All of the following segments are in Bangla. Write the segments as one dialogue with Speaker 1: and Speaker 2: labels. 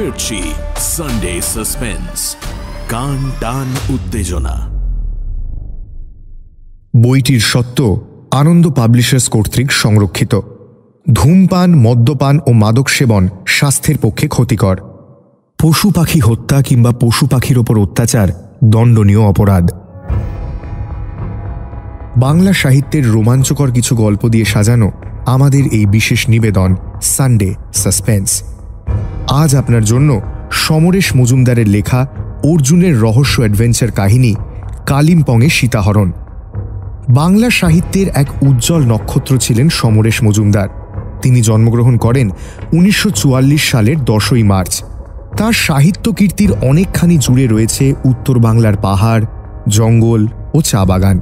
Speaker 1: মির্চি সানডে সাসপেন্স, কান টান উত্তেজনা।
Speaker 2: বইটির সত্য আনন্দ পাবলিশার্স কর্তৃক সংরক্ষিত। ধূমপান, মদ্যপান ও মাদক সেবন স্বাস্থ্যের পক্ষে ক্ষতিকর। পশু পাখি হত্যা কিংবা পশু পাখির ওপর অত্যাচার দণ্ডনীয় অপরাধ। বাংলা সাহিত্যের রোমাঞ্চকর কিছু গল্প দিয়ে সাজানো আমাদের এই বিশেষ নিবেদন সানডে সাসপেন্স। আজ আপনার জন্য সমরেশ মজুমদারের লেখা অর্জুনের রহস্য অ্যাডভেঞ্চার কাহিনী কালিম্পংয়ে সীতাহরণ। বাংলা সাহিত্যের এক উজ্জ্বল নক্ষত্র ছিলেন সমরেশ মজুমদার। তিনি জন্মগ্রহণ করেন 1944 সালের 10ই মার্চ। তাঁর সাহিত্য কীর্তির অনেকখানি জুড়ে রয়েছে উত্তর বাংলার পাহাড়, জঙ্গল ও চা বাগান।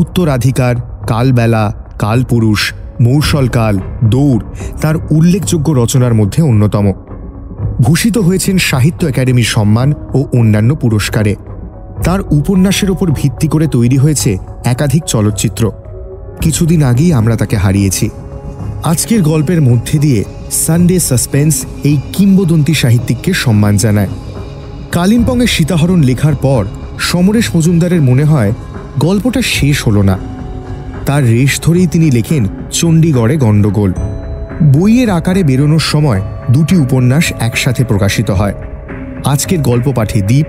Speaker 2: উত্তরাধিকার, কালবেলা, কালপুরুষ, মৌসলকাল, দৌড় তার উল্লেখযোগ্য রচনার মধ্যে অন্যতম। ভূষিত হয়েছেন সাহিত্য একাডেমির সম্মান ও অন্যান্য পুরস্কারে। তার উপন্যাসের ওপর ভিত্তি করে তৈরি হয়েছে একাধিক চলচ্চিত্র। কিছুদিন আগেই আমরা তাকে হারিয়েছি। আজকের গল্পের মধ্যে দিয়ে সানডে সাসপেন্স এই কিংবদন্তি সাহিত্যিককে সম্মান জানায়। কালিম্পংয়ের সীতাহরণ লেখার পর সমরেশ মজুমদারের মনে হয় গল্পটা শেষ হলো না। তার রেশ ধরেই তিনি লেখেন চণ্ডীগড়ে গণ্ডগোল। বইয়ের আকারে বেরোনোর সময় দুটি উপন্যাস একসাথে প্রকাশিত হয়। আজকের গল্প পাঠে দ্বীপ,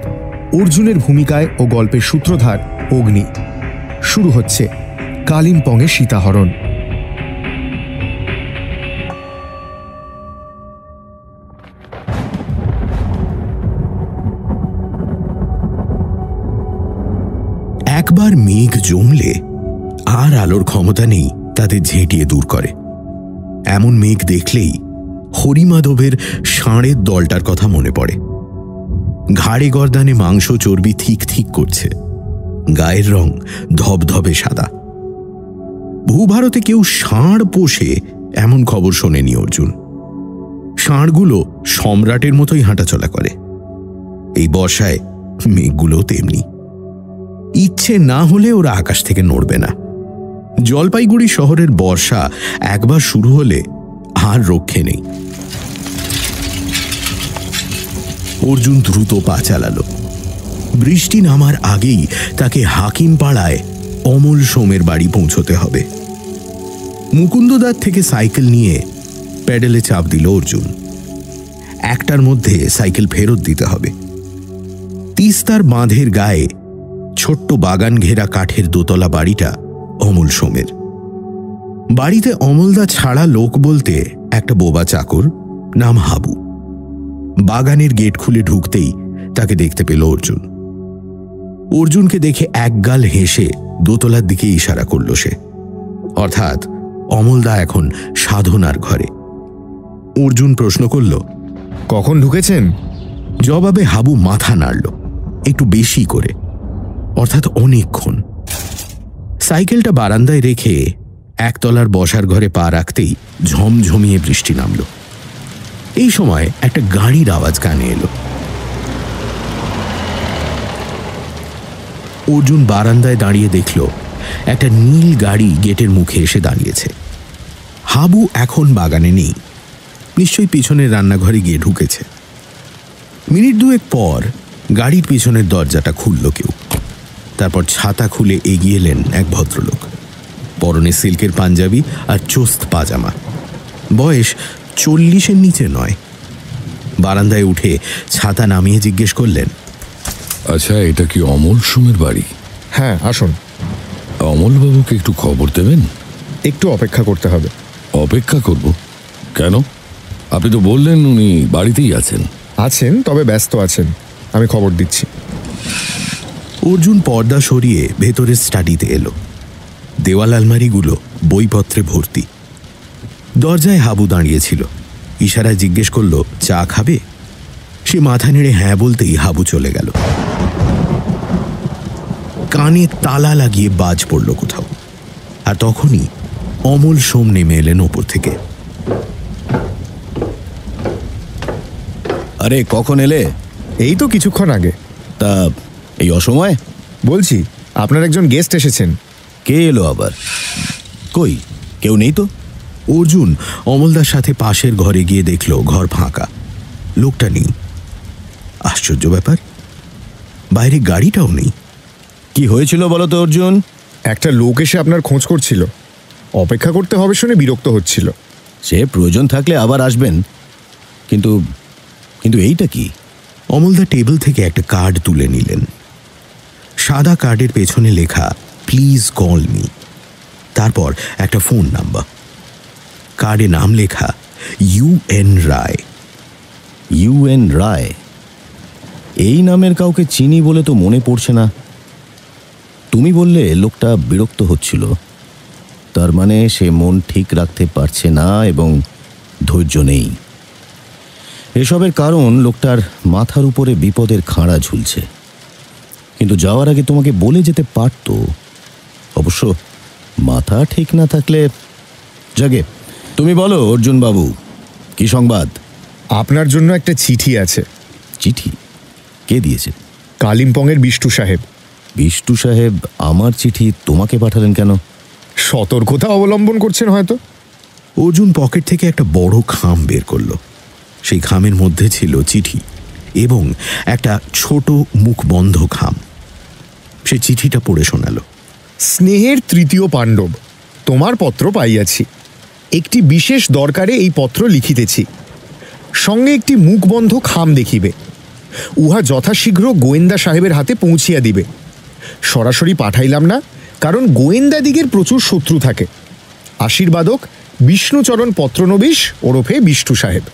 Speaker 2: অর্জুনের ভূমিকায় ও গল্পের সূত্রধার অগ্নি। শুরু হচ্ছে কালিম্পংয়ে সীতাহরণ।
Speaker 3: একবার মেঘ জমলে আর আলোর ক্ষমতা নেই তাদের ঝেঁটিয়ে দূর করে। এমন মেঘ দেখলেই হরিমাধবের ষাঁড়ের দলটার কথা মনে পড়ে। ঘাড়ে গর্দানে মাংস চর্বি ঠিক ঠিক করছে, গায়ের রং ধবধবে সাদা। ভূভারতে কেউ ষাঁড় পোষে এমন খবর শোনেনি অর্জুন। ষাঁড়গুলো সম্রাটের মতোই হাঁটাচলা করে। এই বর্ষায় মেঘগুলো তেমনি। ইচ্ছে না হলে ওরা আকাশ থেকে নড়বে না। জলপাইগুড়ি শহরের বর্ষা একবার শুরু হলে আর রক্ষে নেই। অর্জুন দ্রুত পা চালালো। বৃষ্টি নামার আগেই তাকে হাকিমপাড়ায় অমল সোমের বাড়ি পৌঁছতে হবে। মুকুন্দদার থেকে সাইকেল নিয়ে প্যাডেলে চাপ দিল অর্জুন। একটার মধ্যে সাইকেল ফেরত দিতে হবে। তিস্তার বাঁধের গায়ে ছোট্ট বাগান ঘেরা কাঠের দোতলা বাড়িটা অমল সোমের। বাড়িতে অমলদা ছাড়া লোক বলতে একটা বোবা চাকর নাম হাবু। বাগানের গেট খুলে ঢুকতেই তাকে দেখতে পেল অর্জুন। অর্জুনকে দেখে একগাল হেসে দোতলার দিকে ইশারা করল সে। অর্থাৎ অমলদা এখন সাধনার ঘরে। অর্জুন প্রশ্ন করল,
Speaker 2: কখন ঢুকেছেন?
Speaker 3: জবাবে হাবু মাথা নাড়ল, একটু বেশি করে, অর্থাৎ অনেকক্ষণ। সাইকেলটা বারান্দায় রেখে একতলার বসার ঘরে পা রাখতেই ঝমঝমিয়ে বৃষ্টি নামল। এই সময় একটা গাড়ির আওয়াজ কানে এলো। অর্জুন বারান্দায় দাঁড়িয়ে দেখল একটা নীল গাড়ি গেটের মুখে এসে দাঁড়িয়েছে। হাবু এখন বাগানে নেই, নিশ্চয়ই পিছনের রান্নাঘরে গিয়ে ঢুকেছে। মিনিট দুয়েক পর গাড়ির পিছনের দরজাটা খুলল কেউ। তারপর ছাতা খুলে এগিয়ে এলেন এক ভদ্রলোক। পরনে সিল্কের পাঞ্জাবি আর চোস্ত পাজামা। বয়স 40-এর নিচে নয়। বারান্দায় উঠে ছাতা নামিয়ে জিজ্ঞেস করলেন,
Speaker 4: আচ্ছা, এটা কি অমল সোমের বাড়ি?
Speaker 2: হ্যাঁ, আসুন।
Speaker 4: অমলবাবুকে একটু খবর দেবেন।
Speaker 2: একটু অপেক্ষা করতে হবে।
Speaker 4: অপেক্ষা করব? কেন? আপনি তো বললেন উনি বাড়িতেই আছেন।
Speaker 2: আছেন, তবে ব্যস্ত আছেন। আমি খবর দিচ্ছি।
Speaker 3: অর্জুন পর্দা সরিয়ে ভেতরের স্টাডিতে এলো। দেওয়াল আলমারিগুলো বইপত্রে ভর্তি। দরজায় হাবু দাঁড়িয়েছিল। ইশারায় জিজ্ঞেস করল, চা খাবে? সে মাথা নেড়ে হ্যাঁ বলতেই হাবু চলে গেল। কানে তালা লাগিয়ে বাজ পড়ল কোথাও। আর তখনই অমল সোম নেমে এলেন ওপর থেকে।
Speaker 5: আরে, কখন এলে?
Speaker 2: এই তো কিছুক্ষণ আগে।
Speaker 5: তা এই অসময়?
Speaker 2: বলছি, আপনার একজন গেস্ট এসেছেন।
Speaker 5: কে এলো আবার? কই, কেউ নেই তো।
Speaker 3: অর্জুন অমলদার সাথে পাশের ঘরে গিয়ে দেখল ঘর ফাঁকা। লোকটা নেই। আশ্চর্য ব্যাপার, বাইরে গাড়িটাও নেই।
Speaker 5: কি হয়েছিল বলো তো অর্জুন?
Speaker 2: একটা লোক এসে আপনার খোঁজ করছিল, অপেক্ষা করতে হবে শুনে বিরক্ত হচ্ছিল।
Speaker 5: সে প্রয়োজন থাকলে আবার আসবেন, কিন্তু কিন্তু এইটা কি?
Speaker 3: অমলদা টেবিল থেকে একটা কার্ড তুলে নিলেন। সাদা কার্ডের পেছনে লেখা প্লিজ কল মি, তারপর একটা ফোন নাম্বার। কার্ডে নাম লেখা UN রায়।
Speaker 5: UN রায়? এই নামের কাউকে চিনি বলে তো মনে পড়ছে না। তুমি বললে লোকটা বিরক্ত হচ্ছিল, তার মানে সে মন ঠিক রাখতে পারছে না এবং ধৈর্য নেই। এসবের কারণ লোকটার মাথার উপরে বিপদের খাঁড়া ঝুলছে, কিন্তু যাওয়ার আগে তোমাকে বলে যেতে পারত। অবশ্য মাথা ঠিক না থাকলে। জাগে, তুমি বলো অর্জুন বাবু, কি সংবাদ?
Speaker 2: আপনার জন্য একটা চিঠি আছে।
Speaker 5: চিঠি? কে দিয়েছে?
Speaker 2: কালিম্পংয়ের বিষ্টু সাহেব।
Speaker 5: বিষ্টু সাহেব আমার চিঠি তোমাকে পাঠালেন কেন?
Speaker 2: সতর্কতা অবলম্বন করছেন হয়তো।
Speaker 3: অর্জুন পকেট থেকে একটা বড় খাম বের করলো। সেই খামের মধ্যে ছিল চিঠি এবং একটা ছোট মুখ বন্ধ খাম। সে চিঠিটা পড়ে শোনালো।
Speaker 2: স্নেহের তৃতীয় পাণ্ডব, তোমার পত্র পাইয়াছি। একটি বিশেষ দরকারে এই পত্র লিখিতেছি। সঙ্গে একটি মুখবন্ধ খাম দেখিবে। উহা যথাশীঘ্র গোয়েন্দা সাহেবের হাতে পৌঁছিয়া দিবে। সরাসরি পাঠাইলাম না, কারণ গোয়েন্দাদিগের প্রচুর শত্রু থাকে। আশীর্বাদক বিষ্ণুচরণ পত্রনবীশ ওরফে বিষ্টু সাহেব।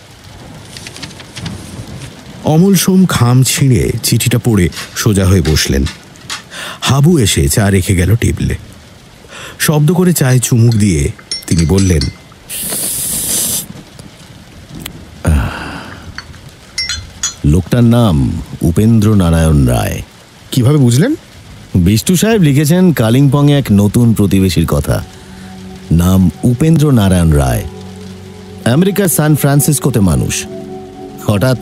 Speaker 3: অমল সোম খাম ছিঁড়ে চিঠিটা পড়ে সোজা হয়ে বসলেন। হাবু এসে চা রেখে গেল টেবিলে। শব্দ করে চায়ে চুমুক দিয়ে তিনি বললেন,
Speaker 5: লোকটার নাম উপেন্দ্র নারায়ণ রায়।
Speaker 2: কিভাবে বুঝলেন?
Speaker 5: বিষ্টু সাহেব লিখেছেন কালিম্পংয়ে এক নতুন প্রতিবেশীর কথা, নাম উপেন্দ্র নারায়ণ রায়। আমেরিকার সান ফ্রান্সিসকোতে মানুষ। হঠাৎ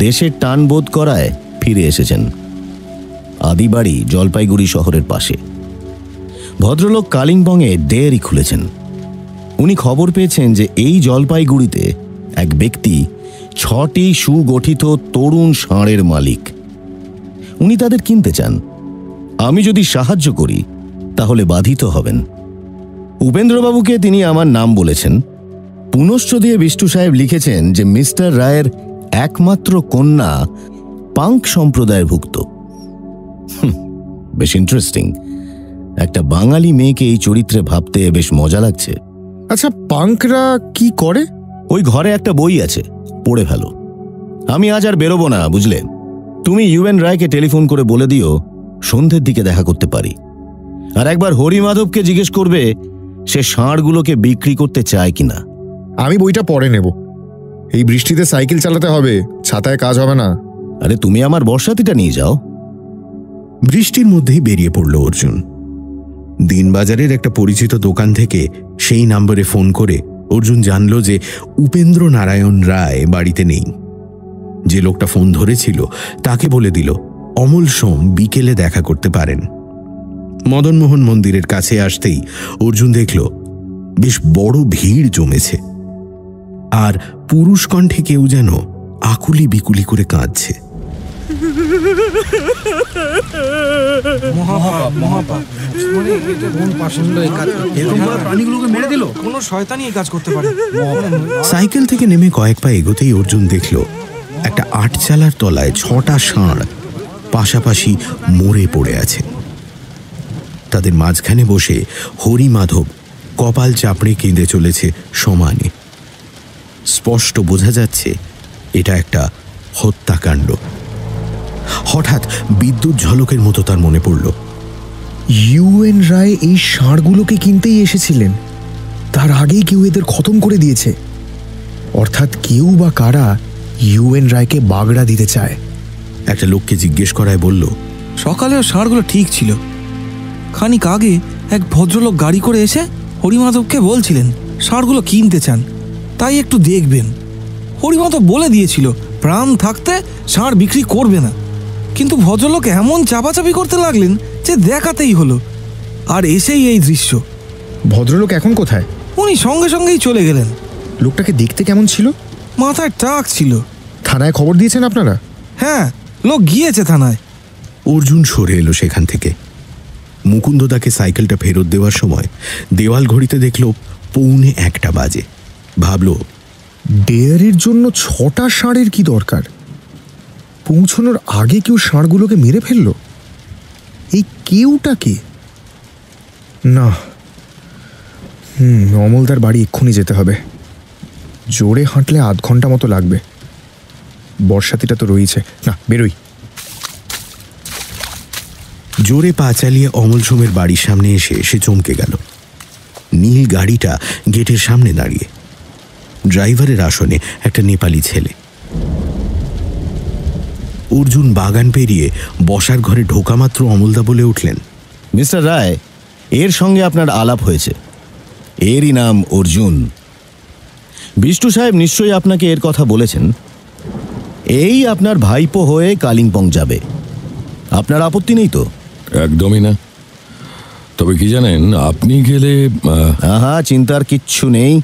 Speaker 5: দেশের টান বোধ করায় ফিরে এসেছেন। আদিবাড়ি জলপাইগুড়ি শহরের পাশে। ভদ্রলোক কালিম্পংয়ে ডেয়ারি খুলেছেন। উনি খবর পেয়েছেন যে এই জলপাইগুড়িতে এক ব্যক্তি 6টি সুগঠিত তরুণ ষাঁড়ের মালিক। উনি তাদের কিনতে চান। আমি যদি সাহায্য করি তাহলে বাধিত হবেন। উপেন্দ্রবাবুকে তিনি আমার নাম বলেছেন। পুনশ্চ দিয়ে বিষ্টু সাহেব লিখেছেন যে মিস্টার রায়ের একমাত্র কন্যা পাঙ্ক সম্প্রদায়ভুক্ত। বেশ ইন্টারেস্টিং। একটা বাঙালি মেয়েকে এই চরিত্রে ভাবতে বেশ মজা লাগছে।
Speaker 2: আচ্ছা, পাঙ্করা কি করে?
Speaker 5: ওই ঘরে একটা বই আছে, পড়ে ফেলো। আমি আজ আর বেরোবো না, বুঝলে? তুমি UN রায়কে টেলিফোন করে বলে দিও সন্ধ্যের দিকে দেখা করতে পারি। আর একবার হরিমাধবকে জিজ্ঞেস করবে সে ষাঁড়গুলোকে বিক্রি করতে চায় কিনা।
Speaker 2: আমি বইটা পরে নেব। এই বৃষ্টিতে সাইকেল চালাতে হবে, ছাতায় কাজ হবে না।
Speaker 5: আরে তুমি আমার বর্ষাতিটা নিয়ে যাও।
Speaker 3: বৃষ্টির মধ্যেই বেরিয়ে পড়ল অর্জুন। দিনবাজারের একটা পরিচিত দোকান থেকে সেই নম্বরে ফোন করে অর্জুন জানল যে উপেন্দ্র নারায়ণ রায় বাড়িতে নেই। যে লোকটা ফোন ধরেছিল তাকে বলে দিল অমল সোম বিকেলে দেখা করতে পারেন। মদনমোহন মন্দিরের কাছে আসতেই অর্জুন দেখল বেশ বড় ভিড় জমেছে, আর পুরুষ কণ্ঠে কেউ যেন আকুলি বিকুলি করে কাঁদছে। সাইকেল থেকে নেমে কয়েক পা এগোতেই অর্জুন দেখল একটা 8 চালার তলায় 6টা ষাঁড় পাশাপাশি মরে পড়ে আছে। তাদের মাঝখানে বসে হরিমাধব কপাল চাপড়ে কেঁদে চলেছে সমানে। স্পষ্ট বোঝা যাচ্ছে এটা একটা হত্যাকাণ্ড। হঠাৎ বিদ্যুৎ ঝলকের মতো তার মনে পড়ল,
Speaker 2: UN রায় এই ষাঁড়গুলোকে কিনতেই এসেছিলেন। তার আগেই কেউ এদের খতম করে দিয়েছে। অর্থাৎ কেউ বা কারা UN রায়কে বাগড়া দিতে চায়।
Speaker 3: একটা লোককে জিজ্ঞেস করায় বলল,
Speaker 6: সকালেও ষাঁড়গুলো ঠিক ছিল। খানিক আগে এক ভদ্রলোক গাড়ি করে এসে হরিমাধবকে বলছিলেন ষাঁড়গুলো কিনতে চান, তাই একটু দেখবেন। হরিমাধব বলে দিয়েছিল প্রাণ থাকতে ষাঁড় বিক্রি করবে না, কিন্তু ভদ্রলোক এমন চাপাচাপি করতে লাগলেন যে দেখাতেই হলো। আর এসেই এই দৃশ্য।
Speaker 2: ভদ্রলোক এখন কোথায়?
Speaker 6: উনি সঙ্গে সঙ্গেই চলে গেলেন।
Speaker 2: লোকটাকে দেখতে কেমন ছিল?
Speaker 6: মাথায় টাক ছিল,
Speaker 2: থানায় খবর দিয়েছেন আপনারা?
Speaker 6: হ্যাঁ, লোক গিয়েছে থানায়।
Speaker 3: অর্জুন সরে এলো সেখান থেকে। মুকুন্দদাকে সাইকেলটা ফেরত দেওয়ার সময় দেওয়াল ঘড়িতে দেখল 1:45 বাজে। ভাবল,
Speaker 2: ডেয়ারির জন্য 6টা ষাঁড়ের কি দরকার? পৌঁছানোর আগে কেউ ষাঁড়গুলোকে মেরে ফেলল। এই কেউটা কে? না, অমলদার বাড়ি এক্ষুনি যেতে হবে। জোরে হাঁটলে আধ ঘন্টা মতো লাগবে। বর্ষাতিটা তো রয়েছে। না, বেরোই।
Speaker 3: জোরে পা চালিয়ে অমল সোমের বাড়ির সামনে এসে সে চমকে গেল। নীল গাড়িটা গেটের সামনে দাঁড়িয়ে, ড্রাইভারের আসনে একটা নেপালি ছেলে। অর্জুন বাগান পেরিয়ে বসার ঘরে ঢোকা মাত্র অমলদা বলে উঠলেন,
Speaker 5: মিস্টার রায়, এর সঙ্গে আপনার আলাপ হয়েছে। এরই নাম অর্জুন। বিষ্টু সাহেব নিশ্চয়ই আপনাকে এর কথা বলেছেন। এই আপনার ভাইপো হয়ে কালিম্পং যাবে। আপনার আপত্তি নেই তো?
Speaker 4: একদমই না। তবে কি জানেন, আপনি গেলে
Speaker 5: আহা, চিন্তার কিচ্ছু নেই।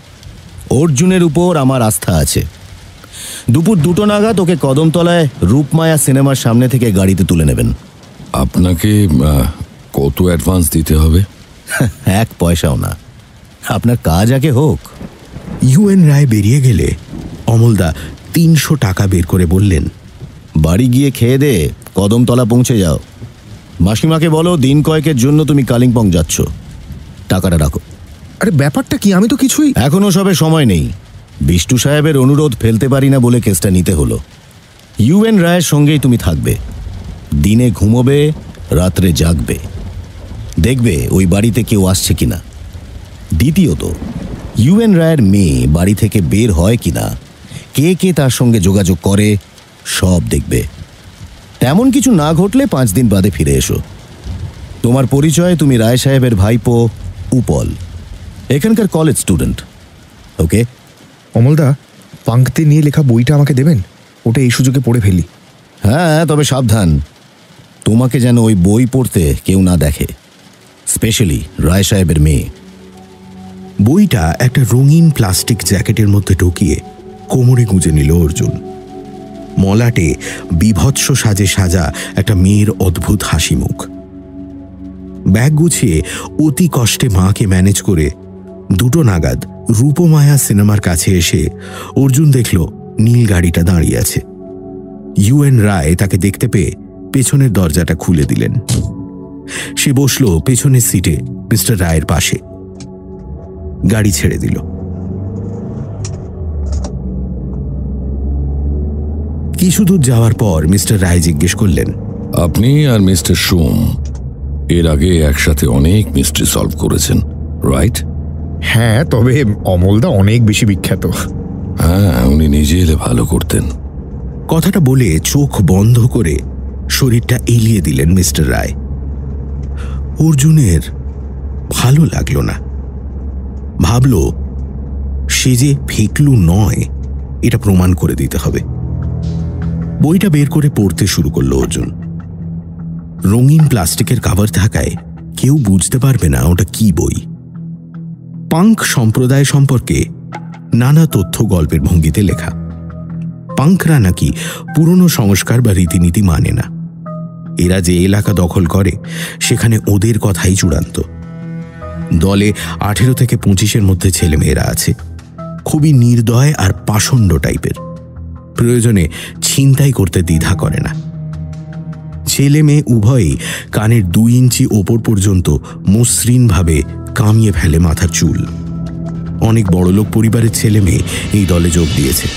Speaker 5: অর্জুনের উপর আমার আস্থা আছে। দুপুর 2টো নাগাদ ওকে কদমতলায় রূপমায়া সিনেমার সামনে থেকে গাড়িতে তুলে নেবেন।
Speaker 4: আপনাকে কত অ্যাডভান্স দিতে হবে?
Speaker 5: 1 পয়সাও না। আপনার কাজ আগে হোক।
Speaker 3: ইউএন রায় বেরিয়ে গেলে অমলদা 300 টাকা বের করে বললেন,
Speaker 5: বাড়ি গিয়ে খেয়ে দে কদমতলা পৌঁছে যাও। মাসিমাকে বলো দিন কয়েকের জন্য তুমি কালিম্পং যাচ্ছ। টাকাটা রাখো।
Speaker 2: আরে ব্যাপারটা কি? আমি তো কিছুই...
Speaker 5: এখনো সবে সময় নেই। বিষ্টু সাহেবের অনুরোধ ফেলতে পারি না বলে কেসটা নিতে হলো। ইউএন রায়ের সঙ্গেই তুমি থাকবে। দিনে ঘুমোবে, রাত্রে জাগবে। দেখবে ওই বাড়িতে কেউ আসছে কিনা। দ্বিতীয়ত, ইউএন রায়ের মেয়ে বাড়ি থেকে বের হয় কিনা, কে কে তার সঙ্গে যোগাযোগ করে, সব দেখবে। তেমন কিছু না ঘটলে 5 দিন বাদে ফিরে এসো। তোমার পরিচয়, তুমি রায় সাহেবের ভাইপো উপল, এখানকার কলেজ স্টুডেন্ট। ওকে?
Speaker 2: অমলদা, পাঙ্কতে নিয়ে লেখা বইটা আমাকে দেবেন? ওটা এই সুযোগে পড়ে ফেলি।
Speaker 5: হ্যাঁ, তবে সাবধান, তোমাকে যেন ওই বই পড়তে কেউ না দেখে, স্পেশালি রায় সাহেবের মেয়ে।
Speaker 3: বইটা একটা রঙিন প্লাস্টিক জ্যাকেটের মধ্যে ঢুকিয়ে কোমরে গুঁজে নিল অর্জুন। মলাটে বিভৎস সাজে সাজা একটা মেয়ের অদ্ভুত হাসি মুখ। ব্যাগ গুছিয়ে অতি কষ্টে মাকে ম্যানেজ করে 2টো নাগাদ রূপমায়া সিনেমার কাছে এসে অর্জুন দেখল নীল গাড়িটা দাঁড়িয়ে আছে। ইউএন রায় তাকে দেখতে পেয়ে পেছনের দরজাটা খুলে দিলেন। সে বসল পেছনের সিটে মিস্টার রায়ের পাশে। গাড়ি ছেড়ে দিল। কিছু দূর যাওয়ার পর মিস্টার রায় জিজ্ঞেস করলেন,
Speaker 4: আপনি আর মিস্টার সোম এর আগে একসাথে অনেক মিস্ট্রি সলভ করেছেন, রাইট?
Speaker 2: হ্যাঁ, তবে অমলদা অনেক বেশি বিখ্যাত।
Speaker 4: হ্যাঁ, উনি নিজে এলে ভালো করতেন।
Speaker 3: কথাটা বলে চোখ বন্ধ করে শরীরটা এলিয়ে দিলেন মিস্টার রায়। অর্জুনের ভালো লাগলো না। ভাবল, সে যে ফেকলু নয় এটা প্রমাণ করে দিতে হবে। বইটা বের করে পড়তে শুরু করলো অর্জুন। রঙিন প্লাস্টিকের কাভার থাকায় কেউ বুঝতে পারবে না ওটা কি বই। পাঙ্ক সম্প্রদায় সম্পর্কে নানা তথ্য গল্পের ভঙ্গিতে লেখা। পাঙ্করা নাকি পুরনো সংস্কার বা রীতিনীতি মানে না। এরা যে এলাকা দখল করে সেখানে ওদের কথাই চূড়ান্ত। দলে 18 থেকে 25-এর মধ্যে ছেলেমেয়েরা আছে, খুবই নির্দয় আর পাষণ্ড টাইপের। প্রয়োজনে ছিনতাই করতে দ্বিধা করে না। ছেলে মেয়ে উভয়ই কানের 2 ইঞ্চি ওপর পর্যন্ত মসৃণভাবে কামিয়ে ফেলে মাথার চুল। অনেক বড়লোক পরিবারের ছেলে মেয়ে এই দলে যোগ দিয়েছে।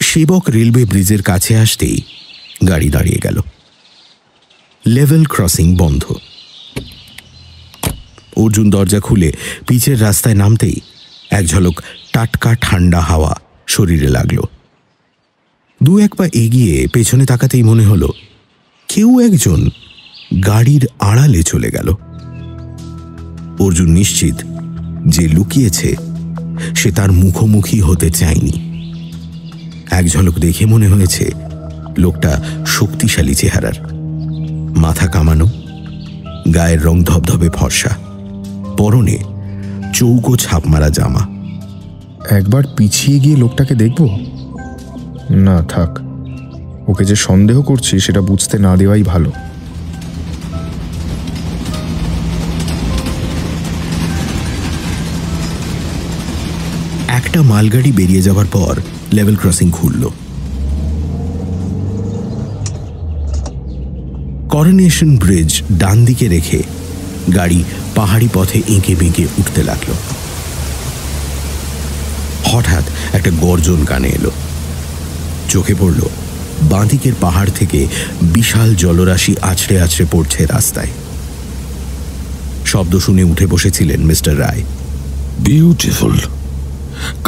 Speaker 3: সেবক রেলওয়ে ব্রিজের কাছে আসতেই গাড়ি দাঁড়িয়ে গেল। লেভেল ক্রসিং বন্ধ। অর্জুন দরজা খুলে পিচের রাস্তায় নামতেই এক ঝলক টাটকা ঠান্ডা হাওয়া শরীরে লাগলো। 2-1 পা এগিয়ে পেছনে তাকাতেই মনে হলো কেউ একজন গাড়ির আড়ালে চলে গেল। অর্জুন নিশ্চিত যে লুকিয়েছে সে তার মুখোমুখি হতে চায়নি। এক ঝলক দেখে মনে হয়েছে লোকটা শক্তিশালী চেহারার, মাথা কামানো, গায়ের রং ধবধবে ফর্সা, পরনে চৌকো ছাপ মারা জামা।
Speaker 2: একবার পিছিয়ে গিয়ে লোকটাকে দেখব? না থাক, ওকে যে সন্দেহ করছি সেটা বুঝতে না দেওয়াই ভালো।
Speaker 3: একটা মালগাড়ি বেরিয়ে যাবার পর লেভেল ক্রসিং খুলল। করোনেশন ব্রিজ ডান দিকে রেখে গাড়ি পাহাড়ি পথে এঁকে বেঁকে উঠতে লাগল। হঠাৎ একটা গর্জন কানে এলো। চোখে পড়ল বাঁদিকের পাহাড় থেকে বিশাল জলরাশি আছড়ে আছড়ে পড়ছে রাস্তায়। শব্দ শুনে উঠে বসেছিলেন মিস্টার রায়।
Speaker 4: বিউটিফুল।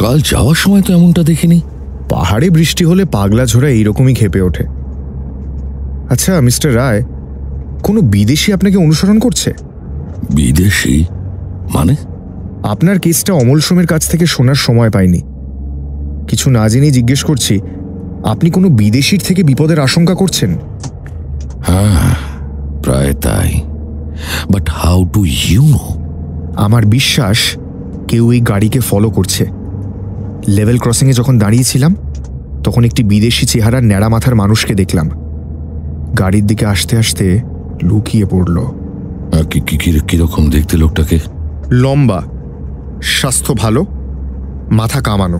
Speaker 4: কাল যাওয়ার সময় তো এমনটা দেখিনি।
Speaker 2: পাহাড়ে বৃষ্টি হলে পাগলা ঝোড়া এইরকমই ক্ষেপে ওঠে। আচ্ছা মিস্টার রায়, কোনো বিদেশি আপনাকে অনুসরণ করছে?
Speaker 4: বিদেশি মানে?
Speaker 2: আপনার কেসটা অমল সোমের কাছ থেকে শোনার সময় পাইনি। কিছু না জেনেই জিজ্ঞেস করছি, আপনি কোনো বিদেশির থেকে বিপদের আশঙ্কা করছেন?
Speaker 4: হ্যাঁ, প্রায় তাই। But how do you know?
Speaker 2: আমার বিশ্বাস কেউ এই গাড়িকে ফলো করছে। লেভেল ক্রসিংয়ে যখন দাঁড়িয়েছিলাম তখন একটি বিদেশি চেহারার ন্যাড়া মাথার মানুষকে দেখলাম। গাড়ির দিকে আসতে আসতে লুকিয়ে পড়ল।
Speaker 4: কিরকম দেখতে লোকটাকে?
Speaker 2: লম্বা, স্বাস্থ্য ভালো, মাথা কামানো।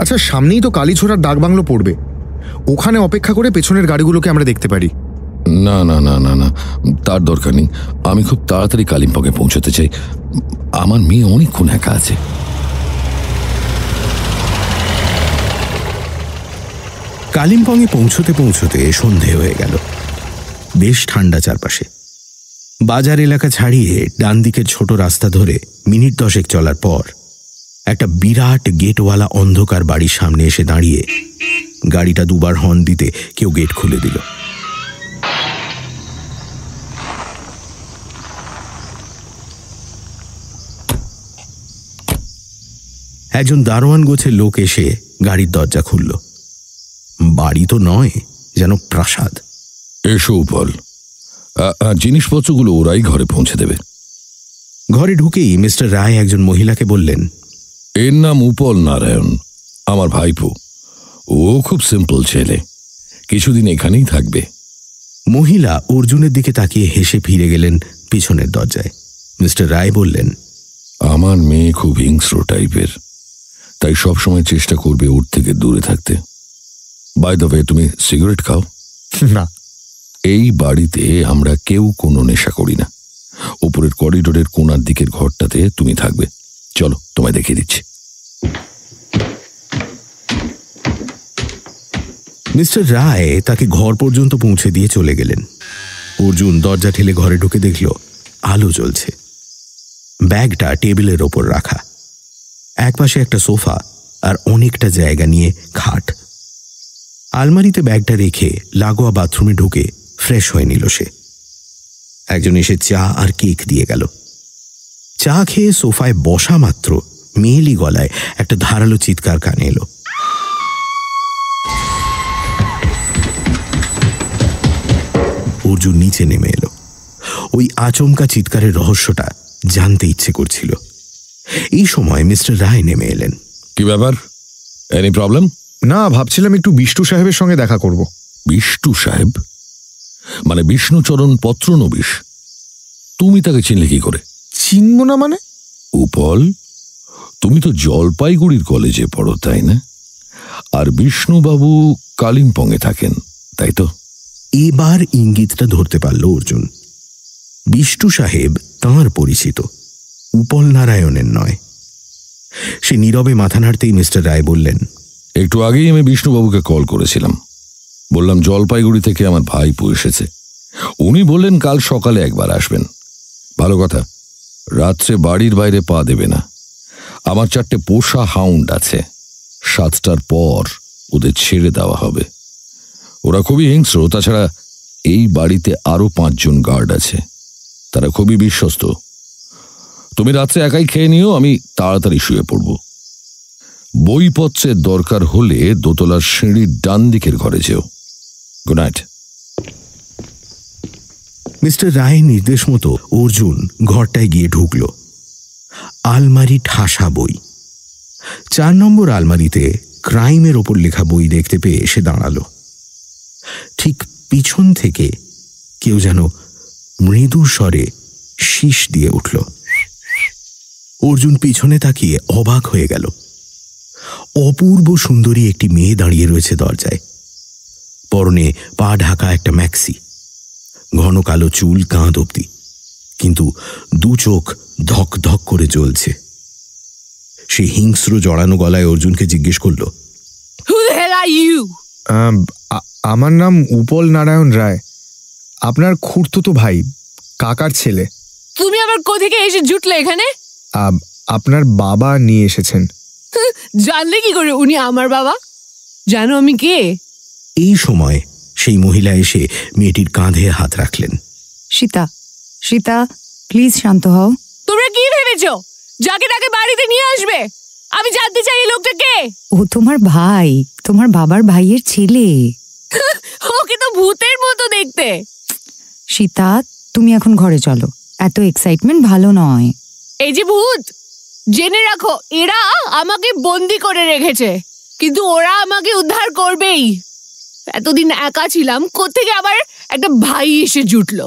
Speaker 2: আচ্ছা, সামনেই তো কালীছোড়ার ডাকবাংলো পড়বে, ওখানে অপেক্ষা করে পেছনের গাড়িগুলোকে আমরা দেখতে পারি।
Speaker 4: না না না না না, তার দরকার নেই। আমি খুব তাড়াতাড়ি কালিম্পংয়ে পৌঁছতে চাই। আমার মেয়ে অনেকক্ষণ একা আছে।
Speaker 3: কালিম্পংয়ে পৌঁছতে পৌঁছতে সন্ধে হয়ে গেল। বেশ ঠান্ডা চারপাশে। বাজার এলাকা ছাড়িয়ে ডান দিকের ছোট রাস্তা ধরে মিনিট 10 চলার পর একটা বিরাট গেটওয়ালা অন্ধকার বাড়ির সামনে এসে দাঁড়িয়ে গাড়িটা দুবার হর্ন দিতে কেউ গেট খুলে দিল। একজন দারোয়ান গোছের লোক এসে গাড়ির দরজা খুলল। বাড়ি তো নয়, যেন প্রাসাদ।
Speaker 4: এসো উপল, জিনিসপত্রগুলো ওরাই ঘরে পৌঁছে দেবে।
Speaker 3: ঘরে ঢুকেই মিস্টার রায় একজন মহিলাকে বললেন,
Speaker 4: এর নাম উপল নারায়ণ, আমার ভাইপো। ও খুব সিম্পল ছেলে, কিছুদিন এখানেই থাকবে।
Speaker 3: মহিলা অর্জুনের দিকে তাকিয়ে হেসে ফিরে গেলেন পিছনের দরজায়। মিস্টার রায় বললেন,
Speaker 4: আমার মেয়ে খুব হিংস্র টাইপের, তাই সবসময় চেষ্টা করবে ওর থেকে দূরে থাকতে। বাই দ্য ওয়ে, তুমি সিগারেট খাও?
Speaker 2: না।
Speaker 4: এই বাড়িতে আমরা কেউ কোনো নেশা করি না। উপরের করিডোরের কোণার দিকের ঘরটাতে তুমি থাকবে। চলো, তোমায় দেখিয়ে দিচ্ছি।
Speaker 3: মিস্টার রায় তাকে ঘর পর্যন্ত পৌঁছে দিয়ে চলে গেলেন। অর্জুন দরজা ঠেলে ঘরে ঢুকে দেখল আলো জ্বলছে। ব্যাগটা টেবিলের ওপর রাখা, একপাশে একটা সোফা আর অনেকটা জায়গা নিয়ে খাট। আলমারিতে ব্যাগটা রেখে লাগোয়া বাথরুমে ঢুকে ফ্রেশ হয়ে নিল সে। একজন এসে চা আর কেক দিয়ে গেল। চা খেয়ে সোফায় বসা মাত্র মেয়েলি গলায় একটা ধারালো চিৎকার কানে এলো। অর্জুন নিচে নেমে এলো। ওই আচমকা চিৎকারের রহস্যটা জানতে ইচ্ছে করছিল। এই সময় মিস্টার রায় নেমে এলেন।
Speaker 4: কি ব্যাপার? Any problem?
Speaker 2: না, ভাবছিলাম একটু বিষ্টু সাহেবের সঙ্গে দেখা করব।
Speaker 4: বিষ্টু সাহেব মানে বিষ্ণুচরণ পত্রনবীশ? তুমি তাকে চিনলে কি করে?
Speaker 2: চিনব না মানে?
Speaker 4: উপল, তুমি তো জলপাইগুড়ির কলেজে পড়ো, তাই না? আর বিষ্ণুবাবু কালিম্পংয়ে থাকেন, তাই তো?
Speaker 3: এবার ইঙ্গিতটা ধরতে পারল অর্জুন। বিষ্টু সাহেব তাঁর পরিচিত, উপল নারায়ণের নয়। সে নীরবে মাথা নাড়তেই মিস্টার রায় বললেন,
Speaker 4: একটু আগেই আমি বিষ্ণুবাবুকে কল করেছিলাম। বললাম জলপাইগুড়ি থেকে আমার ভাইপো এসেছে। উনি বললেন কাল সকালে একবার আসবেন। ভালো কথা, রাত্রে বাড়ির বাইরে পা দেবে না। আমার 4টে পোষা হাউন্ড আছে, 7টার পর ওদের ছেড়ে দেওয়া হবে। ওরা খুবই হিংস্র। তাছাড়া এই বাড়িতে আরো 5 জন গার্ড আছে, তারা খুবই বিশ্বস্ত। তুমি রাত্রে একাই খেয়ে নিও, আমি তাড়াতাড়ি শুয়ে পড়ব। বইপত্রের দরকার হলে দোতলার সিঁড়ির ডান দিকের ঘরে যেও। Good night.
Speaker 3: মিস্টার রায়ের নির্দেশ মতো অর্জুন ঘরটায় গিয়ে ঢুকল। আলমারি ঠাসা বই। 4 নম্বর আলমারিতে ক্রাইমের ওপর লেখা বই দেখতে পেয়ে এসে দাঁড়ালো। ঠিক পিছন থেকে কেউ যেন মৃদু স্বরে শীষ দিয়ে উঠল। অর্জুন পিছনে তাকিয়ে অবাক হয়ে গেল। অপূর্ব সুন্দরী একটি মেয়ে দাঁড়িয়ে রয়েছে দরজায়। পরনে পা ঢাকা একটা ম্যাক্সি, ঘন কালো চুল কাঁধ অবধি, কিন্তু দু চোখ ধক ধক করে জ্বলছে। সে হিংস্র জড়ানো গলায় অর্জুনকে জিজ্ঞেস করল,
Speaker 2: আমার নাম উপল নারায়ণ রায়, আপনার খুড়তুতো ভাই, কাকার ছেলে।
Speaker 7: তুমি আবার কোথেকে এসে জুটলে এখানে?
Speaker 2: আপনার বাবা নিয়ে এসেছেন।
Speaker 7: জানলে কি করে উনি আমার বাবা? জানো আমি কে?
Speaker 3: এই সময় সেই মহিলা এসে মেয়েটির কাঁধে হাত রাখলেন।
Speaker 8: সীতা, সীতা, প্লিজ শান্ত হও।
Speaker 7: তোমরা কি ভেবেছো যাকে তাকে বাড়িতে নিয়ে আসবে? আমি জানতে চাই এই লোকটা কে।
Speaker 8: ও তোমার ভাই, তোমার বাবার ভাইয়ের ছেলে।
Speaker 7: ওকে তো ভূতের মতো দেখতে।
Speaker 8: সীতা, তুমি এখন ঘরে চলো, এত এক্সাইটমেন্ট ভালো নয়।
Speaker 7: এই যে ভূত, জেনে রাখো এরা আমাকে বন্দি করে রেখেছে, কিন্তু ওরা আমাকে উদ্ধার করবেই। এতদিন একা ছিলাম, কোত্থেকে আবার একটা ভাই এসে জুটলো।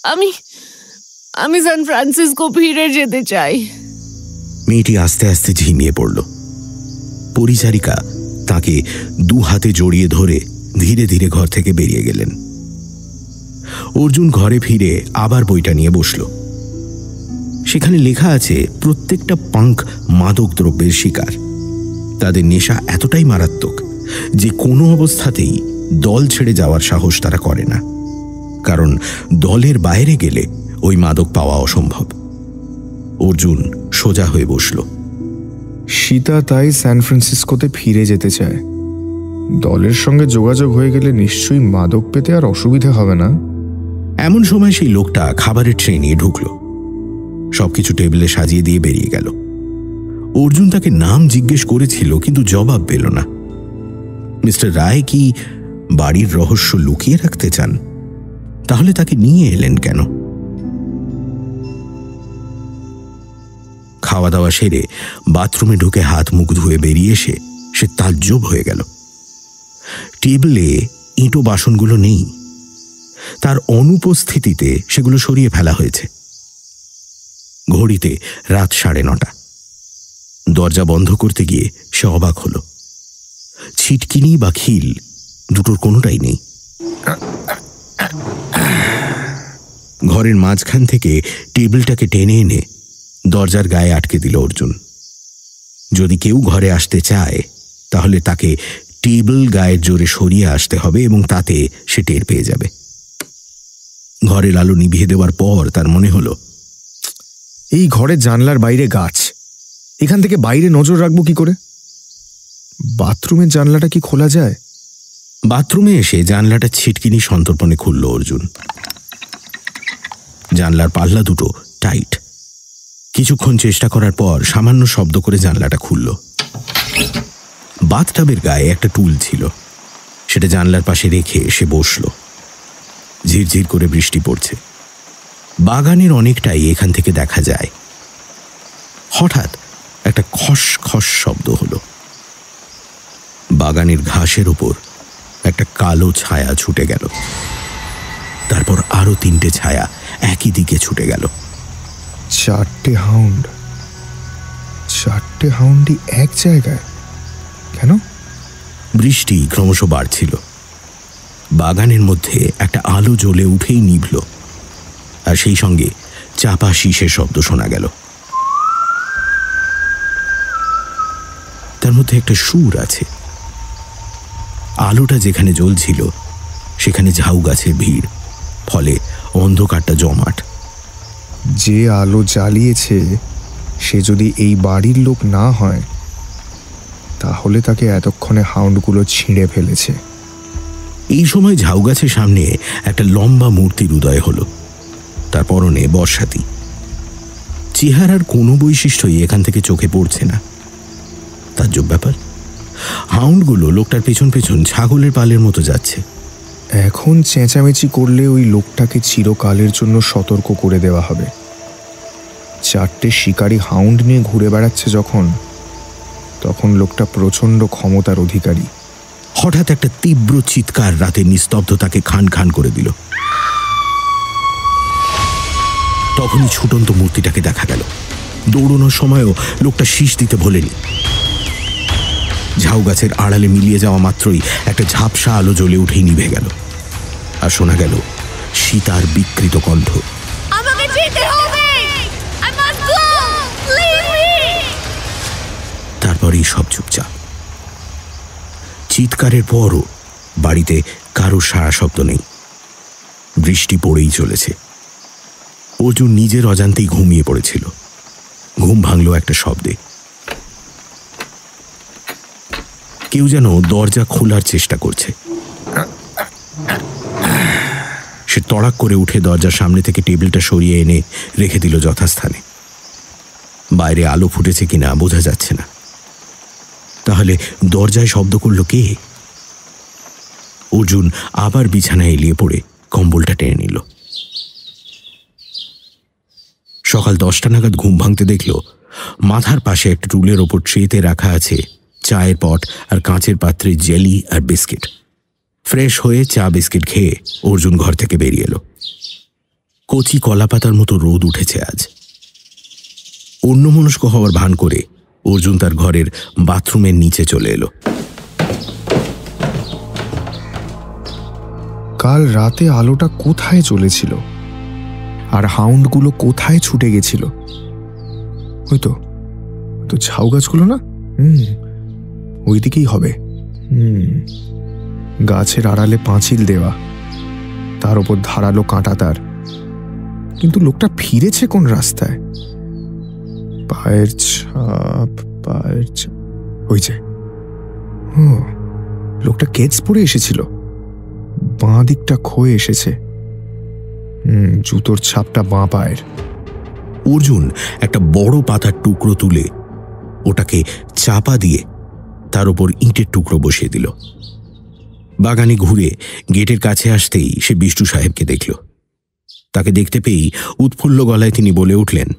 Speaker 7: আমি আমি সান ফ্রান্সিসকো ফিরে যেতে চাই।
Speaker 3: মেয়েটি আস্তে আস্তে ঝিমিয়ে পড়ল। পরিচারিকা তাকে 2 হাতে জড়িয়ে ধরে ধীরে ধীরে ঘর থেকে বেরিয়ে গেলেন। অর্জুন ঘরে ফিরে আবার বইটা নিয়ে বসল। সেখানে লেখা আছে প্রত্যেকটা পাঙ্ক মাদক দ্রব্যের শিকার। তাদের নেশা এতটাই মারাত্মক যে কোনো অবস্থাতেই দল ছেড়ে যাওয়ার সাহস তারা করে না, কারণ দলের বাইরে গেলে ওই মাদক পাওয়া অসম্ভব। অর্জুন সোজা হয়ে বসল।
Speaker 2: সীতা তাই সান ফ্রান্সিসকোতে ফিরে যেতে চায়। দলের সঙ্গে যোগাযোগ হয়ে গেলে নিশ্চয়ই মাদক পেতে আর অসুবিধা হবে না।
Speaker 3: এমন সময় সেই লোকটা খাবারের ট্রে নিয়ে ঢুকল, সবকিছু টেবিলে সাজিয়ে দিয়ে বেরিয়ে গেল। অর্জুন তাকে নাম জিজ্ঞেস করেছিল, কিন্তু জবাব পেল না। মিস্টার রায় কি বাড়ির রহস্য লুকিয়ে রাখতে চান? তাহলে তাকে নিয়ে এলেন কেন? খাওয়া দাওয়া সেরে বাথরুমে ঢুকে হাত মুখ ধুয়ে বেরিয়ে এসে সে তাজ্জব হয়ে গেল। টেবিলে ইঁটো বাসনগুলো নেই, তার অনুপস্থিতিতে সেগুলো সরিয়ে ফেলা হয়েছে। ঘড়িতে রাত 9:30। দরজা বন্ধ করতে গিয়ে সে অবাক হল। ছিটকিনি বা খিল দুটোর কোনোটাই নেই। ঘরের মাঝখান থেকে টেবিলটাকে টেনে এনে দরজার গায়ে আটকে দিল অর্জুন। যদি কেউ ঘরে আসতে চায় তাহলে তাকে টেবিল গায়ের জোরে সরিয়ে আসতে হবে এবং তাতে সে টের পেয়ে যাবে। ঘরের আলো নিভিয়ে দেওয়ার পর তার মনে হলো,
Speaker 2: এই ঘরের জানলার বাইরে গাছ, এখান থেকে বাইরে নজর রাখবো কি করে? বাথরুমের জানলাটা কি খোলা যায়?
Speaker 3: বাথরুমে এসে জানলাটা ছিটকিনি সন্তর্পণে খুলল অর্জুন। জানলার পাল্লা দুটো টাইট। কিছুক্ষণ চেষ্টা করার পর সামান্য শব্দ করে জানলাটা খুলল। বাথটাবের গায়ে একটা টুল ছিল, সেটা জানলার পাশে রেখে সে বসল। ঝিরঝির করে বৃষ্টি পড়ছে। বাগানের অনেকটাই এখান থেকে দেখা যায়। হঠাৎ একটা খস খস শব্দ হলো। বাগানের ঘাসের ওপর একটা কালো ছায়া ছুটে গেল। তারপর আরো 3টে ছায়া একই দিকে ছুটে গেল।
Speaker 2: 4টে হাউন্ড, 4টে হাউন্ডই এক জায়গায় কেন?
Speaker 3: বৃষ্টি ক্রমশ বাড়ছিল। বাগানের মধ্যে একটা আলো জ্বলে উঠেই নিভল, আর সেই সঙ্গে চাপা শীষের শব্দ শোনা গেল। তার মধ্যে একটা সুর আছে। আলোটা যেখানে জ্বলছিল সেখানে ঝাউ গাছের ভিড়, ফলে অন্ধকারটা জমাট।
Speaker 2: যে আলো জ্বালিয়েছে সে যদি এই বাড়ির লোক না হয় তাহলে তাকে এতক্ষণে হাউন্ডগুলো ছিঁড়ে ফেলেছে।
Speaker 3: এই সময় ঝাউ গাছের সামনে একটা লম্বা মূর্তির উদয় হলো। তার পরনে বর্ষাতি। চেহারার কোনো বৈশিষ্ট্যই এখান থেকে চোখে পড়ছে না। তাজ্জব ব্যাপার, হাউন্ডগুলো লোকটার পেছন পেছন ছাগলের পালের মতো যাচ্ছে।
Speaker 2: এখন চেঁচামেচি করলে ওই লোকটাকে চিরকালের জন্য সতর্ক করে দেওয়া হবে। 4টে শিকারী হাউন্ড নিয়ে ঘুরে বেড়াচ্ছে যখন, তখন লোকটা প্রচণ্ড ক্ষমতার অধিকারী।
Speaker 3: হঠাৎ একটা তীব্র চিৎকার রাতের নিস্তব্ধতাকে খান খান করে দিল। তখনই ছুটন্ত মূর্তিটাকে দেখা গেল। দৌড়ানোর সময়ও লোকটা শীষ দিতে ভোলেনি। ঝাউ গাছের আড়ালে মিলিয়ে যাওয়া মাত্রই একটা ঝাপসা আলো জ্বলে উঠেই নিভে গেল, আর শোনা গেল সীতার বিকৃত কণ্ঠ,
Speaker 7: আমাকে যেতে হবে, I must go, leave me।
Speaker 3: তারপরেই সব চুপচাপ। চিৎকারের পরও বাড়িতে কারো সাড়া শব্দ নেই। বৃষ্টি পড়েই চলেছে। অর্জুন নিজের অজান্তেই ঘুমিয়ে পড়েছিল। ঘুম ভাঙল একটা শব্দে। কেউ যেন দরজা খোলার চেষ্টা করছে। সে তড়াক করে উঠে দরজার সামনে থেকে টেবিলটা সরিয়ে এনে রেখে দিল যথাস্থানে। বাইরে আলো ফুটেছে কিনা বোঝা যাচ্ছে না। তাহলে দরজায় শব্দ করল কে? অর্জুন আবার বিছানায় এলিয়ে পড়ে কম্বলটা টেনে নিল। সকাল 10টা নাগাদ ঘুম ভাঙতে দেখল মাথার পাশে একটা টুলের ওপর ট্রেতে রাখা আছে চায়ের পট আর কাঁচের পাত্রে জেলি আর বিস্কিট। ফ্রেশ হয়ে চা বিস্কিট খেয়ে অর্জুন ঘর থেকে বেরিয়ে এলো। কচি কলাপাতার মতো রোদ উঠেছে আজ। অন্যমনস্ক হওয়ার ভান করে অর্জুন তার ঘরের বাথরুমের নিচে চলে এলো।
Speaker 2: কাল রাতে আলোটা কোথায় চলেছিল আর হাউন্ডগুলো কোথায় ছুটে গেছিল? হয়তো তো ঝাউ গাছগুলো না, ওই দিকেই হবে। গাছের আড়ালে পাঁচিল দেওয়া, তার ওপর ধারালো কাঁটাতার। কিন্তু লোকটা ফিরেছে কোন রাস্তায়? পায়ের ছাপ, ওই যে, লোকটা কেটস পরে এসেছিল, বাঁ দিকটা ক্ষয়ে এসেছে। জুতোর ছাপটা বাঁ পায়ের।
Speaker 3: অর্জুন একটা বড় পাতার টুকরো তুলে ওটাকে চাপা দিয়ে তার উপর ইঁটের টুকরো বসিয়ে দিল। বাগানে ঘুরে গেটের কাছে আসতেই সে বিষ্টু সাহেবকে দেখল। তাকে দেখতে পেয়েই উৎফুল্ল গলায় তিনি বলে উঠলেন,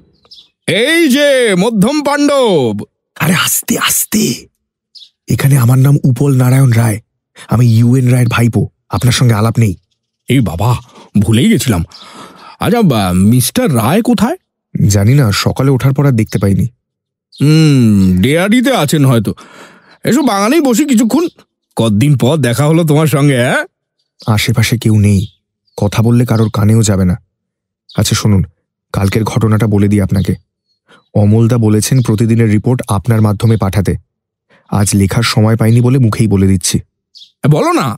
Speaker 9: এই যে মধ্যম পাণ্ডব।
Speaker 2: আরে আস্তে আস্তে, এখানে আমার নাম উপল নারায়ণ রায়, আমি ইউএন রায়ের ভাইপো। আপনার সঙ্গে আলাপ নেই।
Speaker 9: এই বাবা, ভুলেই গেছিলাম। আচ্ছা, মিস্টার রায় কোথায়?
Speaker 2: জানি না, সকালে ওঠার পর আর দেখতে পাইনি।
Speaker 9: ডেয়ারিতে আছেন হয়তো। এসো বাগানেই বসি কিছুক্ষণ, কতদিন পর দেখা হলো তোমার সঙ্গে।
Speaker 2: আশেপাশে কেউ নেই, কথা বললে কারোর কানেও যাবে না। আচ্ছা শুনুন, কালকের ঘটনাটা বলে দিই আপনাকে। অমলদা বলেছেন প্রতিদিনের রিপোর্ট আপনার মাধ্যমে পাঠাতে। আজ লেখার সময় পাইনি বলে মুখেই বলে দিচ্ছি।
Speaker 9: বলো না,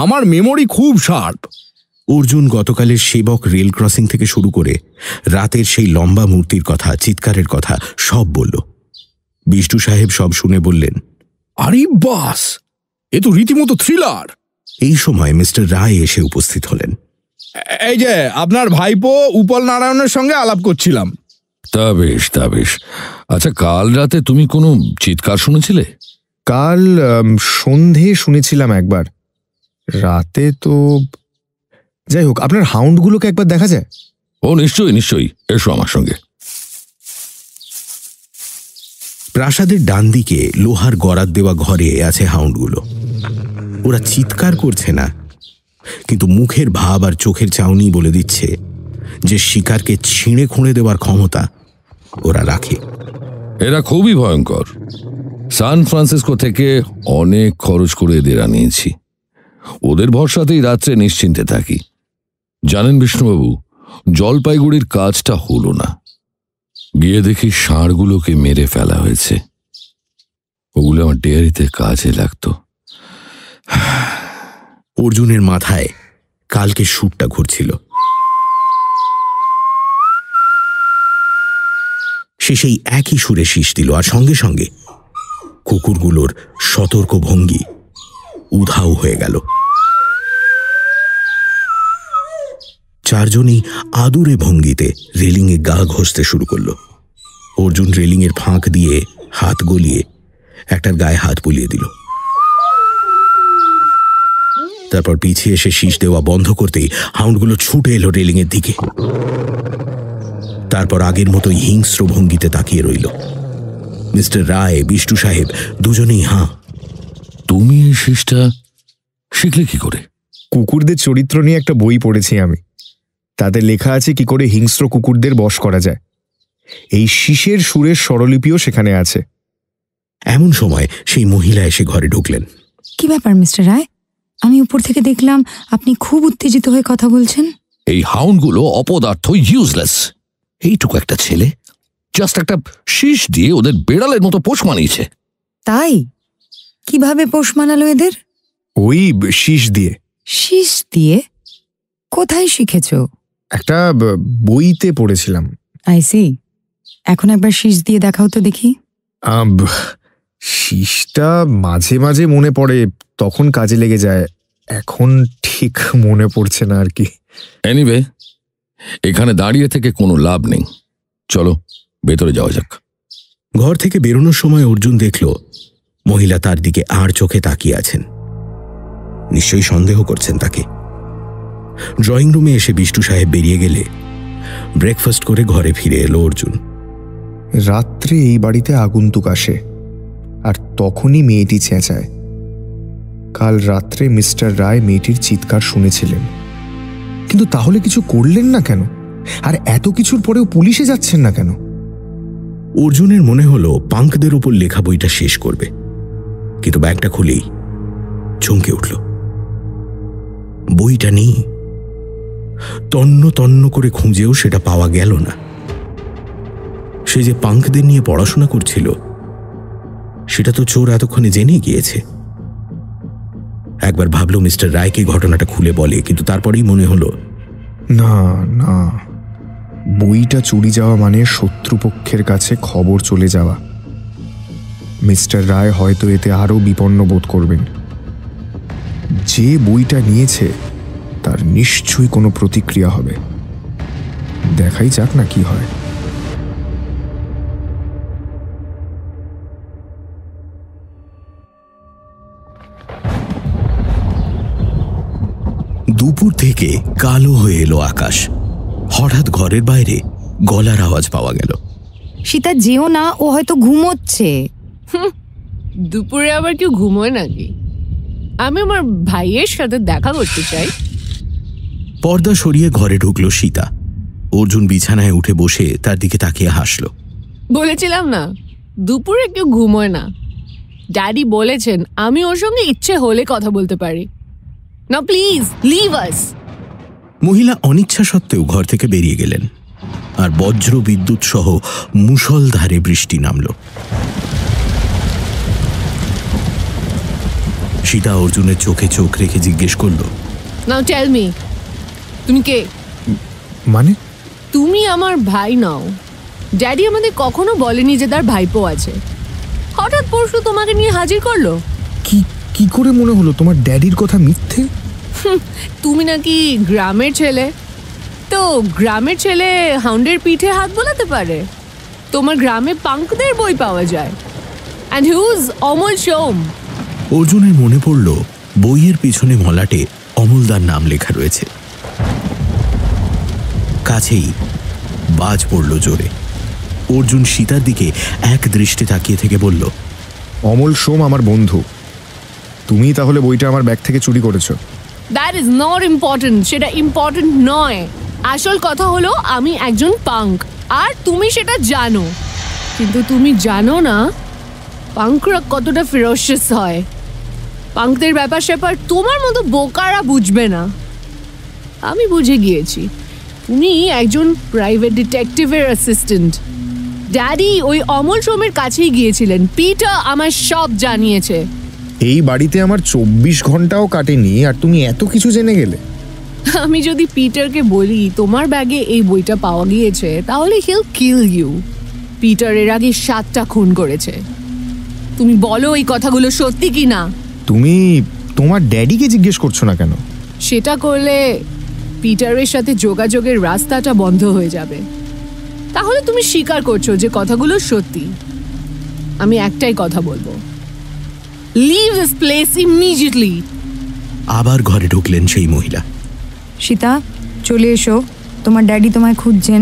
Speaker 9: আমার মেমোরি খুব শার্প।
Speaker 3: অর্জুন গতকালের সেবক রেল ক্রসিং থেকে শুরু করে রাতের সেই লম্বা মূর্তির কথা, চিৎকারের কথা সব বলল। বিষ্টু সাহেব সব শুনে বললেন,
Speaker 9: আরে বাস, এ তো রীতিমতো থ্রিলার।
Speaker 3: এই সময় মিস্টার রায় এসে উপস্থিত হলেন।
Speaker 9: এই যে আপনার ভাইপো উপল নারায়ণের সঙ্গে আলাপ করছিলাম।
Speaker 4: তা বেশ, তা বেশ। আচ্ছা, কাল রাতে তুমি কোনো চিৎকার শুনেছিলে?
Speaker 2: কাল সন্ধে শুনেছিলাম একবার, রাতে তো। যাই হোক, আপনার হাউন্ডগুলোকে একবার দেখা যায়?
Speaker 4: ও নিশ্চয়ই নিশ্চয়ই, এসো আমার সঙ্গে।
Speaker 3: প্রাসাদের ডান দিকে লোহার গড়াত দেওয়া ঘরে আছে হাউন্ডগুলো। ওরা চিৎকার করছে না, কিন্তু মুখের ভাব আর চোখের চাউনি বলে দিচ্ছে যে শিকারকে ছিঁড়ে খুঁড়ে দেওয়ার ক্ষমতা ওরা রাখে।
Speaker 4: এরা খুবই ভয়ঙ্কর। সান ফ্রান্সিসকো থেকে অনেক খরচ করে এদের আনিয়েছি। ওদের ভরসাতেই রাত্রে নিশ্চিন্তে থাকি। জানেন বিষ্ণুবাবু, জলপাইগুড়ির কাজটা হলো না। গিয়ে দেখি ষাঁড়গুলোকে মেরে ফেলা হয়েছে। ওগুলো আমার ডেয়ারিতে কাজে লাগতো।
Speaker 3: অর্জুনের মাথায় কালকে সুরটা ঘুরছিল। সে সেই একই সুরে শীষ দিল, আর সঙ্গে সঙ্গে কুকুরগুলোর সতর্ক ভঙ্গি উধাও হয়ে গেল। চারজনই আদুরে ভঙ্গিতে রেলিংয়ে গা ঘষতে শুরু করল। অর্জুন রেলিংয়ের ফাঁক দিয়ে হাত গলিয়ে একটার গায়ে হাত বুলিয়ে দিল। তারপর পিছিয়ে এসে শীষ দেওয়া বন্ধ করতেই হাউন্ডগুলো ছুটে এলো রেলিংয়ের দিকে। তারপর আগের মতোই হিংস্র ভঙ্গিতে তাকিয়ে রইল। মিস্টার রায়, বিষ্টু সাহেব দুজনেই হাঁ।
Speaker 4: তুমি এই শীষটা শিখলে কি করে?
Speaker 2: কুকুরদের চরিত্র নিয়ে একটা বই পড়েছি আমি। তাতে লেখা আছে কি করে হিংস্র কুকুরদের বশ করা যায়। এই শীষের সুরের স্বরলিপিও সেখানে আছে।
Speaker 3: এমন সময় সেই মহিলা এসে ঘরে ঢুকলেন।
Speaker 8: কি ব্যাপার মিস্টার রায়? আমি উপর থেকে দেখলাম আপনি খুব উত্তেজিত হয়ে কথা বলছেন।
Speaker 4: এই হাউন্ডগুলো অপদার্থ, ইউজলেস। এইটুকু একটা ছেলে জাস্ট একটা শীষ দিয়ে ওদের বেড়ালের মতো পোষ মানিয়েছে।
Speaker 8: তাই? কিভাবে পোষ মানালো এদের?
Speaker 2: ওই শীষ দিয়ে।
Speaker 8: শীষ দিয়ে? কোথায় শিখেছ?
Speaker 2: একটা বইতে পড়েছিলাম।
Speaker 8: I see. এখন একবার শীষ দিয়ে দেখাও তো দেখি।
Speaker 2: শীষটা মাঝে মাঝে মনে পড়ে, তখন কাজে লেগে যায়। এখন ঠিক মনে পড়ছে না আর কি।
Speaker 4: এনিওয়ে, এখানে দাঁড়িয়ে থেকে কোনো লাভ নেই, চলো ভেতরে যাওয়া যাক।
Speaker 3: ঘর থেকে বেরোনোর সময় অর্জুন দেখল মহিলা তার দিকে আর চোখে তাকিয়ে আছেন। নিশ্চয়ই সন্দেহ করছেন তাকে। ড্রয়িং রুমে এসে বিষ্টু সাহেব বেরিয়ে গেলে ব্রেকফাস্ট করে ঘরে ফিরে এলো অর্জুন।
Speaker 2: রাত্রে এই বাড়িতে আগন্তুক আসে, আর তখনই মেয়েটি চেঁচায়। কাল রাত্রে মিস্টার রায় মেয়েটির চিৎকার শুনেছিলেন, কিন্তু তাহলে কিছু করলেন না কেন? আর এত কিছুর পরেও পুলিশে যাচ্ছেন না কেন?
Speaker 3: অর্জুনের মনে হলো পাঙ্কদের উপর লেখা বইটা শেষ করবে, কিন্তু ব্যাগটা খুলেই চমকে উঠল। বইটা নেই। তন্ন তন্ন করে খুঁজেও সেটা পাওয়া গেল না। সে যে পাঙ্কদের নিয়ে পড়াশোনা করছিল সেটা তো চোর এতক্ষণে জেনে গিয়েছে। একবার ভাবল মিস্টার রায়কে ঘটনাটা খুলে বলে, কিন্তু তারপরেই মনে হলো
Speaker 2: না না, বইটা চুরি যাওয়া মানে শত্রুপক্ষের কাছে খবর চলে যাওয়া। মিস্টার রায় হয়তো এতে আরও বিপন্ন বোধ করবেন। যে বইটা নিয়েছে তার নিশ্চয়ই কোনো প্রতিক্রিয়া হবে। দেখাই যাক না কি হয়।
Speaker 3: দুপুর থেকে কালো হয়ে এলো আকাশ। হঠাৎ ঘরের বাইরে গলার আওয়াজ পাওয়া গেল।
Speaker 8: সীতা, যেও না, ও হয়তো ঘুমোচ্ছে।
Speaker 7: দুপুরে আবার কেউ ঘুমোয় নাকি? আমি আমার ভাইয়ের সাথে দেখা করতে চাই।
Speaker 3: পর্দা সরিয়ে ঘরে ঢুকল সীতা। অর্জুন বিছানায় উঠে বসে তার দিকে তাকিয়ে হাসল।
Speaker 7: বলেছিলাম না দুপুরে কেউ ঘুমোয় না। ড্যাডি বলেছেন আমি ওর সঙ্গে ইচ্ছে হলে কথা বলতে পারি। না প্লিজ লিভ আস।
Speaker 3: মহিলা অনিচ্ছা সত্ত্বেও ঘর থেকে বেরিয়ে গেলেন, আর বজ্র বিদ্যুৎ সহ মুষলধারে বৃষ্টি নামল। সীতা অর্জুনের চোখে চোখ রেখে জিজ্ঞেস করল,
Speaker 7: নাও টেল মি, তুমি কে?
Speaker 2: মানে?
Speaker 7: তুমি আমার ভাই নাও। ড্যাডি আমাদের কখনো বলেনি যে তার ভাইপো আছে। হঠাৎ পরশু তোমাকে নিয়ে হাজির করলো।
Speaker 2: কি করে মনে হলো তোমার ড্যাডির কথা মিথ্যে?
Speaker 7: তুমি নাকি গ্রামের ছেলে। তো গ্রামের ছেলে হাউন্ডের পিঠে হাত বোলাতে পারে? তোমার গ্রামে পাঙ্কদের বই পাওয়া যায়। অ্যান্ড হুজ অমল সোম।
Speaker 3: অর্জুনের মনে পড়ল বইয়ের পিছনে মলাটে অমলদার নাম লেখা রয়েছে। কাছেই বাজ পড়ল জোরে। অর্জুন সীতার দিকে এক দৃষ্টি তাকিয়ে থেকে বলল,
Speaker 2: অমল সোম আমার বন্ধু। তুমি তাহলে বইটা আমার ব্যাগ থেকে চুরি করেছো?
Speaker 7: That is not important. সেটা ইম্পর্টেন্ট নয়। আসল কথা হলো আমি একজন পাঙ্ক, আর তুমি সেটা জানো। কিন্তু তুমি জানো না পাঙ্করা কতটা ফেরোশিয়াস হয়। পাঙ্কদের ব্যাপার স্যাপার তোমার মতো বোকারা বুঝবে না। আমি বুঝে গিয়েছি। উনি একজন প্রাইভেট ডিটেকটিভের অ্যাসিস্ট্যান্ট। ড্যাডি ওই অমল সোমের কাছেই গিয়েছিলেন। পিটার আমার সব জানিয়েছে।
Speaker 2: এই বাড়িতে আমার 24 ঘন্টাও কাটেনি, আর তুমি এত কিছু জেনে গেলে?
Speaker 7: আমি যদি পিটারকে বলি তোমার ব্যাগে এই বইটা পাওয়া গিয়েছে, তাহলে he'll kill you। পিটার এর আগে 7টা খুন করেছে। তুমি বলো এই কথাগুলো সত্যি কি না?
Speaker 2: তুমি তোমার ড্যাডিকে জিজ্ঞেস করছো না কেন?
Speaker 7: সেটা করলে পিটারের সাথে যোগাযোগের রাস্তাটা বন্ধ হয়ে যাবে। তাহলে তুমি স্বীকার করছো যে কথাগুলো সত্যি। আমি একটাই কথা বলবো, লিভ দিস প্লেস ইমিডিয়েটলি।
Speaker 3: আবার ঘরে ঢুকলেন সেই মহিলা।
Speaker 8: সীতা, চলে এসো, তোমার ড্যাডি তোমায় খুঁজছেন।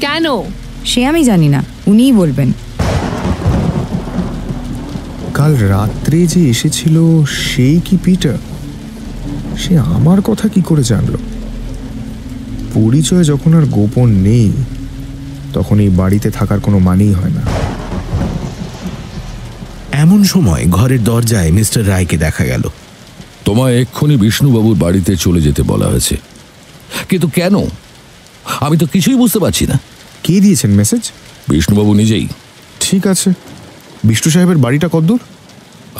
Speaker 7: কেন?
Speaker 8: সে আমি জানি না, উনিই বলবেন।
Speaker 2: কাল রাত্রে যে এসেছিল সেই কি পিটার? সে আমার কথা কি করে জানলো? পরিচয় যখন আর গোপন নেই, তখন এই বাড়িতে থাকার কোনো মানেই হয় না।
Speaker 3: এমন সময় ঘরের দরজায় মিস্টার রায়কে দেখা গেল।
Speaker 4: তোমায় এক্ষুনি বিষ্ণুবাবুর বাড়িতে চলে যেতে বলা হয়েছে, কিন্তু কেন আমি তো কিছুই বুঝতে পারছি না।
Speaker 2: কে দিয়েছেন মেসেজ?
Speaker 4: বিষ্ণুবাবু নিজেই।
Speaker 2: ঠিক আছে, বিষ্ণু সাহেবের বাড়িটা কতদূর?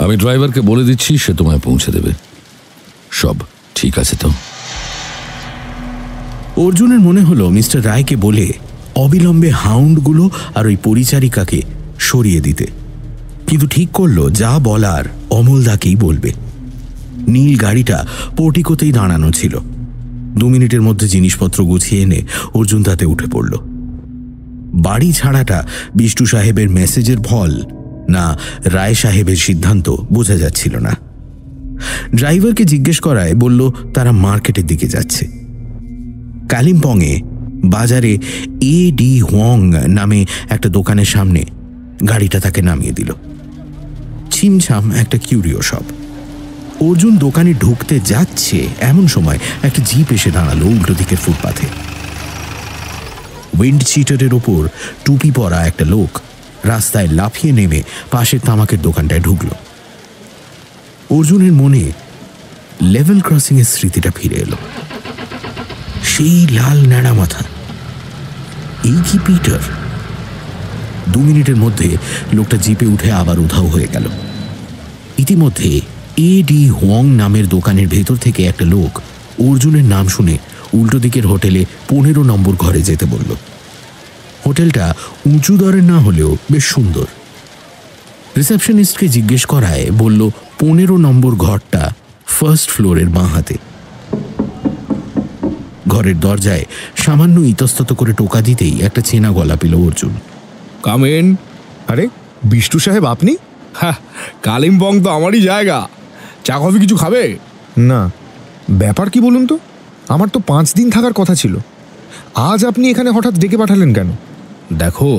Speaker 4: আমি ড্রাইভারকে বলে দিচ্ছি, সে তোমায় পৌঁছে দেবে। সব ঠিক আছে তো?
Speaker 3: অর্জুনের মনে হলো মিস্টার রায়কে বলে অবিলম্বে হাউন্ডগুলো আর ওই পরিচারিকাকে সরিয়ে দিতে, কিন্তু ঠিক করলো যা বলার অমলদাকেই বলবে। নীল গাড়িটা পোর্টিকোতেই দাঁড়ানো ছিল। 2 মিনিটের মধ্যে জিনিসপত্র গুছিয়ে এনে অর্জুন তাতে উঠে পড়ল। বাড়ি ছাড়াটা বিষ্ণু সাহেবের মেসেজের ফল না রায় সাহেবের সিদ্ধান্ত বোঝা যাচ্ছিল না। ড্রাইভারকে জিজ্ঞেস করায় বলল তারা মার্কেটের দিকে যাচ্ছে। কালিম্পংয়ে বাজারে এডি হোয়াং নামে একটা দোকানের সামনে গাড়িটা তাকে নামিয়ে দিল। ছিমছাম একটা কিউরিও শপ। অর্জুন দোকানে ঢুকতে যাচ্ছে এমন সময় একটা জিপ এসে দাঁড়ালো উল্টো দিকের ফুটপাথে। উইন্ড চিটারের ওপর টুপি পরা একটা লোক রাস্তায় লাফিয়ে নেমে পাশের তামাকের দোকানটায় ঢুকল। অর্জুনের মনে লেভেল ক্রসিং এর স্মৃতিটা ফিরে এলো। সেই লাল ন্যাড়া মাথা, এই কি পিটার? 2 মিনিটের মধ্যে লোকটা জিপে উঠে আবার উধাও হয়ে গেল। ইতিমধ্যে এডি হোয়াং নামের দোকানের ভেতর থেকে একটা লোক অর্জুনের নাম শুনে উল্টো দিকের হোটেলে 15 নম্বর ঘরে যেতে বলল। হোটেলটা উঁচু দরের না হলেও বেশ সুন্দর। রিসেপশনিস্টকে জিজ্ঞেস করায় বলল 15 নম্বর ঘরটা ফার্স্ট ফ্লোরের বাঁ হাতে। ঘরের দরজায় সামান্য ইতস্তত করে টোকা দিতেই একটা চেনা গলা পেল অর্জুন।
Speaker 9: কামেন।
Speaker 2: আরে বিষ্ণু সাহেব, আপনি?
Speaker 9: হ্যাঁ, কালিম্পং তো আমারই জায়গা। চা কফি কিছু খাবে?
Speaker 2: না, ব্যাপার কি বলুন তো? আমার তো 5 দিন থাকার কথা ছিল। আজ আপনি এখানে হঠাৎ ডেকে পাঠালেন কেন?
Speaker 9: দেখো,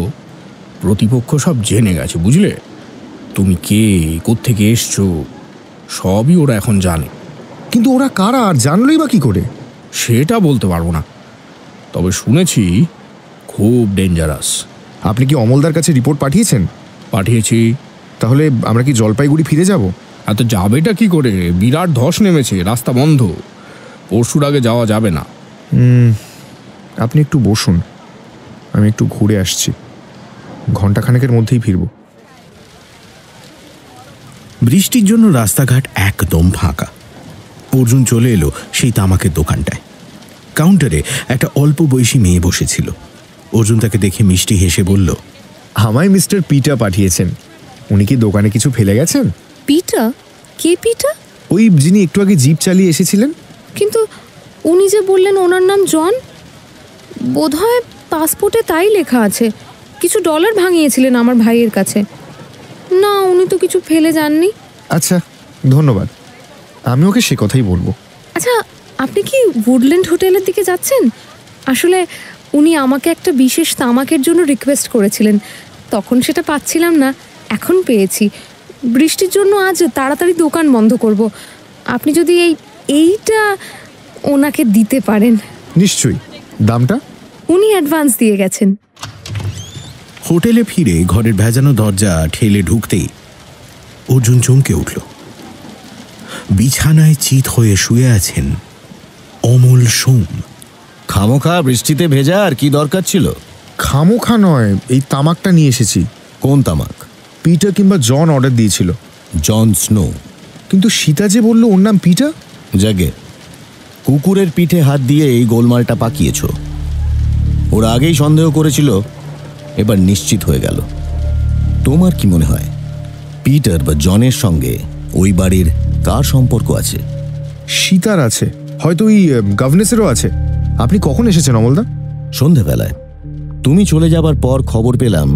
Speaker 9: প্রতিপক্ষ সব জেনে গেছে, বুঝলে? তুমি কে, কোত্থেকে এসছো, সবই ওরা এখন জানে।
Speaker 2: কিন্তু ওরা কারা আর জানলই বা কি করে?
Speaker 9: সেটা বলতে পারবো না, তবে শুনেছি খুব ডেঞ্জারাস।
Speaker 2: আপনি কি অমলদার কাছে রিপোর্ট পাঠিয়েছেন?
Speaker 9: পাঠিয়েছি।
Speaker 2: তাহলে আমরা কি জলপাইগুড়ি ফিরে যাব?
Speaker 9: এত যাবেটা কি করে? বিরাট ধস নেমেছে, রাস্তা বন্ধ। পরশুর আগে যাওয়া যাবে না।
Speaker 2: আপনি একটু বসুন, আমি একটু ঘুরে আসছি। ঘন্টাখানেকের মধ্যেই ফিরব।
Speaker 3: বৃষ্টির জন্য রাস্তাঘাট একদম ফাঁকা। অর্জুন চলে এলো সেই তামাকের দোকানটায়। কাউন্টারে একটা অল্প বয়সী মেয়ে বসেছিল। অর্জুন তাকে দেখে মিষ্টি হেসে বলল,
Speaker 2: আমায় মিস্টার পিটা পাঠিয়েছেন। উনি কি দোকানে কিছু ফেলে গেছেন?
Speaker 7: পিটা? কে পিটা?
Speaker 2: ওই যিনি একটু আগে জিপ চালিয়ে এসেছিলেন।
Speaker 7: কিন্তু উনি যে বললেন ওনার নাম জন, বোধহয় পাসপোর্টে তাই লেখা আছে। কিছু ডলার ভাঙিয়েছিলেন আমার ভাইয়ের কাছে। না, উনি তো কিছু ফেলে যাননি।
Speaker 2: আচ্ছা, ধন্যবাদ। আমি ওকে সে কথাই বলবো।
Speaker 7: আচ্ছা, আপনি কি উডল্যান্ড হোটেলের দিকে যাচ্ছেন? আসলে উনি আমাকে একটা বিশেষ তামাকের জন্য রিকোয়েস্ট করেছিলেন, তখন সেটা পাচ্ছিলাম না, এখন পেয়েছি। বৃষ্টির জন্য আজ তাড়াতাড়ি দোকান বন্ধ করব। আপনি যদি এইটা ওনাকে দিতে পারেন।
Speaker 2: নিশ্চয়ই। দামটা?
Speaker 7: উনি অ্যাডভান্স দিয়ে গেছেন।
Speaker 3: হোটেলে ফিরে ঘরের ভেজানো দরজা ঠেলে ঢুকতেই অর্জুন চমকে উঠল। বিছানায় চিত হয়ে শুয়ে আছেন অমল সোম।
Speaker 5: খামোখা বৃষ্টিতে ভেজা আর কি দরকার ছিল?
Speaker 2: খামোখা নয়, এই তামাকটা নিয়ে এসেছি।
Speaker 5: কোন তামাক?
Speaker 2: পিটা কিংবা জন অর্ডার দিয়েছিল।
Speaker 5: জন স্নো।
Speaker 2: কিন্তু সীতা যে বলল ওর নাম পিটা।
Speaker 5: জাগে, কুকুরের পিঠে হাত দিয়ে এই গোলমালটা পাকিয়েছ। ওরা আগেই সন্দেহ করেছিল, এবার নিশ্চিত হয়ে গেল। তোমার কি মনে হয় পিটার বা জনের সঙ্গে ওই বাড়ির কার সম্পর্ক আছে?
Speaker 2: সীতার আছে, হয়তো ওই গভর্নেসেরও আছে। আপনি কখন এসেছেন অমলদা?
Speaker 5: সন্ধেবেলায়। তুমি চলে যাবার পর খবর পেলাম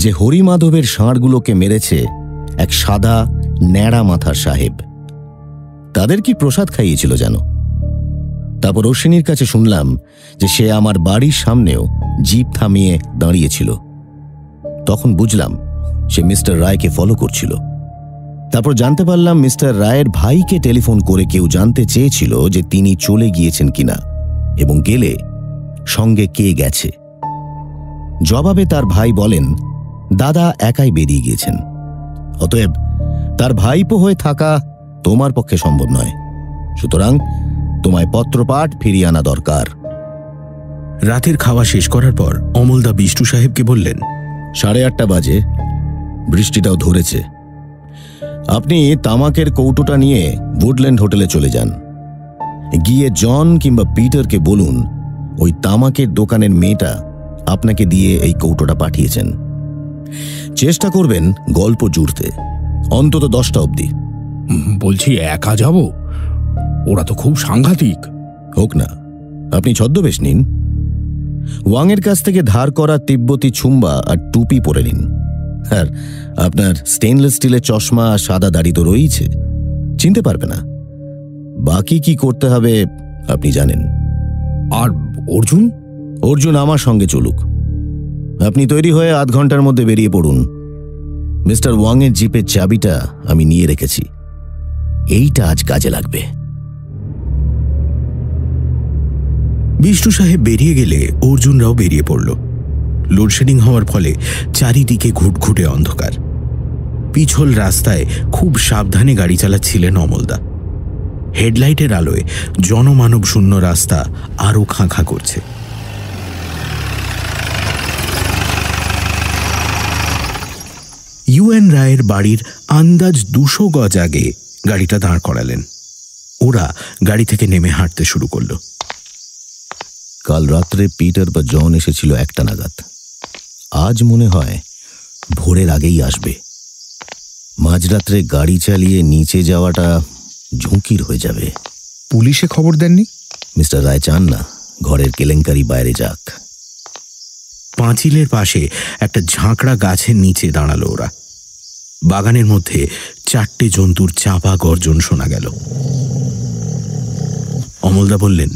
Speaker 5: যে হরিমাধবের ষাঁড়গুলোকে মেরেছে এক সাদা ন্যাড়া মাথার সাহেব। তাদের কি প্রসাদ খাইয়েছিল জানো? তারপর অশ্বিনীর কাছে শুনলাম যে সে আমার বাড়ির সামনেও জিপ থামিয়ে দাঁড়িয়েছিল। তখন বুঝলাম সে মিস্টার রায়কে ফলো করছিল। তারপর জানতে পারলাম মিস্টার রায়ের ভাইকে টেলিফোন করে কেউ জানতে চেয়েছিল যে তিনি চলে গিয়েছেন কিনা এবং গেলে সঙ্গে কে গেছে। জবাবে তার ভাই বলেন দাদা একাই বেরিয়ে গিয়েছেন, অতএব তার ভাইপো হয়ে থাকা তোমার পক্ষে সম্ভব নয়, সুতরাং তোমায় পত্রপাঠ ফিরিয়ে আনা দরকার।
Speaker 3: রাতের খাওয়া শেষ করার পর অমলদা বিষ্টু সাহেবকে বললেন,
Speaker 5: 8:30 বাজে, বৃষ্টিটাও ধরেছে। আপনি তামাকের কৌটোটা নিয়ে উডল্যান্ড হোটেলে চলে যান। গিয়ে জন কিংবা পিটারকে বলুন ওই তামাকের দোকানের মেয়েটা আপনাকে দিয়ে এই কৌটোটা পাঠিয়েছেন। চেষ্টা করবেন গল্প জুড়তে, অন্তত 10টা অবধি।
Speaker 9: বলছি একা যাব? ওরা তো খুব সাংঘাতিক।
Speaker 5: হোক না, আপনি ছদ্মবেশ নিন। ওয়াংয়ের কাছ থেকে ধার করা তিব্বতী ছুম্বা আর টুপি পরে নিন। আর আপনার স্টেনলেস স্টিলের চশমা আর সাদা দাড়ি তো রয়েছে, চিনতে পারবে না। বাকি কি করতে হবে আপনি জানেন।
Speaker 9: আর অর্জুন?
Speaker 5: অর্জুন আমার সঙ্গে চলুক। আপনি তৈরি হয়ে আধ ঘন্টার মধ্যে বেরিয়ে পড়ুন। মিস্টার ওয়াংয়ের জিপের চাবিটা আমি নিয়ে রেখেছি, এইটা আজ কাজে লাগবে।
Speaker 3: বিষ্টু সাহেব বেরিয়ে গেলে অর্জুনরাও বেরিয়ে পড়ল। লোডশেডিং হওয়ার ফলে চারিদিকে ঘুটঘুটে অন্ধকার। পিছল রাস্তায় খুব সাবধানে গাড়ি চালাচ্ছিলেন অমলদা। হেডলাইটের আলোয় জনমানব শূন্য রাস্তা আরও খাঁ খাঁ করছে। ইউএন রায়ের বাড়ির আন্দাজ 200 গজ আগে গাড়িটা দাঁড় করালেন। ওরা গাড়ি থেকে নেমে হাঁটতে শুরু করল।
Speaker 5: কাল রাত্রে পিটার বা জন এসেছিল 1টা নাগাদ। আজ মনে হয় ভোরের আগেই আসবে। মাঝরাত্রে গাড়ি চালিয়ে নিচে যাওয়াটা ঝুঁকির হয়ে যাবে।
Speaker 2: পুলিশে খবর দেননি?
Speaker 5: মিস্টার রায় চান না ঘরের কেলেঙ্কারি বাইরে যাক।
Speaker 3: পাঁচিলের পাশে একটা ঝাঁকড়া গাছের নিচে দাঁড়ালো ওরা। বাগানের মধ্যে 4টে জন্তুর চাপা গর্জন শোনা গেল। অমলদা বললেন,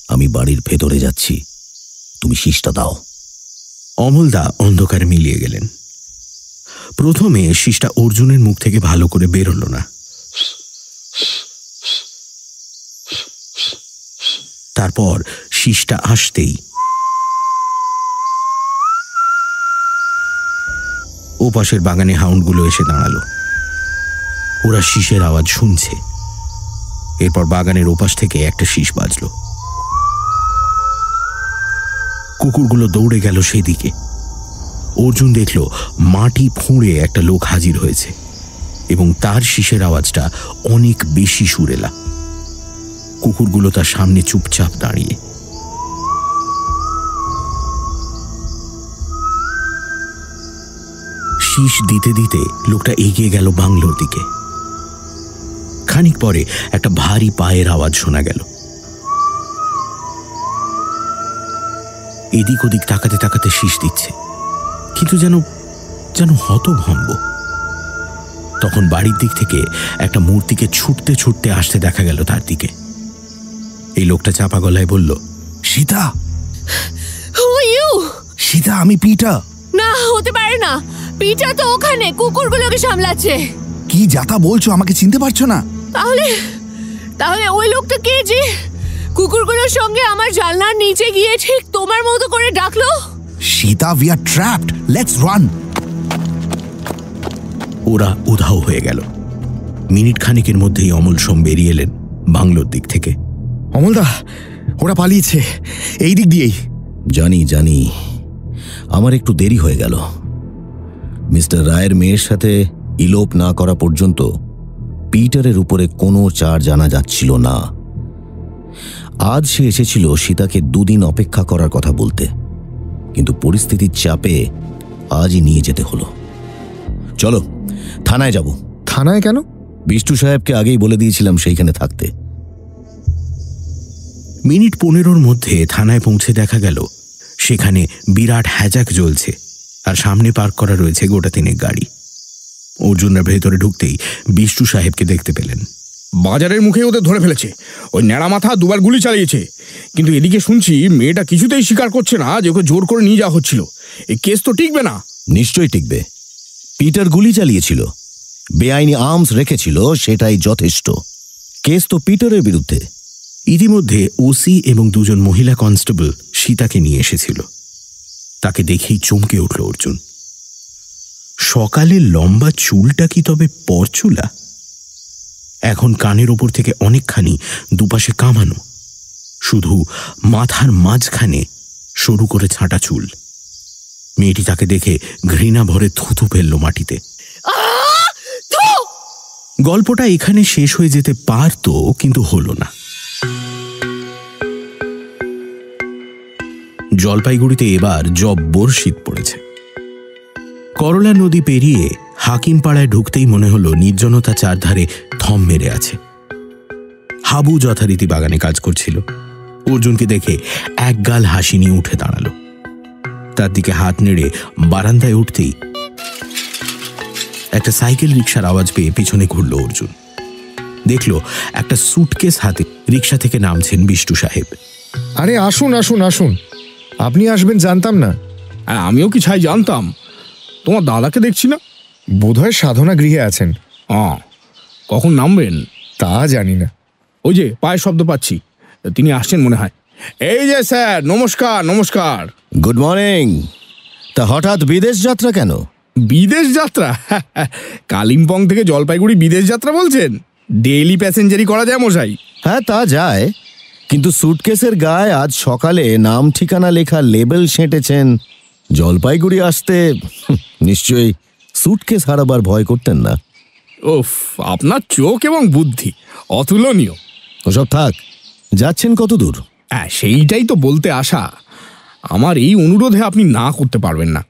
Speaker 5: আমি বাড়ির ভেতরে যাচ্ছি, তুমি শীষটা দাও।
Speaker 3: অমলদা অন্ধকারে মিলিয়ে গেলেন। প্রথমে শীষটা অর্জুনের মুখ থেকে ভালো করে বেরোল না। তারপর শীষটা আসতেই ওপাশের বাগানে হাউন্ডগুলো এসে দাঁড়ালো। ওরা শীষের আওয়াজ শুনছে। এরপর বাগানের ওপাশ থেকে একটা শীষ বাজল। কুকুরগুলো দৌড়ে গেল সেদিকে। অর্জুন দেখল মাটি ফুঁড়ে একটা লোক হাজির হয়েছে এবং তার শীষের আওয়াজটা অনেক বেশি সুরেলা। কুকুরগুলো তার সামনে চুপচাপ দাঁড়িয়ে। শীষ দিতে দিতে লোকটা এগিয়ে গেল বাংলোর দিকে। খানিক পরে একটা ভারী পায়ের আওয়াজ শোনা গেল। এদিক ওদিক তাকাতে তাকাতে শীষ দিচ্ছে, কিন্তু যেন হতভম্ব। তখন বাড়ির দিক থেকে একটা মূর্তিকে ছুটতে ছুটতে আসতে দেখা গেল তার দিকে। এই লোকটা চাপা গলায় বলল,
Speaker 10: Sita.
Speaker 7: Who are you?
Speaker 10: Sita, আমি পিটার।
Speaker 7: না, হতে পারে না। পিটার তো ওখানে কুকুরগুলোকে সামলাচ্ছে।
Speaker 10: কি যাতা বলছো, আমাকে চিনতে পারছো না?
Speaker 7: তাহলে ওই লোকটা কে যে কুকুরগুলোর সঙ্গে আমার জানলার নিচে গিয়ে ঠিক তোমার মতো করে ডাকলো?
Speaker 10: Sita, we are trapped. Let's run.
Speaker 3: ওরা উধাও হয়ে গেল। মিনিট খানিকের মধ্যেই অমল সোম বেরিয়ে এলেন বাংলোর দিক থেকে।
Speaker 2: অমলদা, ওরা পালিয়েছে এই দিক দিয়েই।
Speaker 5: জানি, আমার একটু দেরি হয়ে গেল। মিস্টার রায়ের মেয়ের সাথে ইলোপ না করা পর্যন্ত পিটারের উপরে কোনো চার জানা যাচ্ছিল না। আজ সে এসেছিল সীতাকে 2 দিন অপেক্ষা করার কথা বলতে, কিন্তু পরিস্থিতির চাপে আজই নিয়ে যেতে হলো। চলো থানায় যাব।
Speaker 2: থানায় কেন?
Speaker 5: বিষ্টু সাহেবকে আগেই বলে দিয়েছিলাম সেইখানে থাকতে।
Speaker 3: মিনিট 15-র মধ্যে থানায় পৌঁছে দেখা গেল সেখানে বিরাট হ্যাজাক জ্বলছে আর সামনে পার্ক করা রয়েছে গোটা 3 গাড়ি। অর্জুনরা ভেতরে ঢুকতেই বিষ্টু সাহেবকে দেখতে পেলেন।
Speaker 9: বাজারের মুখে ওদের ধরে ফেলেছে। ওই ন্যাড়া মাথা দুবার গুলি চালিয়েছে, কিন্তু এদিকে শুনছি মেয়েটা কিছুতেই স্বীকার করছে না যে ওকে জোর করে নিয়ে যাওয়া হচ্ছিল। এই কেস তো টিকবে না।
Speaker 5: নিশ্চয়ই টিকবে। পিটার গুলি চালিয়েছিল, বেআইনি আর্মস রেখেছিল, সেটাই যথেষ্ট। কেস তো পিটারের বিরুদ্ধে।
Speaker 3: ইতিমধ্যে ওসি এবং দুজন মহিলা কনস্টেবল সীতাকে নিয়ে এসেছিল। তাকে দেখেই চমকে উঠল অর্জুন। সকালে লম্বা চুলটা কি তবে পরচুলা? এখন কানের ওপর থেকে অনেকখানি দুপাশে কামানো, শুধু মাথার মাঝখানে সরু করে ছাঁটা চুল। মেয়েটি তাকে দেখে ঘৃণা ভরে থুথু ফেলল মাটিতে। গল্পটা এখানে শেষ হয়ে যেতে পারত, কিন্তু হল না। জলপাইগুড়িতে এবার জব্বর শীত পড়েছে। করলা নদী পেরিয়ে হাকিমপাড়ায় ঢুকতেই মনে হলো নির্জনতা চারধারে থম মেরে আছে। হাবু যথারীতি বাগানে কাজ করছিল। অর্জুনকে দেখে একগাল হাসি নিয়ে উঠে দাঁড়ালো। তার দিকে হাত নেড়ে বারান্দায় উঠতেই একটা সাইকেল রিকশার আওয়াজ পেয়ে পিছনে ঘুরল অর্জুন। দেখল একটা সুটকেস হাতে রিকশা থেকে নামছেন বিষ্টু সাহেব।
Speaker 2: আরে আসুন আসুন আসুন, আপনি আসবেন জানতাম না।
Speaker 9: আমিও কি ছাই জানতাম। তোমার দাদাকে দেখছি না।
Speaker 2: বোধহয় সাধনা গৃহে আছেন।
Speaker 9: কখন নামবেন
Speaker 2: তা জানি না।
Speaker 9: ওই যে পায়ের শব্দ পাচ্ছি, তিনি আসছেন মনে হয়। এই যে স্যার, নমস্কার। নমস্কার।
Speaker 5: Good morning. তা হঠাৎ বিদেশ যাত্রা কেন?
Speaker 9: বিদেশ যাত্রা? কালিম্পং থেকে জলপাইগুড়ি বিদেশ যাত্রা বলছেন? ডেইলি প্যাসেঞ্জারি করা যায় মশাই?
Speaker 5: হ্যাঁ, তা যায়, কিন্তু সুটকেসের গায়ে আজ সকালে নাম ঠিকানা লেখা লেবেল সেঁটেছেন। জলপাইগুড়ি আসতে নিশ্চয়ই সুটকেস হারাবার ভয় করতেন না।
Speaker 9: ওফ, আপনার চোখ এবং বুদ্ধি অতুলনীয়।
Speaker 5: ওসব থাক, যাচ্ছেন কত দূর?
Speaker 9: সেইটাই তো বলতে আসা। আমার এই অনুরোধে আপনি না করতে পারবেন না।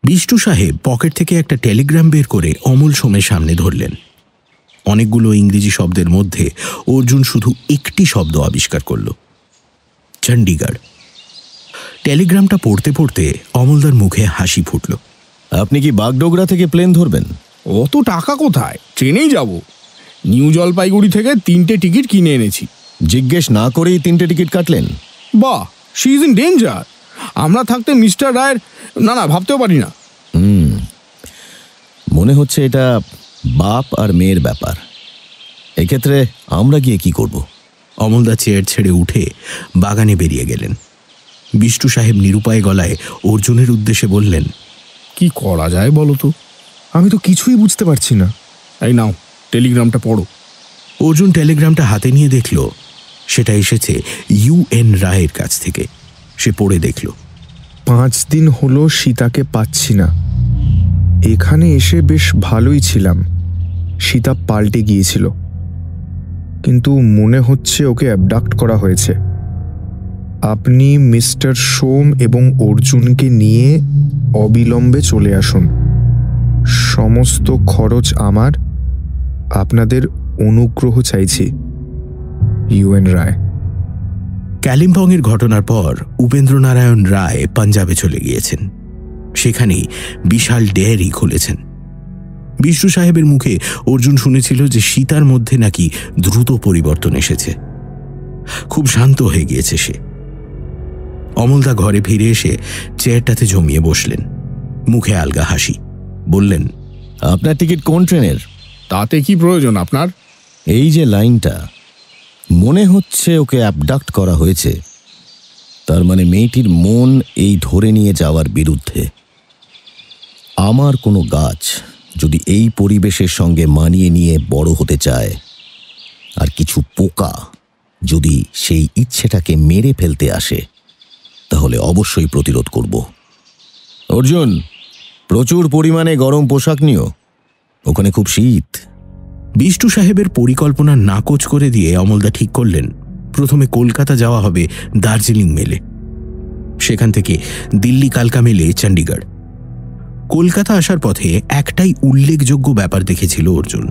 Speaker 3: বিষ্টু সাহেব পকেট থেকে একটা টেলিগ্রাম বের করে অমল সোমের সামনে ধরলেন। অনেকগুলো ইংরেজি শব্দের মধ্যে অর্জুন শুধু একটি শব্দ আবিষ্কার করল, চণ্ডীগড়। টেলিগ্রামটা পড়তে পড়তে অমলদার মুখে হাসি ফুটল।
Speaker 5: আপনি কি বাগডোগরা থেকে প্লেন ধরবেন?
Speaker 9: অত টাকা কোথায়, ট্রেনেই যাব। নিউ জলপাইগুড়ি থেকে 3টে টিকিট কিনে এনেছি।
Speaker 5: জিজ্ঞেস না করেই 3টে টিকিট কাটলেন?
Speaker 9: বাহ, শি ইজ ইন ডেঞ্জার। আমরা থাকতে মিস্টার রায়ের না ভাবতেও পারি না।
Speaker 5: মনে হচ্ছে এটা বাপ আর মেয়ের ব্যাপার। এক্ষেত্রে আমরা গিয়ে কি করব?
Speaker 3: অমলদা চেয়ার ছেড়ে উঠে বাগানে বেরিয়ে গেলেন। বিষ্টু সাহেব নিরুপায় গলায় অর্জুনের উদ্দেশ্যে বললেন,
Speaker 9: কি করা যায় বলো তো?
Speaker 2: আমি তো কিছুই বুঝতে পারছি না।
Speaker 9: এই নাও, টেলিগ্রামটা পড়ো।
Speaker 3: অর্জুন টেলিগ্রামটা হাতে নিয়ে দেখল সেটা এসেছে UN রায়ের কাছ থেকে। সে পড়ে দেখল,
Speaker 2: 5 দিন হলো সীতাকে পাচ্ছি না। এখানে এসে বেশ ভালোই ছিলাম। সীতা পাল্টে গিয়েছিল, কিন্তু মনে হচ্ছে ওকে অ্যাবডাক্ট করা হয়েছে। আপনি মিস্টার সোম এবং অর্জুনকে নিয়ে অবিলম্বে চলে আসুন। সমস্ত খরচ আমার। আপনাদের অনুগ্রহ চাইছি। UN রায়।
Speaker 3: কালিম্পংয়ের ঘটনার পর উপেন্দ্রনারায়ণ রায় পাঞ্জাবে চলে গিয়েছেন। সেখানেই বিশাল ডেয়ারি খুলেছেন। বিষ্ণু সাহেবের মুখে অর্জুন শুনেছিল যে সীতার মধ্যে নাকি দ্রুত পরিবর্তন এসেছে। খুব শান্ত হয়ে গিয়েছে সে। অমলদা ঘরে ফিরে এসে চেয়ারটাতে জমিয়ে বসলেন, মুখে আলগা হাসি। বললেন,
Speaker 5: আপনার টিকিট কোন ট্রেনের?
Speaker 9: তাতে কি প্রয়োজন আপনার?
Speaker 5: এই যে লাইনটা, মনে হচ্ছে ওকে অ্যাবডাক্ট করা হয়েছে। তার মানে মেয়েটির মন এই ধরে নিয়ে যাওয়ার বিরুদ্ধে। আমার কোনো গাছ যদি এই পরিবেশের সঙ্গে মানিয়ে নিয়ে বড় হতে চায়, আর কিছু পোকা যদি সেই ইচ্ছেটাকে মেরে ফেলতে আসে, তাহলে অবশ্যই প্রতিরোধ করব। অর্জুন, প্রচুর পরিমাণে গরম পোশাক নিও, ওখানে খুব শীত।
Speaker 3: বিষ্টু সাহেবের পরিকল্পনা নাকচ করে দিয়ে অমলদা ঠিক করলেন প্রথমে কলকাতা যাওয়া হবে দার্জিলিং মেলে, সেখান থেকে দিল্লি কালকা মেলে চণ্ডীগড়। কলকাতা আসার পথে একটাই উল্লেখযোগ্য ব্যাপার দেখেছিল অর্জুন।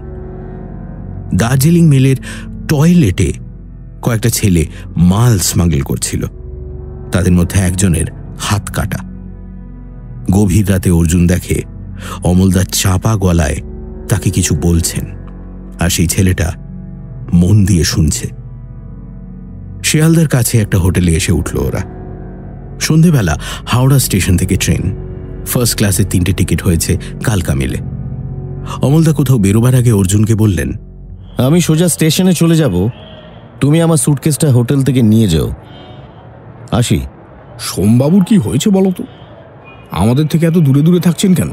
Speaker 3: দার্জিলিং মেলের টয়লেটে কয়েকটা ছেলে মাল স্মাগল করছিল। তাদের মধ্যে একজনের হাত কাটা। গভীর রাতে অর্জুন দেখে অমলদার চাপা গলায় তাকে কিছু বলছেন, আর সেই ছেলেটা মন দিয়ে শুনছে। শিয়ালদার কাছে একটা হোটেলে এসে উঠল ওরা। সন্ধেবেলা হাওড়া স্টেশন থেকে ট্রেন। ফার্স্ট ক্লাসে 3টে টিকিট হয়েছে কালকা মেলে। অমলদা কোথাও বেরোবার আগে অর্জুনকে বললেন,
Speaker 5: আমি সোজা স্টেশনে চলে যাব, তুমি আমার সুটকেসটা হোটেল থেকে নিয়ে যাও। আসি।
Speaker 9: সোমবাবুর কি হয়েছে বলো তো? আমাদের থেকে এত দূরে দূরে থাকছেন কেন?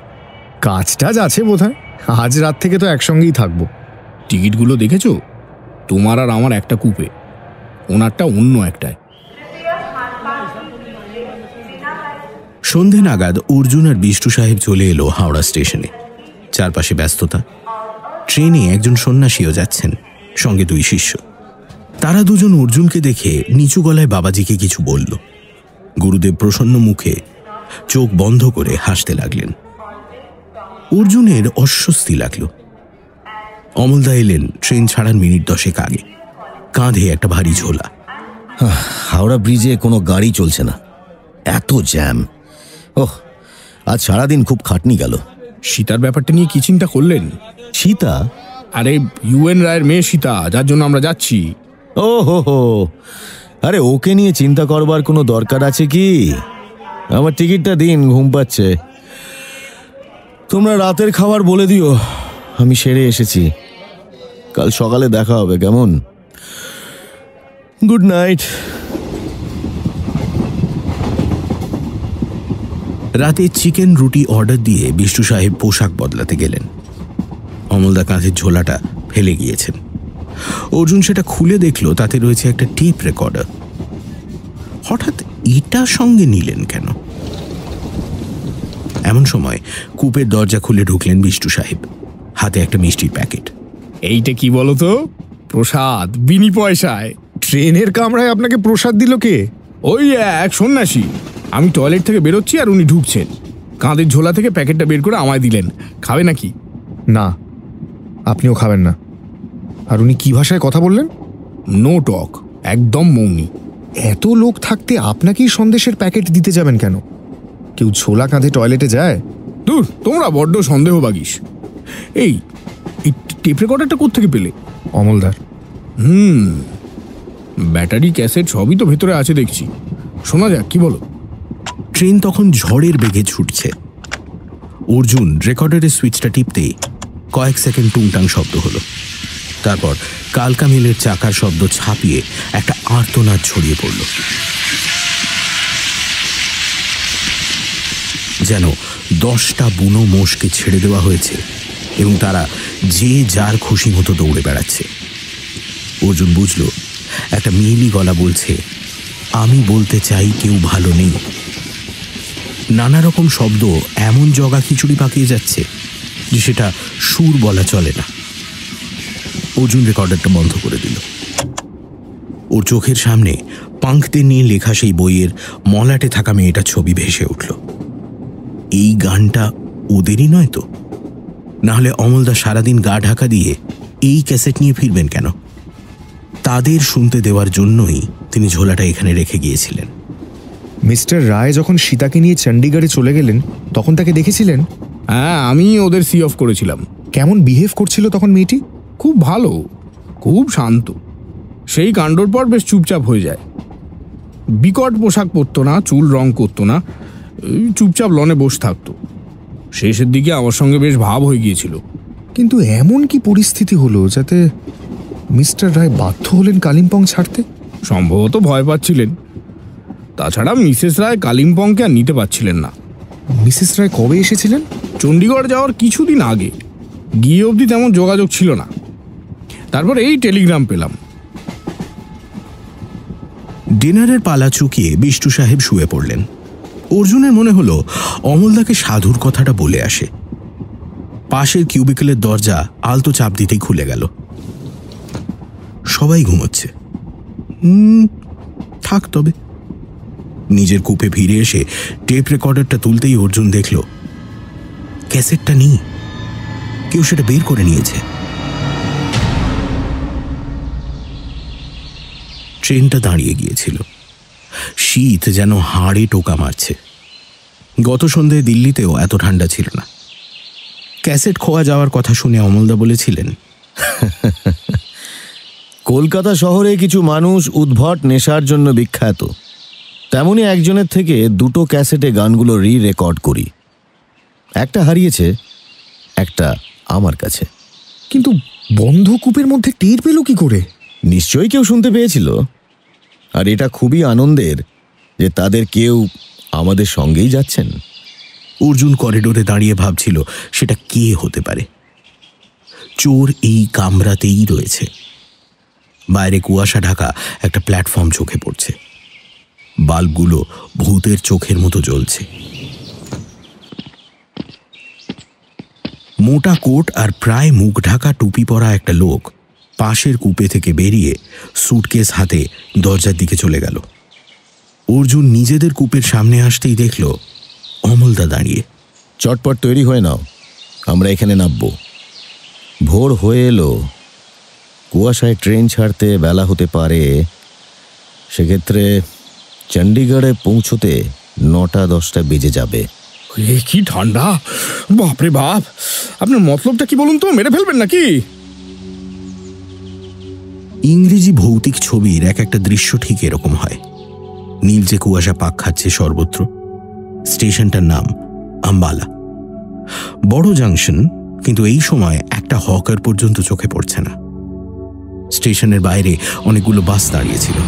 Speaker 2: কাজ টাজ আছে বোধহয়, আজ রাত থেকে তো একসঙ্গেই থাকবো।
Speaker 9: টিকিটগুলো দেখেছো? তোমার আর আমার একটা কুপে, ওনারটা অন্য একটায়।
Speaker 3: সন্ধে নাগাদ অর্জুন আর বিষ্টু সাহেব চলে এলো হাওড়া স্টেশনে। চারপাশে ব্যস্ততা। ট্রেনে একজন সন্ন্যাসীও যাচ্ছেন, সঙ্গে 2 শিষ্য। তারা দুজন অর্জুনকে দেখে নিচু গলায় বাবাজিকে কিছু বলল। গুরুদেব প্রসন্ন মুখে চোখ বন্ধ করে হাসতে লাগলেন। অর্জুনের অস্বস্তি লাগল। অমলদা এলেন ট্রেন ছাড়ার মিনিট 10 আগে। কাঁধে একটা ভারী ঝোলা।
Speaker 5: হাওড়া ব্রিজে কোনো গাড়ি চলছে না, এত জ্যাম। ওহ, আজ সারাদিন খুব খাটনি গেল।
Speaker 9: সীতার ব্যাপারটা নিয়ে কি চিন্তা করলেন?
Speaker 5: সীতা?
Speaker 9: আরে ইউএন রায়ের মেয়ে সীতা, যার জন্য আমরা যাচ্ছি।
Speaker 5: ও হো, আরে ওকে নিয়ে চিন্তা করবার কোনো দরকার আছে কি? আমার টিকিটটা দিন, ঘুম পাচ্ছে। তোমরা রাতের খাবার বলে দিও, আমি সেরে এসেছি। কাল সকালে দেখা হবে, কেমন? Good night.
Speaker 3: রাতে চিকেন রুটি অর্ডার দিয়ে বিষ্টু সাহেব পোশাক বদলাতে গেলেন। অমলদা কাঁধের ঝোলাটা ফেলে গিয়েছেন। অর্জুন সেটা খুলে দেখল, তাতে রয়েছে একটা টেপ রেকর্ডার। হঠাৎ এটা সঙ্গে নিলেন কেন? এমন সময় কূপের দরজা খুলে ঢুকলেন বিষ্টু সাহেব, হাতে একটা মিষ্টির প্যাকেট।
Speaker 9: এইটা কি বলো তো? প্রসাদ, বিনি পয়সায়।
Speaker 2: ট্রেনের কামরায় আপনাকে প্রসাদ দিল কে?
Speaker 9: ওই এক সন্ন্যাসী। আমি টয়লেট থেকে বেরোচ্ছি আর উনি ঢুকছেন, কাঁধের ঝোলা থেকে প্যাকেটটা বের করে আমায় দিলেন। খাবে নাকি?
Speaker 2: না, আপনিও খাবেন না। আর উনি কি ভাষায় কথা বললেন?
Speaker 9: নো টক, একদম মৌনি।
Speaker 2: এত লোক থাকতে আপনাকেই সন্দেশের প্যাকেট দিতে যাবেন কেন? কেউ ঝোলা কাঁধে টয়লেটে যায়?
Speaker 9: দূর, তোমরা বড্ড সন্দেহ বাগিস। এই টেপ রেকর্ডারটা কোত্থেকে পেলে?
Speaker 2: অমলদার।
Speaker 9: ব্যাটারি, ক্যাসেট সবই তো ভেতরে আছে দেখছি। শোনা যাক, কি বলো?
Speaker 3: ট্রেন তখন ঝড়ের বেগে ছুটছে। অর্জুন রেকর্ডারের সুইচটা টিপতে কয়েক সেকেন্ড টুংটাং শব্দ হলো। তারপর কালকা মেলের চাকার শব্দ ছাপিয়ে একটা আর্তনাদ ছড়িয়ে পড়ল। যেন 10টা বুনো মোষকে ছেড়ে দেওয়া হয়েছে এবং তারা যে যার খুশি মতো দৌড়ে বেড়াচ্ছে। অর্জুন বুঝল, একটা মেয়েলি গলা বলছে, আমি বলতে চাই কেউ ভালো নেই। নানা রকম শব্দ এমন জগা খিচুড়ি পাকিয়ে যাচ্ছে যে সেটা সুর বলা চলে না। অর্জুন রেকর্ডারটা বন্ধ করে দিল। ওর চোখের সামনে পাঙ্কতে নিয়ে লেখা সেই বইয়ের মলাটে থাকা মেয়েটার ছবি ভেসে উঠল। এই গানটা ওদেরই নয় তো? নাহলে অমলদা সারাদিন গা ঢাকা দিয়ে এই ক্যাসেট নিয়ে ফিরবেন কেন? তাদের শুনতে দেওয়ার জন্যই তিনি ঝোলাটা এখানে রেখে গিয়েছিলেন।
Speaker 2: মিস্টার রায় যখন সীতাকে নিয়ে চণ্ডীগড়ে চলে গেলেন তখন তাকে দেখেছিলেন?
Speaker 9: হ্যাঁ, আমি ওদের সি অফ করেছিলাম।
Speaker 2: কেমন বিহেভ করছিল তখন মেয়েটি?
Speaker 9: খুব ভালো, খুব শান্ত। সেই কাণ্ডর পর বেশ চুপচাপ হয়ে যায়। বিকট পোশাক পরতো না, চুল রং করতো না, চুপচাপ লনে বসে থাকতো। শেষের দিকে আমার সঙ্গে বেশ ভাব হয়ে গিয়েছিল।
Speaker 2: কিন্তু এমন কি পরিস্থিতি হলো যাতে মিস্টার রায় বাধ্য হলেন কালিম্পং ছাড়তে?
Speaker 9: সম্ভবত ভয় পাচ্ছিলেন। তাছাড়া মিসেস রায় কালিম্পংকে আর নিতে পারছিলেন না।
Speaker 2: মিসেস রায় কবে এসেছিলেন?
Speaker 9: চণ্ডীগড় যাওয়ার কিছুদিন আগে। গিয়ে অবধি তেমন যোগাযোগ ছিল না। তারপর এই টেলিগ্রাম পেলাম।
Speaker 3: ডিনারের পালা চুকিয়ে বিষ্টু সাহেব শুয়ে পড়লেন। অর্জুনের মনে হলো অমলদাকে সাধুর কথাটা বলে আসে। পাশের কিউবিকলের দরজা আলতো চাপ দিতেই খুলে গেল। সবাই ঘুমোচ্ছে। থাক তবে। নিজের কূপে ফিরে এসে টেপ রেকর্ডারটা তুলতেই অর্জুন দেখল ক্যাসেটটা নেই। কেউ সেটা বের করে নিয়েছে। ট্রেনটা দাঁড়িয়ে গিয়েছিল। শীত যেন হাড়ে টোকা মারছে। গত সন্ধ্যায় দিল্লিতেও এত ঠান্ডা ছিল না। ক্যাসেট খোয়া যাওয়ার কথা শুনে অমলদা বলেছিলেন,
Speaker 5: কলকাতা শহরে কিছু মানুষ উদ্ভট নেশার জন্য বিখ্যাত। তেমনি একজনের থেকে 2টো ক্যাসেটে গানগুলো রেকর্ড করি। একটা হারিয়েছে, একটা আমার কাছে।
Speaker 2: কিন্তু বন্ধ কূপের মধ্যে টের পেল কি করে?
Speaker 5: নিশ্চয়ই কেউ শুনতে পেয়েছিল। আর এটা খুবই আনন্দের যে তাদের কেউ আমাদের সঙ্গেই যাচ্ছেন।
Speaker 3: অর্জুন করিডোরে দাঁড়িয়ে ভাবছিল সেটা কে হতে পারে। চোর এই কামরাতেই রয়েছে। বাইরে কুয়াশা ঢাকা একটা প্ল্যাটফর্ম চোখে পড়ছে। বাল্বগুলো ভূতের চোখের মতো জ্বলছে। মোটা কোট আর প্রায় মুখ ঢাকা টুপি পরা একটা লোক পাশের কূপে থেকে বেরিয়ে সুটকেস হাতে দরজার দিকে চলে গেল। অর্জুন নিজেদের কূপের সামনে আসতেই দেখল অমলদা দাঁড়িয়ে।
Speaker 5: চটপট তৈরি হয়ে নাও, আমরা এখানে নামব। ভোর হয়ে এলো, কুয়াশায় ট্রেন ছাড়তে বেলা হতে পারে। সেক্ষেত্রে চণ্ডীগড়ে পৌঁছতে 9টা-10টা বেজে যাবে।
Speaker 9: কি ঠান্ডা, বাপরে বাপ! আপনার মতলবটা কি বলুন তো, মেরে ফেলবেন নাকি?
Speaker 3: ইংরেজি ভৌতিক ছবির এক একটা দৃশ্য ঠিক এরকম হয়। নীলচে কুয়াশা পাক খাচ্ছে সর্বত্র। স্টেশনটার নাম আম্বালা। বড় জাংশন, কিন্তু এই সময় একটা হকার পর্যন্ত চোখে পড়ছে না। স্টেশনের বাইরে অনেকগুলো বাস দাঁড়িয়েছিল।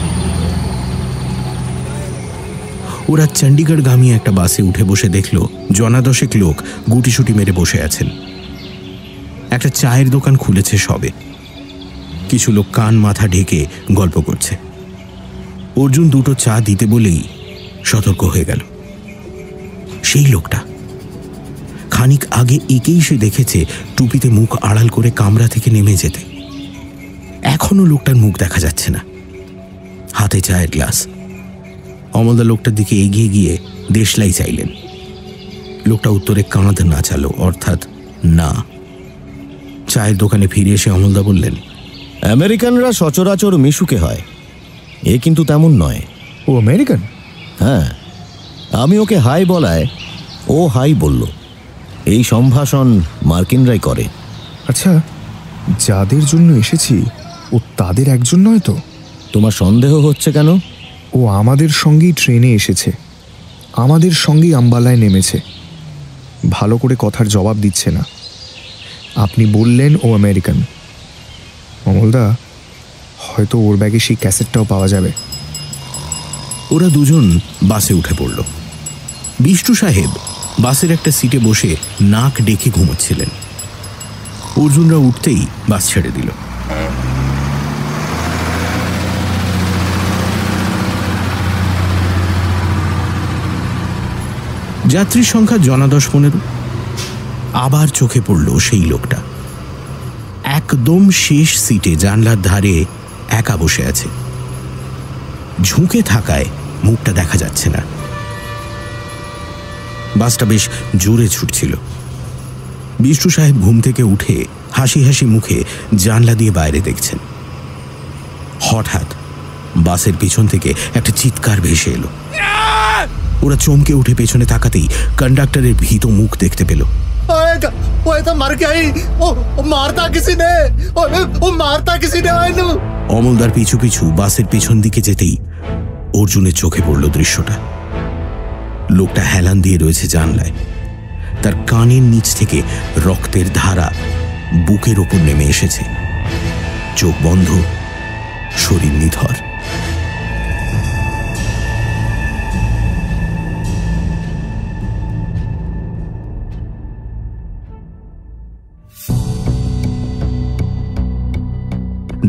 Speaker 3: ওরা চণ্ডীগড়গামী একটা বাসে উঠে বসে দেখল 10 লোক গুটিসুটি মেরে বসে আছেন। একটা চায়ের দোকান খুলেছে সবে। কিছু লোক কান মাথা ঢেকে গল্প করছে। অর্জুন 2টো চা দিতে বলেই সতর্ক হয়ে গেল। সেই লোকটা খানিক আগে একেই সে দেখেছে টুপিতে মুখ আড়াল করে কামরা থেকে নেমে যেতে। এখনো লোকটার মুখ দেখা যাচ্ছে না। হাতে চায়ের গ্লাস। অমলদা লোকটার দিকে এগিয়ে গিয়ে দেশলাই চাইলেন। লোকটা উত্তরে কাঁধ নাচালো, অর্থাৎ না। চায়ের দোকানে ফিরে এসে অমলদা বললেন,
Speaker 5: আমেরিকানরা সচরাচর মিশুকে হয়, এ কিন্তু তেমন নয়।
Speaker 2: ও আমেরিকান?
Speaker 5: হ্যাঁ, আমি ওকে হাই বলায় ও হাই বলল। এই সম্ভাষণ মার্কিনরাই করে।
Speaker 2: আচ্ছা, যাদের জন্য এসেছি ও তাদের একজন নয় তো?
Speaker 5: তোমার সন্দেহ হচ্ছে কেন?
Speaker 2: ও আমাদের সঙ্গেই ট্রেনে এসেছে, আমাদের সঙ্গেই আম্বালায় নেমেছে। ভালো করে কথার জবাব দিচ্ছে না। আপনি বললেন ও আমেরিকান। অমলদা, হয়তো ওর ব্যাগে সেই ক্যাসেটটাও পাওয়া যাবে।
Speaker 3: ওরা দুজন বাসে উঠে পড়ল। বিষ্টু সাহেব বাসের একটা সিটে বসে নাক ডেকে ঘুমোচ্ছিলেন। অর্জুনরা উঠতেই বাস ছেড়ে দিল। যাত্রীর সংখ্যা 10-15। আবার চোখে পড়ল সেই লোকটা। একদম শেষ সিটে জানলার ধারে একা বসে আছে। ঝুঁকে থাকায় মুখটা দেখা যাচ্ছে না। বাসটা বেশ জোরে ছুটছিল। বিষ্টু সাহেব ঘুম থেকে উঠে হাসি হাসি মুখে জানলা দিয়ে বাইরে দেখছেন। হঠাৎ বাসের পিছন থেকে একটা চিৎকার ভেসে এলো। ওরা চমকে উঠে পেছনে তাকাতেই কন্ডাক্টরের ভীত মুখ দেখতে পেল। অমলদার পিছু পিছু বাসের পেছন দিকে যেতেই অর্জুনের চোখে পড়ল দৃশ্যটা। লোকটা হেলান দিয়ে রয়েছে জানলায়। তার কানের নিচ থেকে রক্তের ধারা বুকের ওপর নেমে এসেছে। চোখ বন্ধ, শরীর নিথর।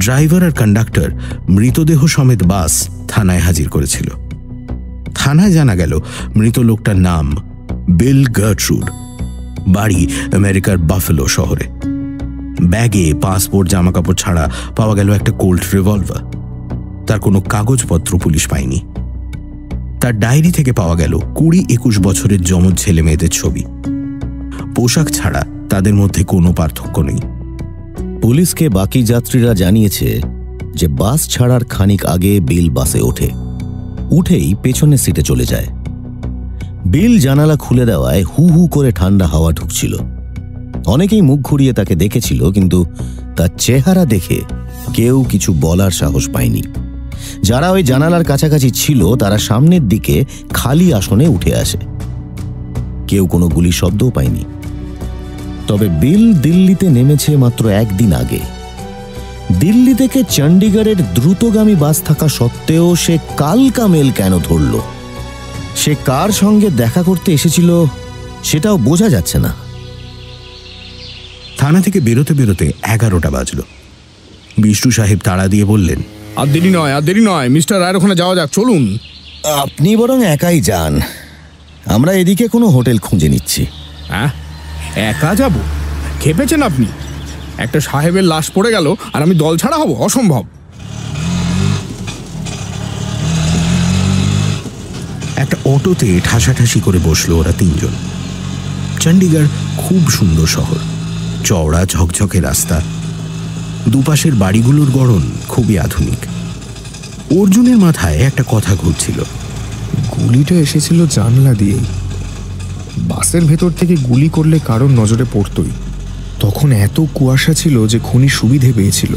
Speaker 3: ড্রাইভার আর কন্ডাক্টর মৃতদেহ সমেত বাস থানায় হাজির করেছিল। থানায় জানা গেল মৃত লোকটার নাম বিল গার্টরুড, বাড়ি আমেরিকার বাফেলো শহরে। ব্যাগে পাসপোর্ট, জামাকাপড় ছাড়া পাওয়া গেল একটা কোল্ট রিভলভার। তার কোনো কাগজপত্র পুলিশ পায়নি। তার ডায়েরি থেকে পাওয়া গেল 20-21 বছরের যমজ ছেলে মেয়েদের ছবি। পোশাক ছাড়া তাদের মধ্যে কোনো পার্থক্য নেই।
Speaker 5: পুলিশকে বাকি যাত্রীরা জানিয়েছে যে বাস ছাড়ার খানিক আগে বিল বাসে ওঠে। উঠেই পেছনের সিটে চলে যায়। বিল জানালা খুলে দেওয়ায় হু হু করে ঠান্ডা হাওয়া ঢুকছিল। অনেকেই মুখ ঘুরিয়ে তাকে দেখেছিল, কিন্তু তার চেহারা দেখে কেউ কিছু বলার সাহস পায়নি। যারা ওই জানালার কাছাকাছি ছিল তারা সামনের দিকে খালি আসনে উঠে আসে। কেউ কোনো গুলি শব্দও পায়নি। তবে বিল দিল্লিতে নেমেছে মাত্র একদিন আগে। দিল্লি থেকে চণ্ডীগড়ের দ্রুতগামী বাস থাকা সত্ত্বেও সে কালকা মেল কেন ধরল? সে কার সঙ্গে দেখা করতে এসেছিল সেটাও বোঝা যাচ্ছে না।
Speaker 3: থানা থেকে বেরোতে বেরোতে 11টা বাজল। বিষ্ণু সাহেব তাড়া দিয়ে বললেন,
Speaker 9: আর দেরি নয়, মিস্টার রায়ের ওখানে যাওয়া যাক, চলুন।
Speaker 5: আপনি বরং একাই যান, আমরা এদিকে কোনো হোটেল খুঁজে নিচ্ছি।
Speaker 9: হ্যাঁ, একা যাব? খেপেছেন আপনি? একটা সাহেবের লাশ পড়ে গেল আর আমি দল ছাড়া হব? অসম্ভব।
Speaker 3: একটা অটোতে ঠাসাঠাসি করে বসলো ওরা তিনজন। চণ্ডীগড় খুব সুন্দর শহর, চওড়া ঝকঝকে রাস্তা, দুপাশের বাড়িগুলোর গড়ন খুবই আধুনিক। অর্জুনের মাথায় একটা কথা ঘুরছিল।
Speaker 2: গুলিটা এসেছিল জানলা দিয়েই। বাসের ভেতর থেকে গুলি করলে কারোর নজরে পড়তই। তখন এত কুয়াশা ছিল যে খুনি সুবিধে পেয়েছিল।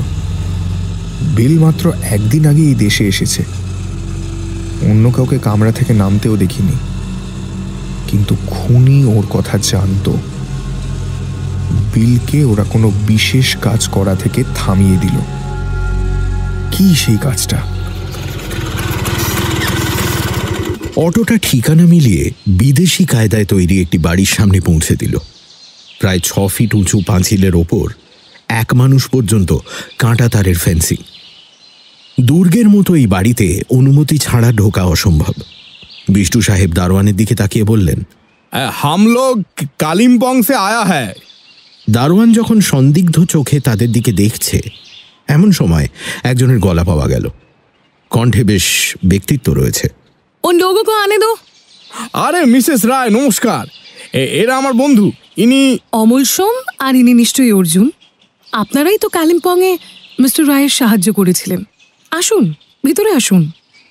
Speaker 2: বিল মাত্র একদিন আগে এই দেশে এসেছে, অন্য কাউকে কামরা থেকে নামতেও দেখিনি। কিন্তু খুনি ওর কথা জানতো। বিলকে ওরা কোনো বিশেষ কাজ করা থেকে থামিয়ে দিল। কি সেই কাজটা?
Speaker 3: অটোটা ঠিকানা মিলিয়ে বিদেশি কায়দায় তৈরি একটি বাড়ির সামনে পৌঁছে দিল। প্রায় 6 ফিট উঁচু পাঁচিলের ওপর এক মানুষ পর্যন্ত কাঁটা তারের ফেন্সিং। দুর্গের মতো এই বাড়িতে অনুমতি ছাড়া ঢোকা অসম্ভব। বিষ্ণু সাহেব দারোয়ানের দিকে তাকিয়ে বললেন,
Speaker 9: হাম লোগ কালিম্পং সে আয়া হ্যায়।
Speaker 3: দারোয়ান যখন সন্দিগ্ধ চোখে তাদের দিকে দেখছে, এমন সময় একজনের গলা পাওয়া গেল। কণ্ঠে বেশ ব্যক্তিত্ব রয়েছে।
Speaker 7: उन लोगों को आने दो।
Speaker 9: আরে মিসেস রায়, নমস্কার। এরা আমার বন্ধু। ইনি
Speaker 11: অমল সোম আর ইনি নিশ্চয়ই অর্জুন। আপনারাই তো কালিম্পংয়ে মিস্টার রায়ের সাহায্য করেছিলেন। আসুন, ভিতরে আসুন।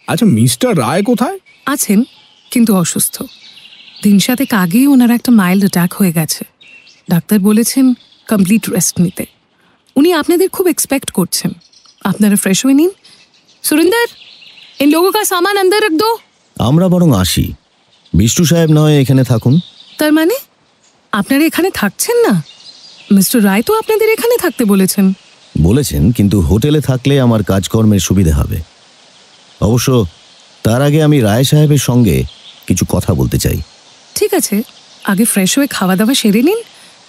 Speaker 9: আচ্ছা, মিস্টার রায় কোথায়?
Speaker 11: আছেন, কিন্তু অসুস্থ। 3 সাতেক আগেই ওনার একটা মাইল্ড অ্যাটাক হয়ে গেছে। ডাক্তার বলেছেন কমপ্লিট রেস্ট নিতে। উনি আপনাদের খুব এক্সপেক্ট করছেন। আপনারা ফ্রেশ হয়ে নিন। সুরিন্দর, ইন লোগো কা সামান আন্দর রাখ দো।
Speaker 5: আমরা বরং আসি, বিষ্ণু সাহেব নয় এখানে থাকুন।
Speaker 11: তার মানে আপনারা এখানে থাকছেন না? মিস্টার রায় তো আপনাদের এখানে থাকতে
Speaker 5: বলেছেন, কিন্তু হোটেলে থাকলে আমার কাজকর্মের সুবিধা হবে। অবশ্য তার আগে আমি রায় সাহেবের সঙ্গে কিছু কথা বলতে চাই।
Speaker 11: ঠিক আছে, আগে ফ্রেশ হয়ে খাওয়া দাওয়া সেরে নিন,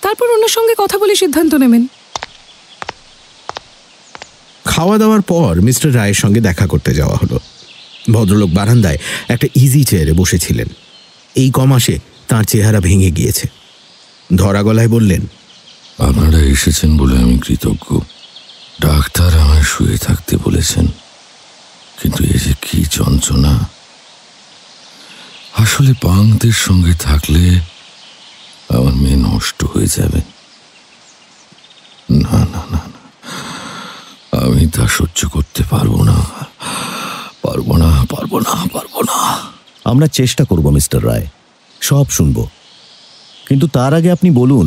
Speaker 11: তারপর ওনার সঙ্গে কথা বলে সিদ্ধান্ত নেবেন।
Speaker 3: খাওয়া দাওয়ার পর মিস্টার রায়ের সঙ্গে দেখা করতে যাওয়া হলো। ভদ্রলোক বারান্দায় একটা ইজি চেয়ারে বসেছিলেন। এই কমাসে তার চেহারা ভেঙে গিয়েছে। ধরা গলায় বললেন,
Speaker 4: আপনারা এসেছেন বলে আমি কৃতজ্ঞ। ডাক্তার আমায় শুয়ে থাকতে বলেছেন, কিন্তু এই যে কি যন্ত্রণা। আসলে পাংদের সঙ্গে থাকলে আমার মেয়ে নষ্ট হয়ে যাবে। না না না না, আমি তা সহ্য করতে পারবো না।
Speaker 5: আমরা চেষ্টা করব মিস্টার রায়, সব শুনব। কিন্তু তার আগে আপনি বলুন,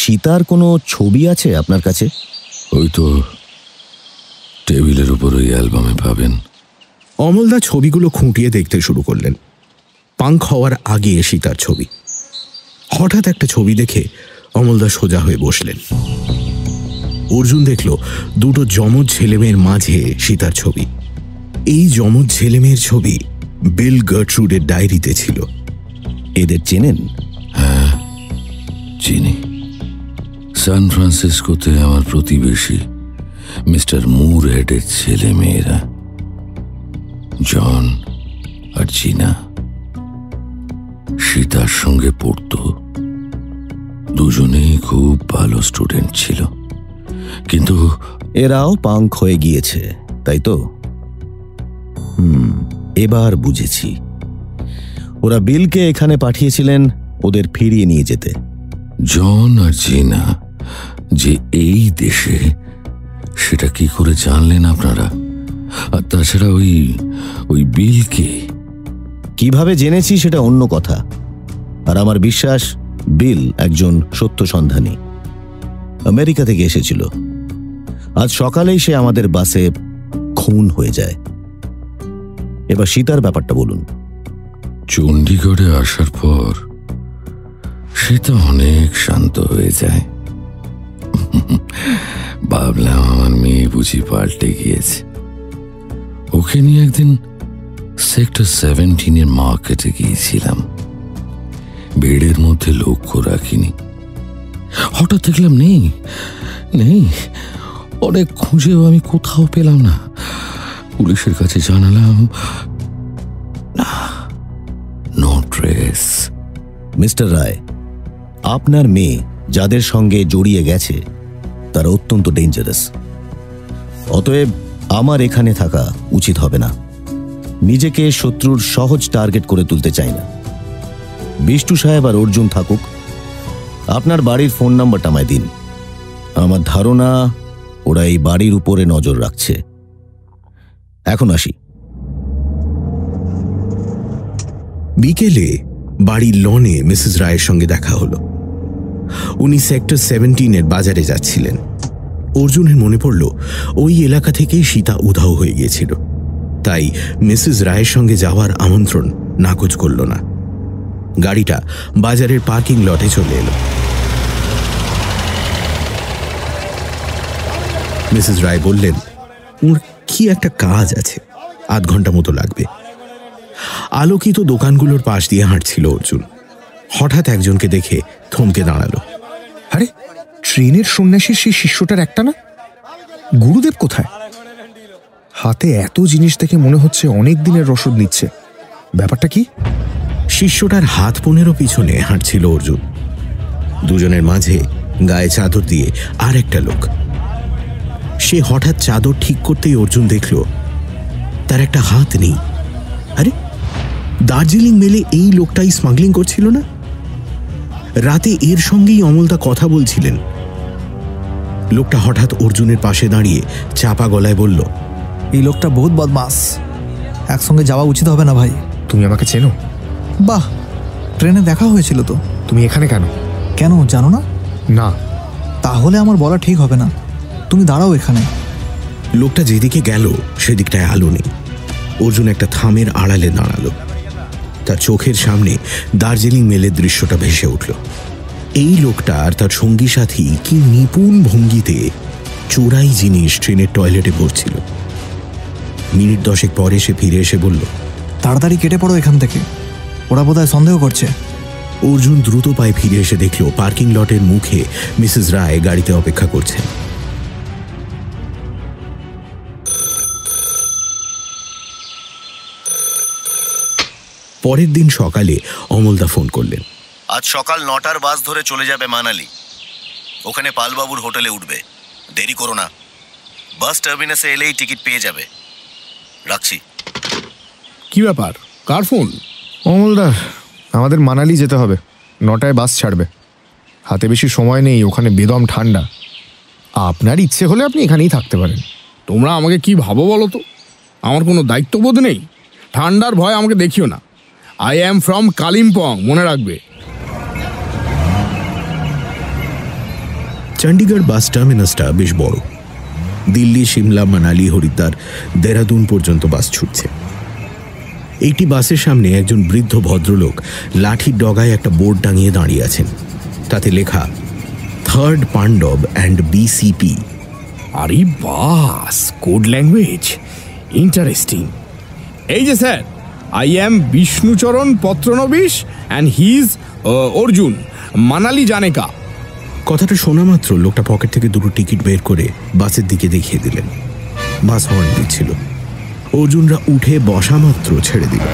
Speaker 5: সীতার কোনো ছবি আছে আপনার কাছে?
Speaker 4: ওই তো টেবিলের উপর ওই অ্যালবামে পাবেন।
Speaker 3: অমলদা ছবিগুলো খুঁটিয়ে দেখতে শুরু করলেন। পাঙ্ক হওয়ার আগে সীতার ছবি। হঠাৎ একটা ছবি দেখে অমলদা সোজা হয়ে বসলেন। অর্জুন দেখল দুটো যমজ ছেলেমেয়ের মাঝে সীতার ছবি। এই যমজ ছেলেমেয়ের ছবি বিল গার্ট্রুডের ডায়েরিতে ছিল।
Speaker 5: এদের চেনেন?
Speaker 4: হ্যাঁ, চিনি। সান ফ্রান্সিসকোতে আমার প্রতিবেশী মিস্টার মুর হেডের ছেলে মেয়েরা, জন আর জিনা, সীতার সঙ্গে পড়তো। দুজনেই খুব ভালো স্টুডেন্ট ছিল, কিন্তু
Speaker 5: এরাও পাঙ্ক হয়ে গিয়েছে, তাই তো? এবার বুঝেছি। ওরা বিলকে এখানে পাঠিয়েছিলেন ওদের ফিরিয়ে নিয়ে যেতে।
Speaker 4: জন আর জিনা যে এই দেশে, সেটা কি করে জানলেন আপনারা? আর তাছাড়া ওই বিলকে
Speaker 5: কিভাবে জেনেছি সেটা অন্য কথা। আর আমার বিশ্বাস বিল একজন সত্য সন্ধানী। আমেরিকা থেকে এসেছিল। আজ সকালেই সে আমাদের বাসে খুন হয়ে যায়। এবার সীতার ব্যাপারটা বলুন।
Speaker 4: চণ্ডীগড়ে আসার পর সীতা অনেক শান্ত হয়ে যায়। ভাবলাম আমার মেয়ে বুঝি পাল্টে গিয়েছে। ওকে নিয়ে একদিন সেক্টর 17 মার্কেটে গিয়েছিলাম। বেডের মধ্যে লক্ষ্য রাখিনি, হঠাৎ দেখলাম নেই নেই। অনেক খুঁজেও আমি কোথাও পেলাম না। পুলিশের কাছে জানালাম, নো ট্রেস।
Speaker 5: মিস্টার রায়, আপনার মেয়ে যাদের সঙ্গে জড়িয়ে গেছে তারা অত্যন্ত ডেঞ্জারাস। অতএব আমার এখানে থাকা উচিত হবে না। নিজেকে শত্রুর সহজ টার্গেট করে তুলতে চাই না। বিষ্টু সাহেব আর অর্জুন থাকুক। আপনার বাড়ির ফোন নাম্বারটা আমায় দিন। আমার ধারণা ওরা এই বাড়ির উপরে নজর রাখছে। এখন আসি।
Speaker 3: বিকেলে বাড়ির লনে মিসেস রায়ের সঙ্গে দেখা হলো। উনি সেক্টর 17 বাজারে যাচ্ছিলেন। অর্জুনের মনে পড়ল ওই এলাকা থেকেই সীতা উধাও হয়ে গিয়েছিল, তাই মিসেস রায়ের সঙ্গে যাওয়ার আমন্ত্রণ নাকচ করল না। গাড়িটা বাজারের পার্কিং লটে চলে এলো। মিসেস রায় বললেন ওর কি একটা কাজ আছে, আধ ঘন্টা মতো লাগবে। আলোকিত দোকানগুলোর পাশ দিয়ে হাঁটছিল অর্জুন। হঠাৎ একজনকে দেখে থমকে দাঁড়ালো।
Speaker 2: আরে, ট্রেনের সন্ন্যাসীর সেই শিষ্যটার একটা না? গুরুদেব কোথায়? হাতে এত জিনিস দেখে মনে হচ্ছে অনেক দিনের রসদ নিচ্ছে। ব্যাপারটা কি?
Speaker 3: শিষ্যটার হাত 15 পিছনে হাঁটছিল অর্জুন। দুজনের মাঝে গায়ে চাদর দিয়ে আর একটা লোক। সে হঠাৎ চাদর ঠিক করতেই অর্জুন দেখল তার একটা হাত নেই। আরে, দার্জিলিং মেলে এই লোকটাই স্মাগলিং করছিল না? রাতে এর সঙ্গেই অমলদা কথা বলছিলেন। লোকটা হঠাৎ অর্জুনের পাশে দাঁড়িয়ে চাপা গলায় বলল,
Speaker 12: এই লোকটা বহুত বদমাস, একসঙ্গে যাওয়া উচিত হবে না ভাই।
Speaker 2: তুমি আমাকে চেনো?
Speaker 12: বাহ, ট্রেনে দেখা হয়েছিল তো।
Speaker 2: তুমি এখানে কেন?
Speaker 12: কেন জানো না?
Speaker 2: না।
Speaker 12: তাহলে আমার বলা ঠিক হবে না। তুমি দাঁড়াও এখানে।
Speaker 3: লোকটা যেদিকে গেল সেদিকটায় আলো নেই। অর্জুন একটা থামের আড়ালে দাঁড়ালো। তার চোখের সামনে দার্জিলিং মেলের দৃশ্যটা ভেসে উঠল। এই লোকটা আর তার সঙ্গী সাথী কি নিপুণ ভঙ্গিতে চোরাই জিনিস ট্রেনের টয়লেটে ভরছিল। মিনিট 10 পরে সে ফিরে এসে বলল,
Speaker 12: তাড়াতাড়ি কেটে পড়ো এখান থেকে, ওরা বোধহয় সন্দেহ করছে।
Speaker 3: অর্জুন দ্রুত পায়ে ফিরে এসে দেখল পার্কিং লটের মুখে মিসেস রায় গাড়িতে অপেক্ষা করছেন। পরের দিন সকালে অমলদা ফোন করলেন।
Speaker 5: আজ সকাল 9টার বাস ধরে চলে যাবে মানালি। ওখানে পালবাবুর হোটেলে উঠবে। দেরি করো না। বাস টার্মিনাসে এলেই টিকিট পেয়ে যাবে। রাখছি।
Speaker 9: কি ব্যাপার, কার ফোন?
Speaker 2: অমলদার, আমাদের মানালি যেতে হবে। 9টায় বাস ছাড়বে। হাতে বেশি সময় নেই, ওখানে বেদম ঠান্ডা। আপনার ইচ্ছে হলে আপনি এখানেই থাকতে পারেন।
Speaker 9: তোমরা আমাকে কি ভাবো বলো তো? আমার কোনো দায়িত্ববোধ নেই। ঠান্ডার ভয় আমাকে দেখিও না। আই অ্যাম ফ্রম কালিম্পং, মনে রাখবে।
Speaker 3: চণ্ডীগড় বাস টার্মিনাসটা বেশ বড়। দিল্লি, সিমলা, মানালি, হরিদ্বার, দেহরাদুন পর্যন্ত বাস ছুটছে। এইটি বাসের সামনে একজন বৃদ্ধ ভদ্রলোক লাঠির ডগায় একটা বোর্ড টাঙিয়ে দাঁড়িয়ে আছেন। তাতে লেখা 3rd পাণ্ডব অ্যান্ড BCP।
Speaker 9: আরে বাস, কোড ল্যাঙ্গুয়েজ, ইন্টারেস্টিং। এই যে sir, I am Bishnucharan Patranabish and he is Arjun, Manali জানেকা।
Speaker 3: কথাটা শোনা মাত্র লোকটা পকেট থেকে 2টো টিকিট বের করে বাসের দিকে দেখিয়ে দিলেন। বাস হর্ন দিচ্ছিল। অর্জুনরা উঠে বসা মাত্র ছেড়ে দিল।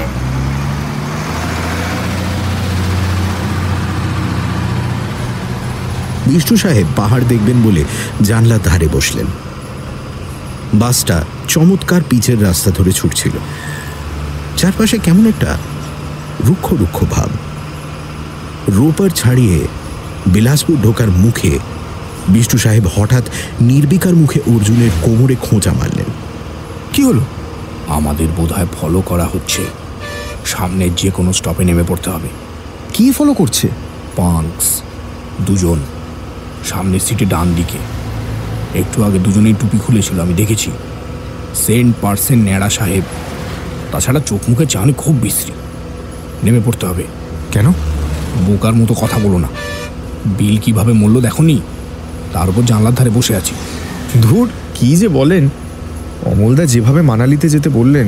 Speaker 3: বিষ্ণু সাহেব পাহাড় দেখবেন বলে জানলার ধারে বসলেন। বাসটা চমৎকার পিচের রাস্তা ধরে ছুটছিল। চারপাশে কেমন একটা রুক্ষ রুক্ষ ভাব। রোপার ছাড়িয়ে বিলাসপুর ঢোকার মুখে বিষ্ণু সাহেব হঠাৎ নির্বিকার মুখে অর্জুনের কোমরে খোঁচা মারলেন।
Speaker 9: কি হলো? আমাদের বোধহয় ফলো করা হচ্ছে। সামনের যে কোনো স্টপে নেমে পড়তে হবে।
Speaker 2: কি ফলো করছে?
Speaker 9: পাঙ্কস, 2জন, সামনের সিটে ডান দিকে। একটু আগে দুজনেই টুপি খুলেছিল, আমি দেখেছি। 100% ন্যাড়া সাহেব। তাছাড়া চোখ মুখে চাহনি খুব বিশ্রী। নেমে পড়তে হবে।
Speaker 2: কেন?
Speaker 9: বোকার মতো কথা বলো না। বিল কিভাবে মূল্য দেখনি? তার উপর জানলার ধারে বসে আছি।
Speaker 2: ধুর, কি যে বলেন! অমলদা যেভাবে মানালিতে যেতে বললেন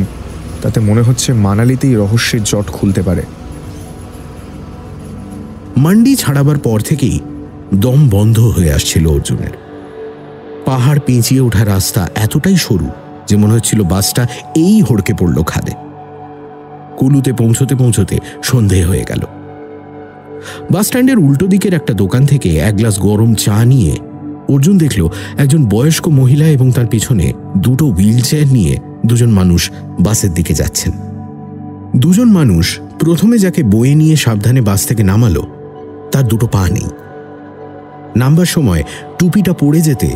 Speaker 2: তাতে মনে হচ্ছে মানালিতেই রহস্যের জট খুলতে পারে।
Speaker 3: মান্ডি ছাড়াবার পর থেকেই দম বন্ধ হয়ে আসছিল অর্জুনের। পাহাড় পেঁচিয়ে ওঠা রাস্তা এতটাই সরু যে মনে হচ্ছিল বাসটা এই হড়কে পড়ল খাদে। কুলুতে পৌঁছতে পৌঁছতে সন্ধে হয়ে গেল। বাস স্ট্যান্ডের উল্টো দিকের একটা দোকান থেকে এক গ্লাস গরম চা নিয়ে অর্জুন দেখল একজন বয়স্ক মহিলা এবং তার পিছনে দুটো হুইল চেয়ার নিয়ে দুজন মানুষ বাসের দিকে যাচ্ছেন। দুজন মানুষ প্রথমে যাকে বয়ে নিয়ে সাবধানে বাস থেকে নামালো তার দুটো পা নেই। নামবার সময় টুপিটা পড়ে যেতে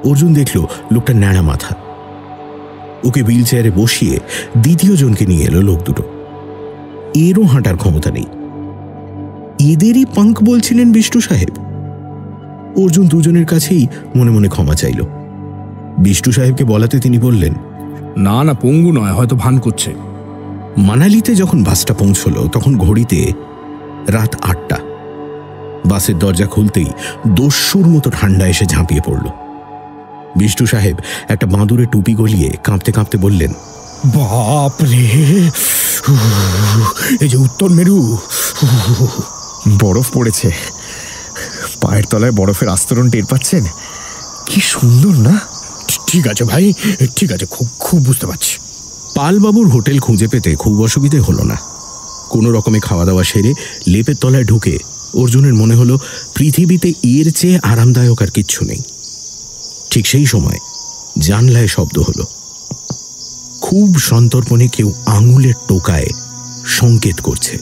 Speaker 3: অর্জুন দেখল লোকটা ন্যাড়া মাথা। ওকে হুইল চেয়ারে বসিয়ে দ্বিতীয় জনকে নিয়ে এলো লোক দুটো। এরও হাঁটার ক্ষমতা নেই। এদেরই পাঙ্ক বলছিলেন বিষ্টু সাহেব। অর্জুন দুজনের কাছেই মনে মনে ক্ষমা চাইল। বিষ্টু সাহেবকে বলাতে তিনি বললেন,
Speaker 9: না না, পঙ্গু নয়, হয়তো ভান করছে।
Speaker 3: মানালিতে যখন বাসটা পৌঁছল তখন ঘড়িতে রাত 8টা। বাসের দরজা খুলতেই দস্যুর মতো ঠান্ডা এসে ঝাঁপিয়ে পড়ল। বিষ্টু সাহেব একটা বাঁদুরে টুপি গলিয়ে কাঁপতে কাঁপতে বললেন,
Speaker 9: বাপরে, এই যে উত্তর মেরু,
Speaker 2: বরফ পড়েছে। পায়ের তলায় বরফের আস্তরণ টের পাচ্ছেন? কি সুন্দর না?
Speaker 9: ঠিক আছে ভাই, ঠিক আছে, খুব খুব বুঝতে পারছি।
Speaker 3: পালবাবুর হোটেল খুঁজে পেতে খুব অসুবিধে হলো না। কোনো রকমে খাওয়া দাওয়া সেরে লেপের তলায় ঢুকে অর্জুনের মনে হলো পৃথিবীতে এর চেয়ে আরামদায়ক আর কিচ্ছু নেই। ঠিক সেই সময় জানলায় শব্দ হলো। খুব সন্তর্পণে কেউ আঙুলের টোকায় সংকেত করছে।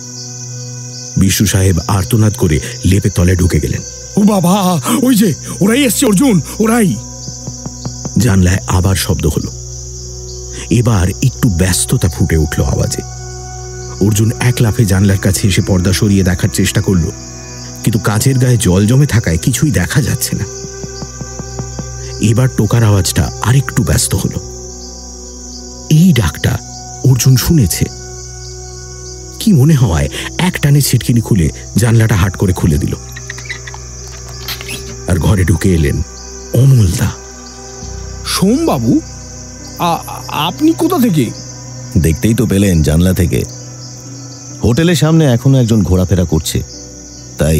Speaker 3: বিশু সাহেব আর্তনাদ করে লেপের তলায় ঢুকে গেলেন।
Speaker 9: ও বাবা, ওই যে ওরাই এসছে অর্জুন, ওরাই।
Speaker 3: জানলায় আবার শব্দ হলো। এবার একটু ব্যস্ততা ফুটে উঠল আওয়াজে। অর্জুন এক লাফে জানলার কাছে এসে পর্দা সরিয়ে দেখার চেষ্টা করল, কিন্তু কাচের গায়ে জল জমে থাকায় কিছুই দেখা যাচ্ছে না। এবার টোকার আওয়াজটা আরেকটু ব্যস্ত হলো। এই ডাকটা অর্জুন শুনেছে। কি মনে হওয়ায় এক টানে ছিটকিনি খুলে জানলাটা হাট করে খুলে দিল, আর ঘরে ঢুকে এলেন অমলদা।
Speaker 9: সোমবাবু, আপনি কোথা থেকে?
Speaker 5: দেখতেই তো পেলেন জানলা থেকে। হোটেলের সামনে এখনো একজন ঘোরাফেরা করছে, তাই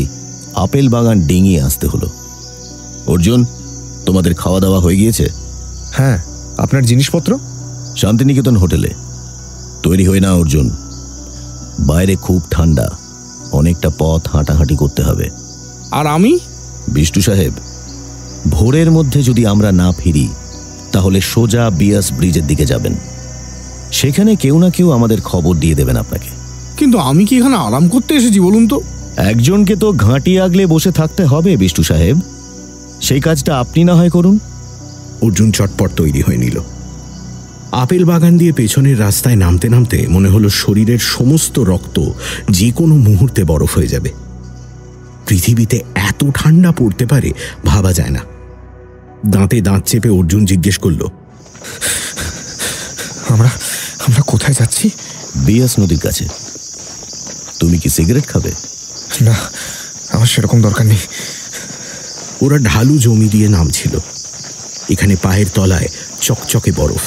Speaker 5: আপেল বাগান ডিঙিয়ে আসতে হলো। অর্জুন, তোমাদের খাওয়া দাওয়া হয়ে গিয়েছে?
Speaker 2: হ্যাঁ। আপনার জিনিসপত্র?
Speaker 5: শান্তিনিকেতন হোটেলে। তৈরি হয়ে না অর্জুন, বাইরে খুব ঠান্ডা, অনেকটা পথ হাঁটাহাঁটি করতে হবে।
Speaker 9: আর আমি?
Speaker 5: বিষ্টু সাহেব, ভোরের মধ্যে যদি আমরা না ফিরি তাহলে সোজা বিয়াস ব্রিজের দিকে যাবেন। সেখানে কেউ না কেউ আমাদের খবর দিয়ে দেবেন আপনাকে।
Speaker 9: কিন্তু আমি কি এখানে আরাম করতে এসেছি বলুন তো?
Speaker 5: একজনকে তো ঘাঁটি আগলে বসে থাকতে হবে বিষ্টু সাহেব, সেই কাজটা আপনি না হয় করুন।
Speaker 3: অর্জুন চটপট তৈরি হয়ে নিল। আপেল বাগান দিয়ে পেছনের রাস্তায় নামতে নামতে মনে হলো শরীরের সমস্ত রক্ত যে কোনো মুহূর্তে বরফ হয়ে যাবে। পৃথিবীতে এত ঠান্ডা পড়তে পারে ভাবা যায় না। দাঁতে দাঁত চেপে অর্জুন জিজ্ঞেস করল,
Speaker 2: আমরা আমরা কোথায় যাচ্ছি?
Speaker 5: বিয়াস নদীর কাছে। তুমি কি সিগারেট খাবে?
Speaker 2: না, আমার সেরকম দরকার নেই।
Speaker 3: ওরা ঢালু জমি দিয়ে নামছিল। এখানে পায়ের তলায় চকচকে বরফ।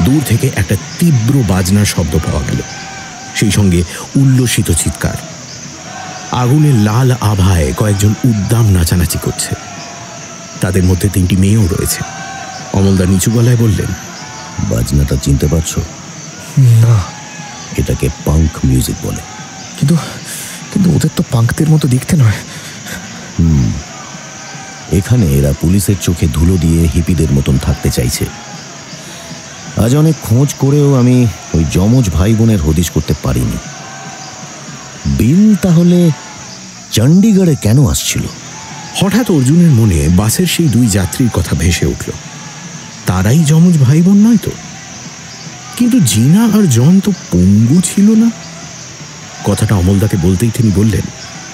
Speaker 3: দূর থেকে একটা তীব্র বাজনার শব্দ পাওয়া গেল, সেই সঙ্গে উল্লসিত চিৎকার। আগুনের লাল আভায় কয়েকজন উদ্দাম নাচানাচি করছে। তাদের মধ্যে 3টি মেয়েও রয়েছে। অমলদা নিচু গলায় বললেন,
Speaker 5: বাজনাটা চিনতে পারছো?
Speaker 2: না।
Speaker 5: এটাকে পাঙ্ক মিউজিক বলে।
Speaker 2: কিন্তু কিন্তু ওদের তো পাঙ্কদের মতো দেখতে নয়।
Speaker 5: এখানে এরা পুলিশের চোখে ধুলো দিয়ে হিপিদের মতন থাকতে চাইছে। আজ অনেক খোঁজ করেও আমি ওই যমজ ভাই বোনের হদিশ করতে পারিনি। বিল তাহলে চণ্ডীগড়ে কেন আসছিল?
Speaker 3: হঠাৎ অর্জুনের মনে বাসের সেই 2 যাত্রীর কথা ভেসে উঠল। তারাই যমজ ভাই বোন নয় তো? কিন্তু জিনা আর জন তো পঙ্গু ছিল না। কথাটা অমলদাকে বলতেই তিনি বললেন,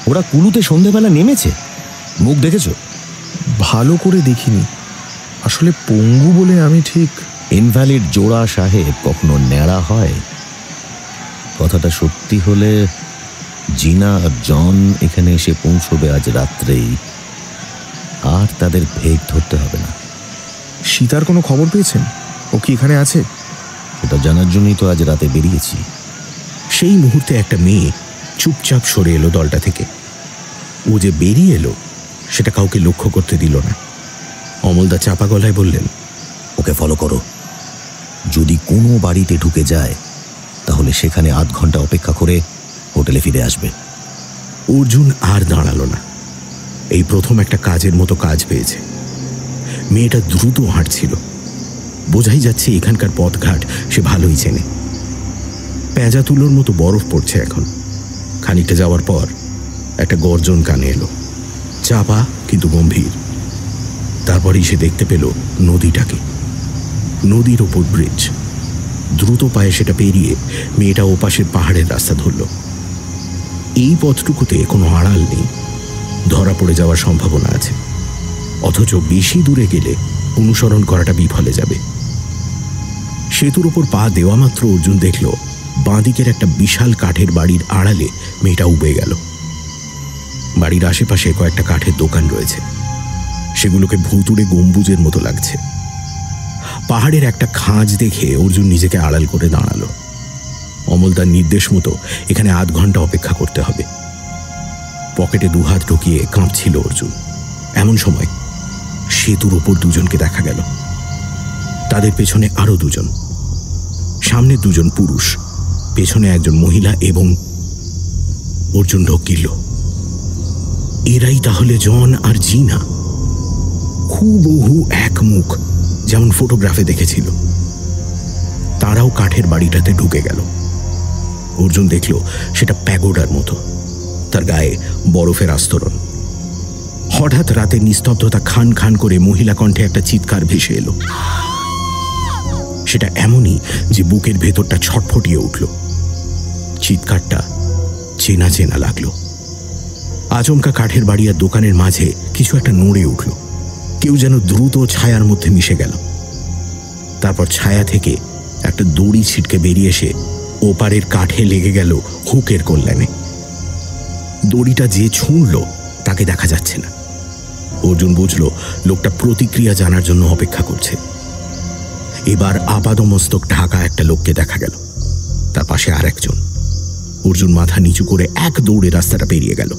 Speaker 5: ওরা কুলুতে সন্ধেবেলা নেমেছে, মুখ দেখেছো?
Speaker 2: ভালো করে দেখিনি, আসলে পঙ্গু বলে আমি ঠিক।
Speaker 5: ইনভ্যালিড জোড়া সাহেব কখনো ন্যাড়া হয়? কথাটা সত্যি হলে জিনা আর জন এখানে এসে পৌঁছবে আজ রাত্রেই, আর তাদের ভেগ ধরতে হবে না।
Speaker 2: সীতার কোনো খবর পেয়েছেন? ও কি এখানে আছে?
Speaker 5: সেটা জানার জন্যই তো আজ রাতে বেরিয়েছি।
Speaker 3: সেই মুহূর্তে একটা মেয়ে চুপচাপ সরে এলো দলটা থেকে। ও যে বেরিয়ে এলো সেটা কাউকে লক্ষ্য করতে দিল না। অমলদা চাপা গলায় বললেন,
Speaker 5: ওকে ফলো করো। যদি কোনো বাড়িতে ঢুকে যায় তাহলে সেখানে আধ ঘন্টা অপেক্ষা করে হোটেলে ফিরে আসবে।
Speaker 3: অর্জুন আর দাঁড়ালো না। এই প্রথম একটা কাজের মতো কাজ পেয়েছে। মেয়েটা দ্রুত হাঁটছিল, বোঝাই যাচ্ছে এখানকার পথঘাট সে ভালোই চেনে। পেঁজা তুলোর মতো বরফ পড়ছে এখন। খানিকটা যাওয়ার পর একটা গর্জন কানে এলো, চাপা কিন্তু গম্ভীর। তারপরেই সে দেখতে পেল নদীটাকে, নদীর ওপর ব্রিজ। দ্রুত পায়ে সেটা পেরিয়ে মেয়েটা ওপাশের পাহাড়ের রাস্তা ধরল। এই পথটুকুতে কোনো আড়াল নেই, ধরা পড়ে যাওয়ার সম্ভাবনা আছে, অথচ বেশি দূরে গেলে অনুসরণ করাটা বিফলে যাবে। সেতুর ওপর পা দেওয়া মাত্র অর্জুন দেখল বাঁদিকের একটা বিশাল কাঠের বাড়ির আড়ালে মেয়েটা উবে গেল। বাড়ির আশেপাশে কয়েকটা কাঠের দোকান রয়েছে, সেগুলোকে ভুতুড়ে গম্বুজের মতো লাগছে। পাহাড়ের একটা খাঁজ দেখে অর্জুন নিজেকে আড়াল করে দাঁড়ালো। অমলদার নির্দেশ মতো এখানে আধ ঘন্টা অপেক্ষা করতে হবে। পকেটে দুহাত ঢুকিয়ে কাঁপছিল অর্জুন। এমন সময় সেতুর ওপর দুজনকে দেখা গেল। তাদের পেছনে আরো দুজন, সামনে দুজন পুরুষ, পেছনে একজন মহিলা, এবং অর্জুন ঢোকিল। এরাই তাহলে জন আর জিনা। হুবহু এক মুখ, যেমন ফটোগ্রাফে দেখেছিল। তারাও কাঠের বাড়িটাতে ঢুকে গেল। অর্জুন দেখল সেটা প্যাগোডার মতো, তার গায়ে বরফের আস্তরণ। হঠাৎ রাতের নিস্তব্ধতা খান খান করে মহিলা কণ্ঠে একটা চিৎকার ভেসে এলো। সেটা এমনই যে বুকের ভেতরটা ছটফটিয়ে উঠল। চিৎকারটা চেনা চেনা লাগলো। আচমকা কাঠের বাড়ি আর দোকানের মাঝে কিছু একটা নড়ে উঠল। কেউ যেন দ্রুত ছায়ার মধ্যে মিশে গেল। তারপর ছায়া থেকে একটা দড়ি ছিটকে বেরিয়ে এসে ওপারের কাঠে লেগে গেল হুকের কল্যাণে। দড়িটা যে ছুঁড়ল তাকে দেখা যাচ্ছে না। অর্জুন বুঝল লোকটা প্রতিক্রিয়া জানার জন্য অপেক্ষা করছে। এবার আপাদমস্তক ঢাকা একটা লোককে দেখা গেল, তার পাশে আর একজন। অর্জুন মাথা নিচু করে এক দৌড়ে রাস্তাটা পেরিয়ে গেল।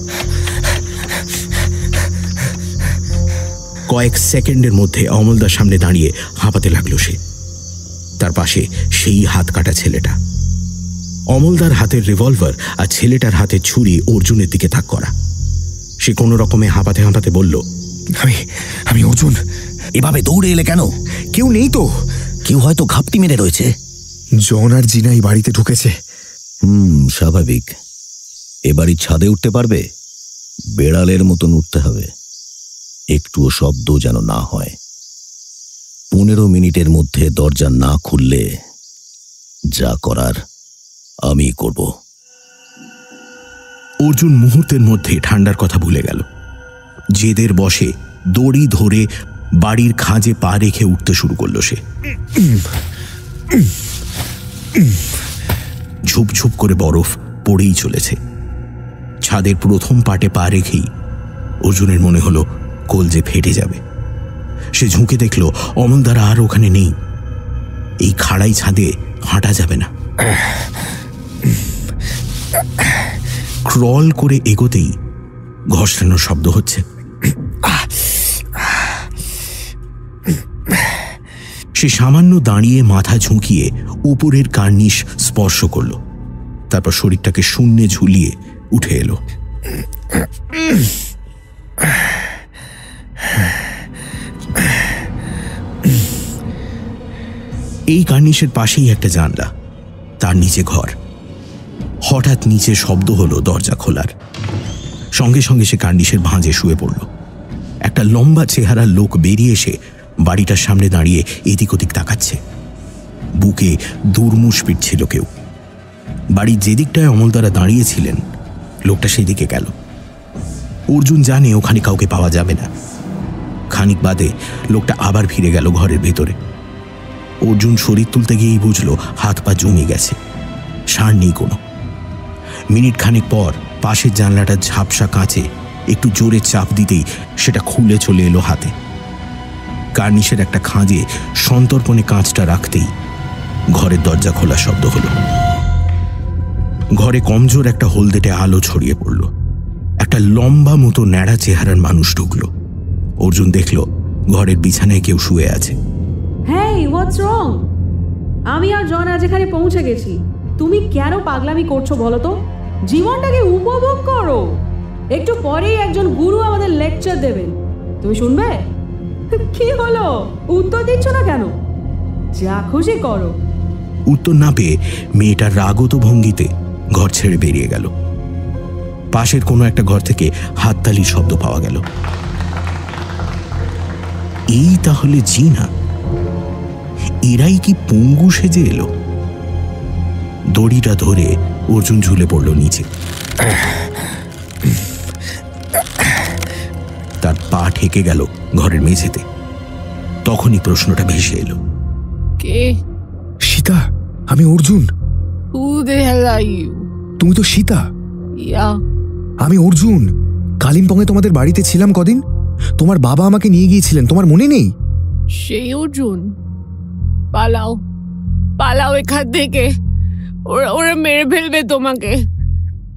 Speaker 3: কয়েক সেকেন্ডের মধ্যে অমলদার সামনে দাঁড়িয়ে হাঁপাতে লাগলো সে। তার পাশে সেই হাত কাটা ছেলেটা। অমলদার হাতের রিভলভার আর ছেলেটার হাতে ছুরি অর্জুনের দিকে তাক করা। সে কোনো রকমে হাঁপাতে হাঁপাতে বলল,
Speaker 10: আমি অর্জুন।
Speaker 5: এভাবে দৌড়ে এলে কেন?
Speaker 10: কেউ নেই তো।
Speaker 5: কেউ হয়তো ঘাপটি মেরে রয়েছে।
Speaker 2: জন আর জিনা এই বাড়িতে ঢুকেছে।
Speaker 5: স্বাভাবিক। এ বাড়ির ছাদে উঠতে পারবে? বেড়ালের মতন উঠতে হবে, একটুও শব্দ যেন না হয়। 15 মিনিটের মধ্যে দরজা না খুললে যা করার আমি করব।
Speaker 3: অর্জুন মুহূর্তের মধ্যে ঠান্ডার কথা ভুলে গেল। জেদের বসে দড়ি ধরে বাড়ির খাঁজে পা রেখে উঠতে শুরু করল সে। ঝুপঝুপ করে বরফ পড়েই চলেছে। ছাদের প্রথম পাটে পা রেখেই অর্জুনের মনে হলো কলজে ফেটে যাবে। সে ঝুঁকে দেখল অমলদারা আর ওখানে নেই। এই খাড়াই ছাদে হাঁটা যাবে না। ক্রল করে এগোতেই ঘষানোর শব্দ হচ্ছে। সে সামান্য দাঁড়িয়ে মাথা ঝুঁকিয়ে উপরের কার্নিশ স্পর্শ করল, তারপর শরীরটাকে শূন্যে ঝুলিয়ে উঠে এলো। এই কার্নিশের পাশেই একটা জানলা, তার নিচে ঘর। হঠাৎ নিচে শব্দ হলো দরজা খোলার। সঙ্গে সঙ্গে সে কার্নিশের ভাঁজে শুয়ে পড়ল। একটা লম্বা চেহারার লোক বেরিয়ে এসে বাড়িটার সামনে দাঁড়িয়ে এদিক ওদিক তাকাচ্ছে। বুকে দুর্মুষ পিটছিল কেউ। বাড়ির যেদিকটায় অমলদারা দাঁড়িয়েছিলেন লোকটা সেই দিকে গেল। অর্জুন জানে ওখানে কাউকে পাওয়া যাবে না। খানিক বাদে লোকটা আবার ফিরে গেল ঘরের ভেতরে। অর্জুন শরীর তুলতে গিয়েই বুঝল হাত পা জমে গেছে, সার নেই কোনো। মিনিট খানেক পর পাশের জানলাটার ঝাপসা কাঁচে একটু জোরে চাপ দিতেই সেটা খুলে চলে এলো হাতে। কার্নিশের একটা খাঁজে সন্তর্পণে কাঁচটা রাখতেই ঘরের দরজা খোলা শব্দ হলো। ঘরে কমজোর একটা হলদেটে আলো ছড়িয়ে পড়ল। একটা লম্বা মতো ন্যাড়া চেহারার মানুষ ঢুকলো। অর্জুন দেখল ঘরের বিছানায় কেউ শুয়ে আছে।
Speaker 13: হেই, হোয়াটস রং? আমি আর জন আজ এখানে পৌঁছে গেছি। তুমি কেন পাগলামি করছো বলো তো? জীবনটাকে উপভোগ করো। একটু পরেই একজন গুরু আমাদের লেকচার দেবেন, তুমি শুনবে? কি হলো, উত্তর দিচ্ছ না কেন? যা খুশি করো।
Speaker 3: উত্তর না পেয়ে মেয়েটার রাগত ভঙ্গিতে ঘর ছেড়ে বেরিয়ে গেল। পাশের কোনো একটা ঘর থেকে হাততালির শব্দ পাওয়া গেল। এই তাহলে জিনা? এরাই কি পঙ্গু সেজে এলো? দড়িটা ধরে অর্জুন ঝুলে পড়ল নিচে। তার পা ঠেকে গেল ঘরের মেঝেতে। তখনই প্রশ্নটা ভেসে এলো,
Speaker 7: কে?
Speaker 2: সীতা, আমি Arjun.
Speaker 7: Who the hell are you?
Speaker 2: তুমি তো সীতা।
Speaker 7: Yeah.
Speaker 2: আমি অর্জুন। কালিম্পংয়ে তোমাদের বাড়িতে ছিলাম কদিন। তোমার বাবা আমাকে নিয়ে গিয়েছিলেন, তোমার মনে নেই?
Speaker 7: সেই অর্জুন? পালাও, পালাও এখান থেকে, ওরা মেরে ফেলবে তোমাকে।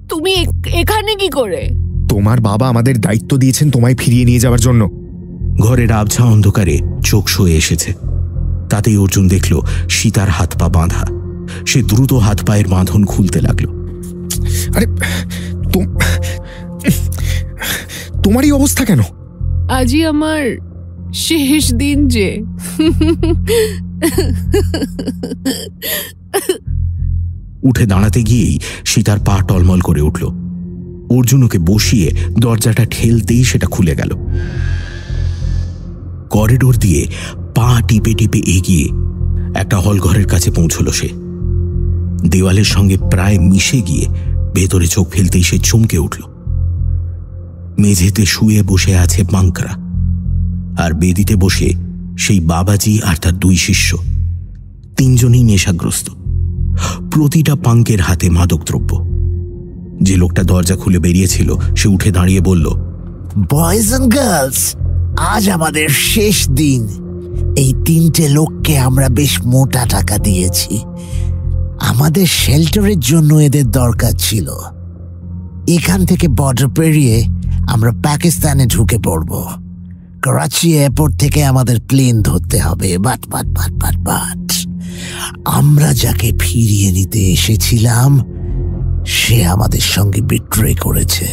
Speaker 7: তুমি এখানে কি করে?
Speaker 2: তোমার বাবা আমাদের দায়িত্ব দিয়েছেন তোমায় ফিরিয়ে নিয়ে যাওয়ার জন্য।
Speaker 3: ঘরের আবছা অন্ধকারে চোখ সয়ে এসেছে। তাতেই অর্জুন দেখল সীতার হাত পা বাঁধা। সে দ্রুত হাত পায়ের বাঁধন খুলতে লাগলো।
Speaker 2: আরে তোমারই অবস্থা কেন?
Speaker 7: আজই আমার শেষ দিন যে।
Speaker 3: উঠে দাঁড়াতে গিয়েই সীতার পা টলমল করে উঠল। অর্জুন ওকে বসিয়ে দরজাটা ঠেলতেই সেটা খুলে গেল। করিডোর দিয়ে পা টিপে টিপে এগিয়ে একটা হল ঘরের কাছে পৌঁছল সে। দেওয়ালের সঙ্গে প্রায় মিশে গিয়ে ভেতরে চোখ ফেলতেই সে চমকে উঠল। মেঝেতে শুয়ে বসে আছে বাঙ্করা, আর বেদিতে বসে সেই বাবাজি আর তার দুই শিষ্য। তিনজনই নেশাগ্রস্ত। প্রতিটা পাঙ্কের হাতে মাদকদ্রব্য। যে লোকটা দরজা খুলে বেরিয়েছিল সে উঠে দাঁড়িয়ে বলল,
Speaker 14: বয়েজ অ্যান্ড গার্লস, আজ আমাদের শেষ দিন। এই তিনটে লোককে আমরা বেশ মোটা টাকা দিয়েছি। আমাদের শেল্টারের জন্য এদের দরকার ছিল। এখান থেকে বর্ডার পেরিয়ে আমরা পাকিস্তানে ঢুকে পড়ব। করাচি এয়ারপোর্ট থেকে আমাদের প্লেন ধরতে হবে। But but but but but আমরা যাকে ফিরিয়ে নিতে এসেছিলাম সে আমাদের সঙ্গে বিট্রে করেছে।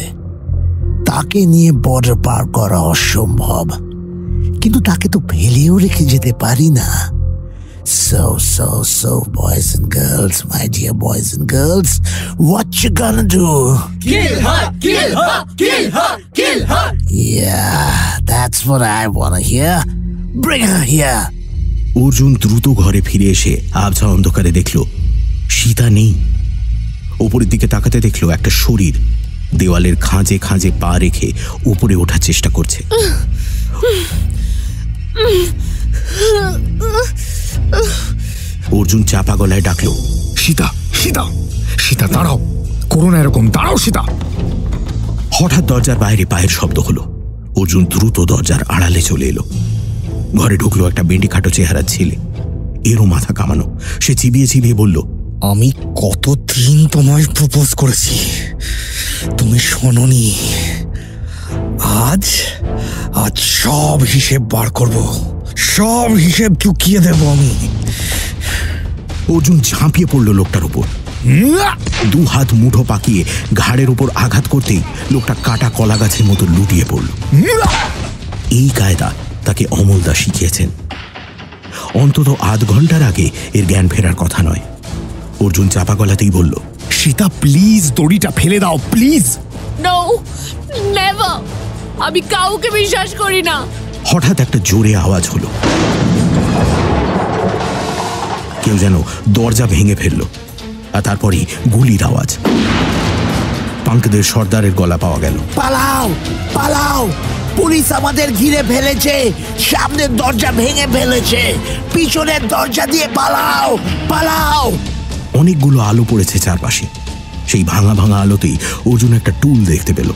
Speaker 14: তাকে নিয়ে বর্ডার পার করা অসম্ভব, কিন্তু তাকে তো ফেলেও রেখে যেতে পারি না। So, boys and girls, my dear boys and girls, what you gonna do?
Speaker 15: Kill her, kill her, kill her, kill her.
Speaker 14: Yeah, that's what I wanna hear. Bring her here.
Speaker 3: Arjun দ্রুত ঘরে ফিরে এসে আবছা অন্ধকারে দেখল সীতা নেই। ওপরের দিকে তাকাতে দেখল একটা শরীর দেওয়ালের খাঁজে খাঁজে পা রেখে উপরে ওঠার চেষ্টা করছে। অর্জুন চাপা গলায় ডাকল,
Speaker 2: সীতা, সীতা, সীতা দাঁড়াও, করো না এরকম, দাঁড়াও সীতা।
Speaker 3: হঠাৎ দরজার বাইরে পায়ের শব্দ হলো। অর্জুন দ্রুত দরজার আড়ালে চলে এলো। ঘরে ঢুকলো একটা বেন্ডি খাটো চেহারার ছেলে। এরও মাথা কামানো। সে চিবিয়ে চিবিয়ে বলল,
Speaker 10: আমি কতদিন তোমায় প্রপোজ করেছি, তুমি শোনোনি। আজ আজ সব হিসেব বার করব, সব হিসেব চুকিয়ে দেব আমি।
Speaker 3: অর্জুন ঝাঁপিয়ে পড়ল লোকটার উপর। দু হাত মুঠো পাকিয়ে ঘাড়ের উপর আঘাত করতেই লোকটা কাটা কলা গাছের মতো লুটিয়ে পড়ল। এই কায়দা তাকে অমলদা শিখিয়েছেন। অন্তত আধ ঘন্টার আগে এর জ্ঞান ফেরার কথা নয়। অর্জুন চাপা গলাতেই বলল,
Speaker 2: সীতা প্লিজ দড়িটা ফেলে দাও, প্লিজ।
Speaker 7: নো, নেভার, আমি কাউকে বিশ্বাস করি না।
Speaker 3: হঠাৎ একটা জোরে আওয়াজ হলো। কেউ যেন দরজা ভেঙে ফেলল। আর তারপরেই গুলির আওয়াজ। পাঙ্কদের সর্দারের গলা পাওয়া গেল।
Speaker 14: পালাও পালাও, পুলিশ আমাদের ঘিরে ফেলেছে, সামনের দরজা ভেঙে ফেলেছে, পিছনের দরজা দিয়ে পালাও পালাও।
Speaker 3: অনেকগুলো আলো পড়েছে চারপাশে। সেই ভাঙা ভাঙা আলোতেই অর্জুন একটা টুল দেখতে পেল।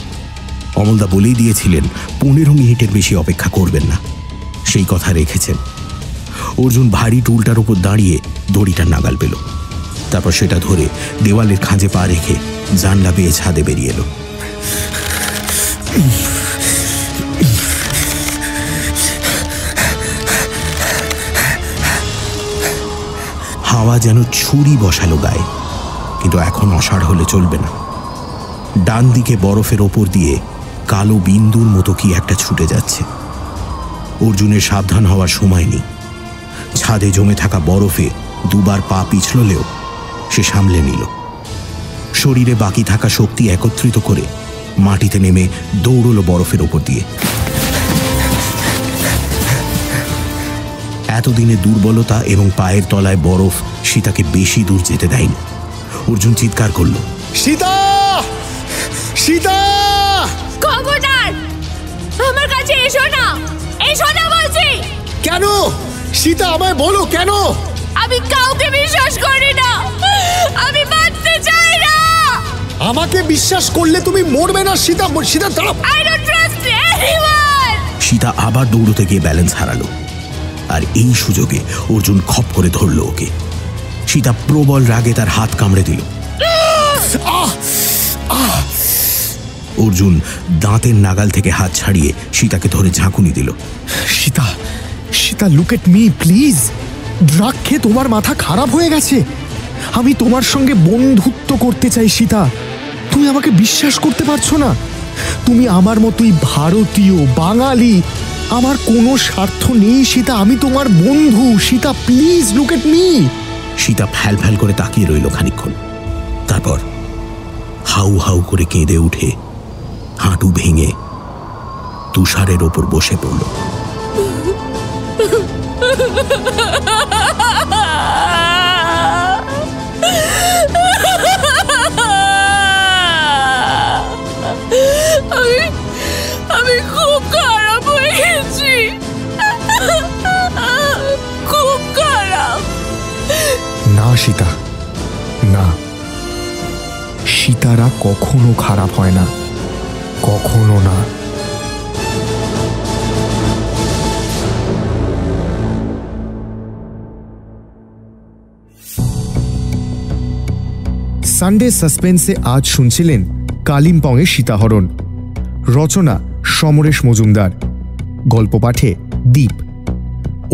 Speaker 3: অমলদা বলেই দিয়েছিলেন 15 মিনিটের বেশি অপেক্ষা করবেন না, সেই কথা রেখেছেন। অর্জুন ভারী টুলটার উপর দাঁড়িয়ে দড়িটা নাগাল পেল। তারপর সেটা ধরে দেওয়ালের খাঁজে পা রেখে জানলা বেয়ে ছাদে বেরিয়ে এলো। হাওয়া যেন ছুরি বসালো গায়ে, কিন্তু এখন অষাঢ় হলে চলবে না। ডান দিকে বরফের ওপর দিয়ে কালো বিন্দুর মতো কি একটা ছুটে যাচ্ছে। অর্জুনের সাবধান হওয়ার সময় নেই। ছাদে জমে থাকা বরফে দুবার পা পিছলেও সে সামলে নিল। শরীরে বাকি থাকা শক্তি একত্রিত করে মাটিতে নেমে দৌড়ল বরফের ওপর দিয়ে। এতদিনে দুর্বলতা এবং পায়ের তলায় বরফ সীতাকে বেশি দূর যেতে দেয়নি। অর্জুন চিৎকার করল,
Speaker 2: সীতা! সীতা!
Speaker 7: খবরদার আমার কাছে এসো না, এসো না বলছি।
Speaker 2: কেন? সীতা, আমায় বলো কেন?
Speaker 7: আমি কাউকে বিশ্বাস করি না, আমি বাঁচতে চাই না।
Speaker 2: আমাকে বিশ্বাস করলে তুমি মরবে না সীতা। সীতা দাঁড়াও।
Speaker 7: I don't trust anyone.
Speaker 3: Sita আবার দৌড়তে গিয়ে ব্যালেন্স হারালো, আর এই সুযোগে অর্জুন খপ করে ধরল ওকে। সীতা প্রবল রাগে তার হাত কামড়ে দিল। অর্জুন দাঁতের নাগাল থেকে হাত ছাড়িয়ে সীতাকে ধরে ঝাঁকুনি দিল।
Speaker 2: Sita, Sita, look at me please. Drug খেয়ে তোমার মাথা খারাপ হয়ে গেছে। আমি তোমার সঙ্গে বন্ধুত্ব করতে চাই সীতা। তুমি আমাকে বিশ্বাস করতে পারছো না? তুমি আমার মতোই ভারতীয়, বাঙালি। আমার কোনো স্বার্থ নেই সীতা, আমি তোমার বন্ধু। Sita please look at me.
Speaker 3: Sita ফ্যাল ফ্যাল করে তাকিয়ে রইল খানিকক্ষণ। তারপর হাউ হাউ করে কেঁদে উঠে হাঁটু ভেঙে তুষারের ওপর বসে পড়ল।
Speaker 7: আমি খুব খারাপ হয়ে গেছি, খুব খারাপ।
Speaker 2: না সীতা, না। সীতারা কখনো খারাপ হয় না, কখনো না। সানডে সাসপেন্সে আজ শুনছিলেন কালিম্পংয়ের সীতাহরণ। রচনা সমরেশ মজুমদার, গল্প পাঠে দীপ,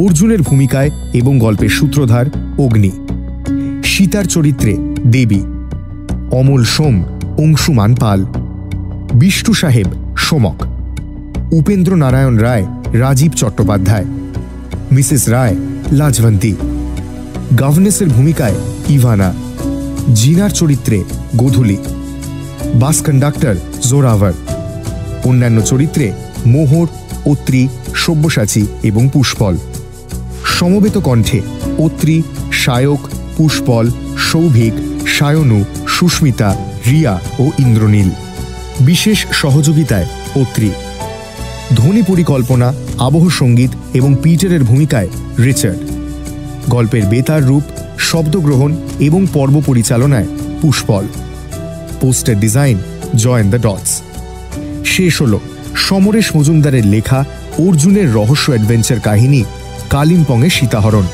Speaker 2: অর্জুনের ভূমিকায় এবং গল্পের সূত্রধার অগ্নি, সীতার চরিত্রে দেবী, অমল সোম অংশুমান পাল, বিষ্ণু সাহেব সোমক, উপেন্দ্র নারায়ণ রায় রাজীব চট্টোপাধ্যায়, মিসেস রায় লাজবন্তী, গভর্নেসের ভূমিকায় ইভানা, জিনার চরিত্রে গোধূলি, বাস কন্ডাক্টর জোরাভার, অন্যান্য চরিত্রে মোহর, অত্রি, সব্যসাচী এবং পুষ্পল। সমবেত কণ্ঠে অত্রি, সায়ক, পুষ্পল, সৌভিক, সায়নু, সুস্মিতা, রিয়া ও ইন্দ্রনীল। বিশেষ সহযোগিতায় অত্রি। ধ্বনি পরিকল্পনা, আবহ সঙ্গীত এবং পিটারের ভূমিকায় রিচার্ড। গল্পের বেতার রূপ, শব্দগ্রহণ এবং পর্ব পরিচালনায় Pushpal. Poster design join the dots. শেষ হল সমরেশ মজুমদারের লেখা অর্জুনের রহস্য অ্যাডভেঞ্চার কাহিনী কালিম্পংয়ের সীতাহরণ।